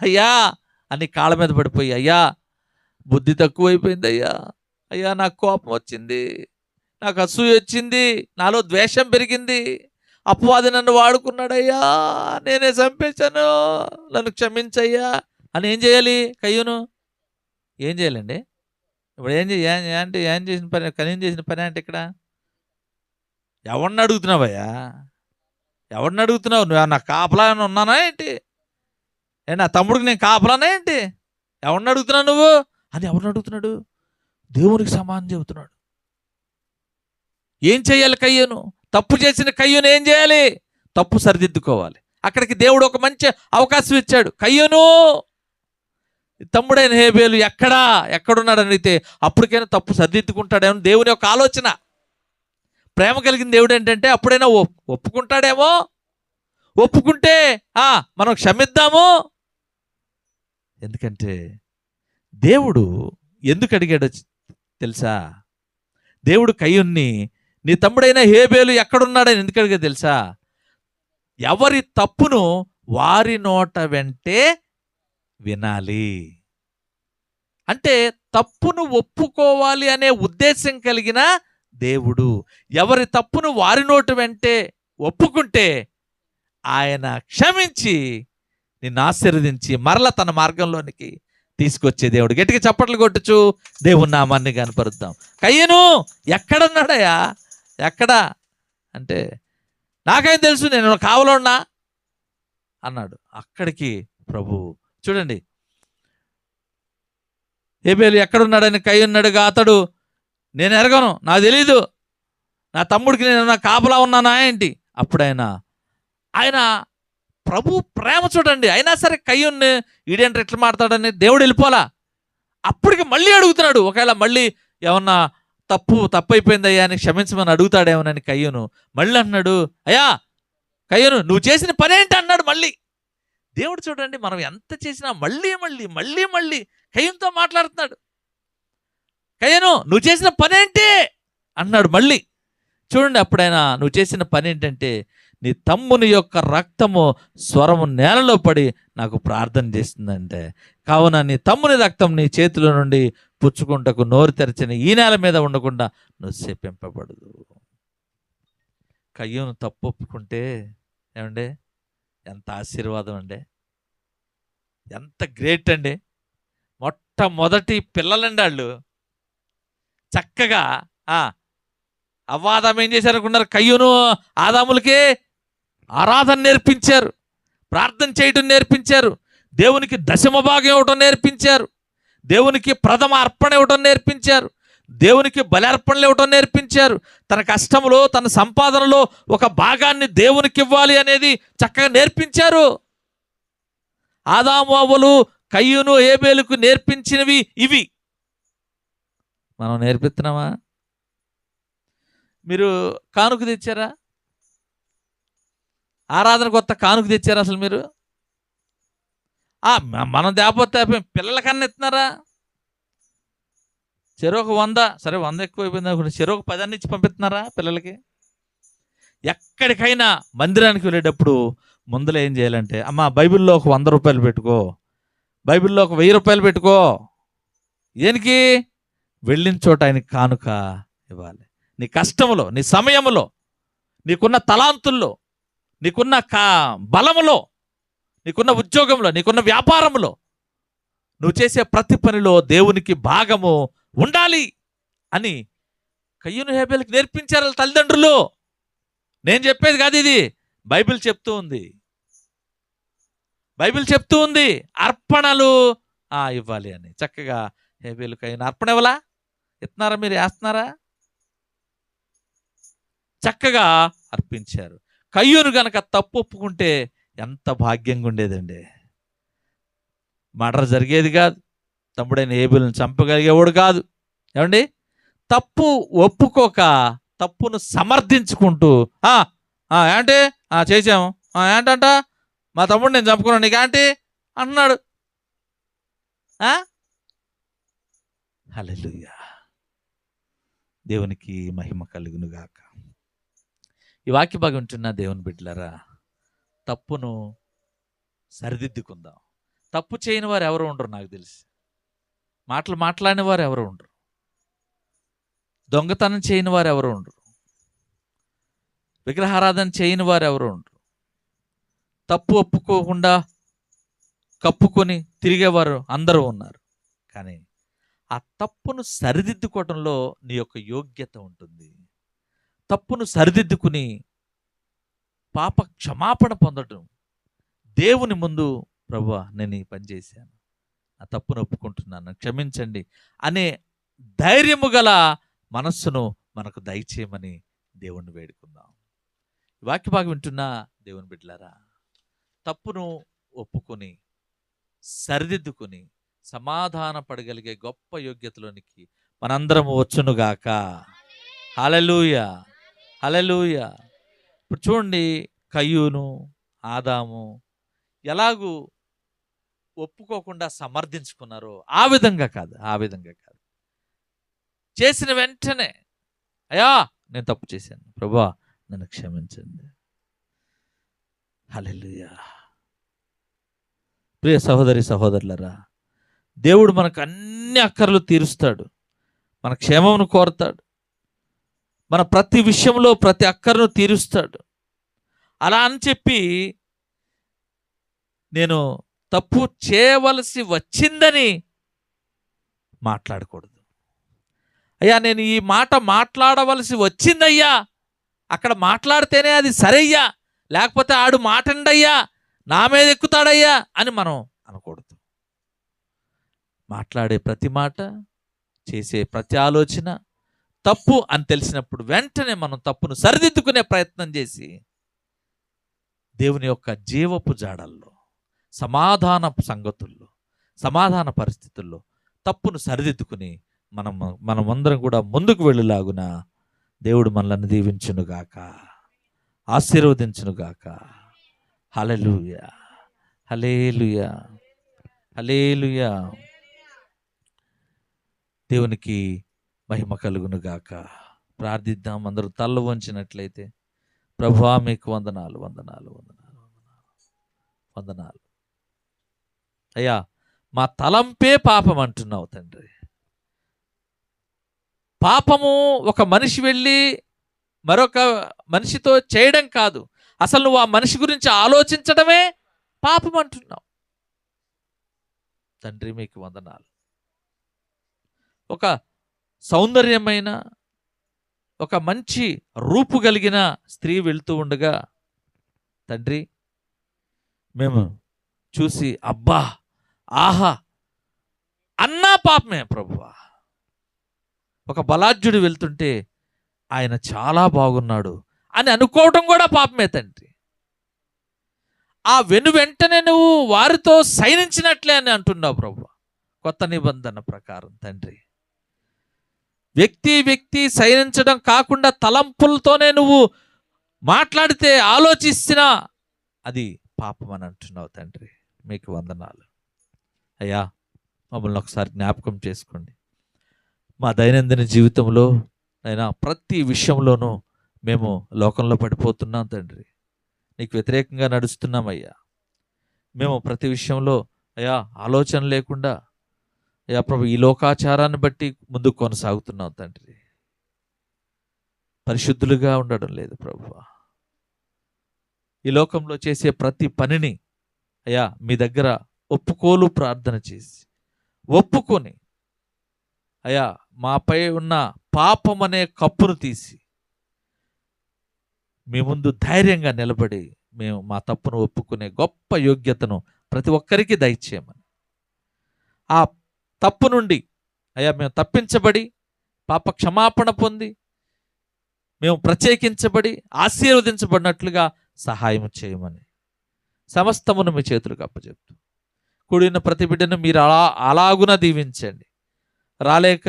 అయ్యా అని కాళ్ళ మీద పడిపోయి, అయ్యా బుద్ధి తక్కువైపోయింది, అయ్యా నాకు కోపం వచ్చింది, నాకు అసూయ వచ్చింది, నాలో ద్వేషం పెరిగింది, అపవాది నన్ను వాడుకున్నాడయ్యా, నేనే చంపేశాను, నన్ను క్షమించయ్యా అని ఏం చేయాలి? కయ్యూను ఏం చేయాలండి? ఇప్పుడు ఏం చేసిన పని, కనీం చేసిన పని అంటే ఇక్కడ ఎవరిని అడుగుతున్నావయ్యా? ఎవరిని అడుగుతున్నావు? నువ్వు నా కాపలా ఉన్నానా ఏంటి? నా తమ్ముడికి నేను కాపలానా ఏంటి? ఎవరిని అడుగుతున్నావు నువ్వు అని? ఎవరిని అడుగుతున్నాడు? దేవునికి సమానం చెబుతున్నాడు. ఏం చేయాలి కయ్యూను? తప్పు చేసిన కయ్యూను ఏం చేయాలి? తప్పు సరిదిద్దుకోవాలి. అక్కడికి దేవుడు ఒక మంచి అవకాశం ఇచ్చాడు. కయ్యూను తమ్ముడైన హేబేలు ఎక్కడున్నాడు అడిగితే అప్పటికైనా తప్పు సరిదిద్దుకుంటాడేమో దేవుని యొక్క ఆలోచన. ప్రేమ కలిగిన దేవుడు ఏంటంటే అప్పుడైనా ఒప్పుకుంటాడేమో, ఒప్పుకుంటే మనం క్షమిద్దాము. ఎందుకంటే దేవుడు ఎందుకు అడిగాడో తెలుసా? దేవుడు కయ్యూన్ని నీ తమ్ముడైన హేబేలు ఎక్కడున్నాడని ఎందుకు అడిగాడో తెలుసా? ఎవరి తప్పును వారి నోట వెంటే వినాలి. అంటే తప్పును ఒప్పుకోవాలి అనే ఉద్దేశం కలిగిన దేవుడు. ఎవరి తప్పును వారి నోటి వెంటే ఒప్పుకుంటే ఆయన క్షమించి నిన్ను ఆశీర్వదించి మరల తన మార్గంలోనికి తీసుకొచ్చే దేవుడు. గట్టిగా చప్పట్లు కొట్టుచు దేవుని నామాన్ని కనపరుద్దాం. కయ్యూను ఎక్కడున్నాడయ్యా? ఎక్కడా అంటే నాకేం తెలుసు, నేను కావలున్నా అన్నాడు. అక్కడికి ప్రభు చూడండి, హేబేలు ఎక్కడున్నాడని కయ్యూనుగా అతడు, నేను ఎరగను, నాకు తెలీదు, నా తమ్ముడికి నేను కాపలా ఉన్నానా ఏంటి? అప్పుడైనా ఆయన ప్రభు ప్రేమ చూడండి. అయినా సరే కయ్యూన్ని ఈడేంటి ఎట్లా మాట్లాడని దేవుడు వెళ్ళిపోలా. అప్పటికి మళ్ళీ అడుగుతున్నాడు. ఒకవేళ మళ్ళీ ఏమన్నా తప్పు అయిపోయిందయ్యా అని క్షమించమని అడుగుతాడేమోనని కయ్యూను మళ్ళీ అన్నాడు, అయ్యా కయ్యూను నువ్వు చేసిన పని ఏంటి అన్నాడు. మళ్ళీ దేవుడు చూడండి, మనం ఎంత చేసినా మళ్ళీ మళ్ళీ మళ్ళీ మళ్ళీ కయ్యూనుతో మాట్లాడుతున్నాడు. కయ్యను నువ్వు చేసిన పనేంటి అన్నాడు మళ్ళీ. చూడండి, అప్పుడైనా నువ్వు చేసిన పని ఏంటంటే నీ తమ్ముని యొక్క రక్తము స్వరము నేలలో పడి నాకు ప్రార్థన చేస్తుందంటే, కావున నీ తమ్ముని రక్తం నీ చేతిలో నుండి పుచ్చుకుంటకు నోరు తెరచిన ఈ నేల మీద ఉండకుండా నువ్వు శపింపబడదు. కయ్యూను తప్పు ఒప్పుకుంటే ఏమండి ఎంత ఆశీర్వాదం అండి, ఎంత గ్రేట్ అండి. మొట్టమొదటి పిల్లలండి వాళ్ళు. చక్కగా అవ్వాదాం ఏం చేశారనుకున్నారు? కయ్యూను ఆదాములకి ఆరాధన నేర్పించారు, ప్రార్థన చేయటం నేర్పించారు, దేవునికి దశమ భాగం ఇవ్వటం నేర్పించారు, దేవునికి ప్రథమ అర్పణ ఇవ్వటం నేర్పించారు, దేవునికి బలి అర్పణలు ఇవ్వటం నేర్పించారు. తన కష్టంలో తన సంపాదనలో ఒక భాగాన్ని దేవునికి ఇవ్వాలి అనేది చక్కగా నేర్పించారు. ఆదాము అవ్వలు కయ్యూను హేబేలుకు నేర్పించినవి ఇవి. మనం నేర్పిస్తున్నామా? మీరు కానుక తెచ్చారా? ఆరాధన కొత్త కానుక తెచ్చారా? అసలు మీరు మనం తేపోతే పిల్లలకన్నా ఇస్తున్నారా? చెరొక 100, సరే 100 ఎక్కువ అయిపోయింది అనుకుంటే చెరొక 10 ఇచ్చి పంపిస్తున్నారా పిల్లలకి? ఎక్కడికైనా మందిరానికి వెళ్ళేటప్పుడు ముందర ఏం చేయాలంటే, అమ్మ బైబిల్లో ఒక 100 రూపాయలు పెట్టుకో, బైబిల్లో ఒక 1000 రూపాయలు పెట్టుకో. దేనికి? వెళ్ళిన చోట ఆయనకి కానుక ఇవ్వాలి. నీ కష్టములో, నీ సమయంలో, నీకున్న తలాంతుల్లో, నీకున్న బలములో, నీకున్న ఉద్యోగంలో, నీకున్న వ్యాపారంలో, నువ్వు చేసే ప్రతి పనిలో దేవునికి భాగము ఉండాలి అని కయ్యూను హేబేలుకి నేర్పించారు తల్లిదండ్రులు. నేను చెప్పేది కాదు, ఇది బైబిల్ చెప్తూ ఉంది. బైబిల్ చెప్తూ ఉంది అర్పణలు ఇవ్వాలి అని. చక్కగా హేబేలు కయ్యూను అర్పణ ఇవ్వలా? ఇస్తున్నారా? మీరు వేస్తున్నారా? చక్కగా అర్పించారు. కయ్యూను గనక తప్పు ఒప్పుకుంటే ఎంత భాగ్యంగా ఉండేదండి. మర్డర్ జరిగేది కాదు, తమ్ముడైన హేబేలును చంపగలిగేవాడు కాదు. ఏమండి, తప్పు ఒప్పుకోక తప్పును సమర్థించుకుంటూ ఏంటి చేసాము, ఏంటంట మా తమ్ముడు నేను చంపుకున్నాను నీకేంటి అన్నాడు. హల్లెలూయా, దేవునికి మహిమ కలుగునుగాక. ఈ వాక్య భాగం ఉంటున్న దేవుని బిడ్డలారా, తప్పును సరిదిద్దుకుందాం. తప్పు చేయని వారు ఎవరు ఉండరు, నాకు తెలిసి. మాట్లాడిన వారు ఎవరు ఉండరు, దొంగతనం చేయని వారు ఎవరు ఉండరు, విగ్రహారాధన చేయని వారు ఎవరు ఉండరు, తప్పు ఒప్పుకోకుండా కప్పుకొని తిరిగేవారు అందరూ ఉన్నారు. కానీ ఆ తప్పును సరిదిద్దుకోవడంలో నీ యొక్క యోగ్యత ఉంటుంది. తప్పును సరిదిద్దుకుని పాప క్షమాపణ పొందడం, దేవుని ముందు ప్రభువా నేను ఈ పని చేశాను, ఆ తప్పును ఒప్పుకుంటున్నాను, క్షమించండి అనే ధైర్యము గల మనస్సును మనకు దయచేయమని దేవుణ్ణి వేడుకుందాం. వాక్య భాగం వింటున్న దేవుని బిడ్డలారా, తప్పును ఒప్పుకొని సరిదిద్దుకుని సమాధాన పడగలిగే గొప్ప యోగ్యతలోనికి మనందరము వచ్చునుగాక. హల్లెలూయా, హల్లెలూయా. ఇప్పుడు చూడండి, కయ్యూను ఆదాము ఎలాగూ ఒప్పుకోకుండా సమర్థించుకున్నారో ఆ విధంగా కాదు, చేసిన వెంటనే అయ్యా నేను తప్పు చేశాను ప్రభువా నన్ను క్షమించండి. హల్లెలూయా. ప్రియ సహోదరి సహోదరులరా, దేవుడు మనకు అన్ని అక్కర్లు తీరుస్తాడు, మన క్షేమమును కోరతాడు, మన ప్రతి విషయంలో ప్రతి అక్కర్ను తీరుస్తాడు. అలా అని చెప్పి నేను తప్పు చేయవలసి వచ్చిందని మాట్లాడకూడదు. అయ్యా నేను ఈ మాట మాట్లాడవలసి వచ్చిందయ్యా, అక్కడ మాట్లాడితేనే అది సరయ్యా, లేకపోతే ఆడు మాటండయ్యా నా మీద ఎక్కుతాడయ్యా అని మనం అనకూడదు. మాట్లాడే ప్రతి మాట, చేసే ప్రతి ఆలోచన తప్పు అని తెలిసినప్పుడు వెంటనే మనం తప్పును సరిదిద్దుకునే ప్రయత్నం చేసి దేవుని యొక్క జీవపు జాడల్లో, సమాధాన సంగతుల్లో, సమాధాన పరిస్థితుల్లో తప్పును సరిదిద్దుకుని మనమందరం కూడా ముందుకు వెళ్ళులాగున దేవుడు మనల్ని దీవించునుగాక, ఆశీర్వదించునుగాక. హల్లెలూయా, హల్లెలూయా, హల్లెలూయా. దేవునికి మహిమ కలుగును గాక. ప్రార్థిద్దాం. అందరూ తల్ల వంచినట్లయితే. ప్రభువా మీకు వందనాలు, వందనాలు, వందనాలు, వందనాలు. అయ్యా, మా తలంపే పాపం అంటున్నావు తండ్రి. పాపము ఒక మనిషి వెళ్ళి మరొక మనిషితో చేయడం కాదు, అసలు నువ్వు ఆ మనిషి గురించి ఆలోచించడమే పాపం అంటున్నావు తండ్రి. మీకు వందనాలు. ఒక సౌందర్యమైన, ఒక మంచి రూపు కలిగిన స్త్రీ వెళ్తూ ఉండగా తండ్రి మేము చూసి అబ్బా ఆహా అన్నా పాపమే ప్రభువా. ఒక బలాఢ్యుడు వెళ్తుంటే ఆయన చాలా బాగున్నాడు అని అనుకోవటం కూడా పాపమే తండ్రి. ఆ వెంటనే నువ్వు వారితో సైనించినట్లే అని అంటున్నావు ప్రభు. కొత్త నిబంధన ప్రకారం తండ్రి, వ్యక్తి సైనించడం కాకుండా తలంపులతోనే నువ్వు మాట్లాడితే, ఆలోచిస్తున్నా అది పాపం అని అంటున్నావు తండ్రి. మీకు వందనాలు అయ్యా. మమ్మల్ని ఒకసారి జ్ఞాపకం చేసుకోండి. మా దైనందిన జీవితంలో అయినా ప్రతి విషయంలోనూ మేము లోకంలో పడిపోతున్నాం తండ్రి. నీకు వ్యతిరేకంగా నడుస్తున్నామయ్యా. మేము ప్రతి విషయంలో అయ్యా ఆలోచన లేకుండా అయ్యా ప్రభు ఈ లోకాచారాన్ని బట్టి ముందుకు కొనసాగుతున్నాం తండ్రి. పరిశుద్ధులుగా ఉండడం లేదు ప్రభు. ఈ లోకంలో చేసే ప్రతి పనిని అయ్యా మీ దగ్గర ఒప్పుకోలు ప్రార్థన చేసి ఒప్పుకొని అయ్యా మాపై ఉన్న పాపం అనే కప్పును తీసి మీ ముందు ధైర్యంగా నిలబడి మేము మా తప్పును ఒప్పుకునే గొప్ప యోగ్యతను ప్రతి ఒక్కరికి దయచేయమని, ఆ తప్పు నుండి అయ్యా మేము తప్పించబడి పాప క్షమాపణ పొంది మేము ప్రత్యేకించబడి ఆశీర్వదించబడినట్లుగా సహాయం చేయమని సమస్తమును మీ చేతులకు అప్పచెప్తూ కూడిన ప్రతి బిడ్డను మీరు అలాగున దీవించండి. రాలేక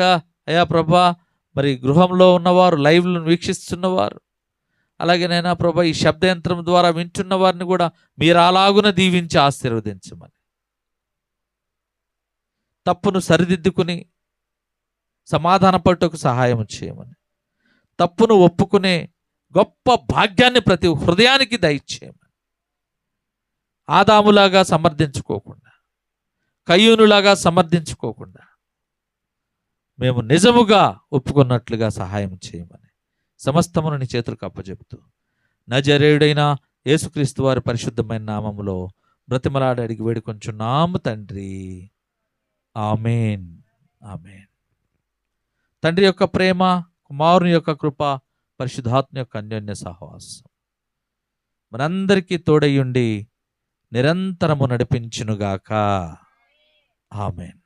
అయ్యా ప్రభా మరి గృహంలో ఉన్నవారు, లైవ్లను వీక్షిస్తున్నవారు, అలాగే నైనా ప్రభా ఈ శబ్దయంత్రం ద్వారా వింటున్న వారిని కూడా మీరు అలాగున దీవించి ఆశీర్వదించమని, తప్పును సరిదిద్దుకుని సమాధానపడటకు సహాయం చేయమని, తప్పును ఒప్పుకునే గొప్ప భాగ్యాన్ని ప్రతి హృదయానికి దయచేయమని, ఆదాములాగా సమర్థించుకోకుండా, కయ్యూనులాగా సమర్థించుకోకుండా మేము నిజముగా ఒప్పుకున్నట్లుగా సహాయం చేయమని సమస్తమును నీ చేతులకు అప్పచెప్తూ నజరేయుడైన యేసుక్రీస్తు వారి పరిశుద్ధమైన నామములో బ్రతిమలాడి అడిగి వేడుకొంచున్నాము తండ్రి. ఆమేన్, ఆమేన్. తండ్రి యొక్క ప్రేమ, కుమారుని యొక్క కృప, పరిశుద్ధాత్మ యొక్క అన్యోన్య సహవాసం మనందరికీ తోడయ్యుండి నిరంతరము నడిపించునుగాక. ఆమేన్.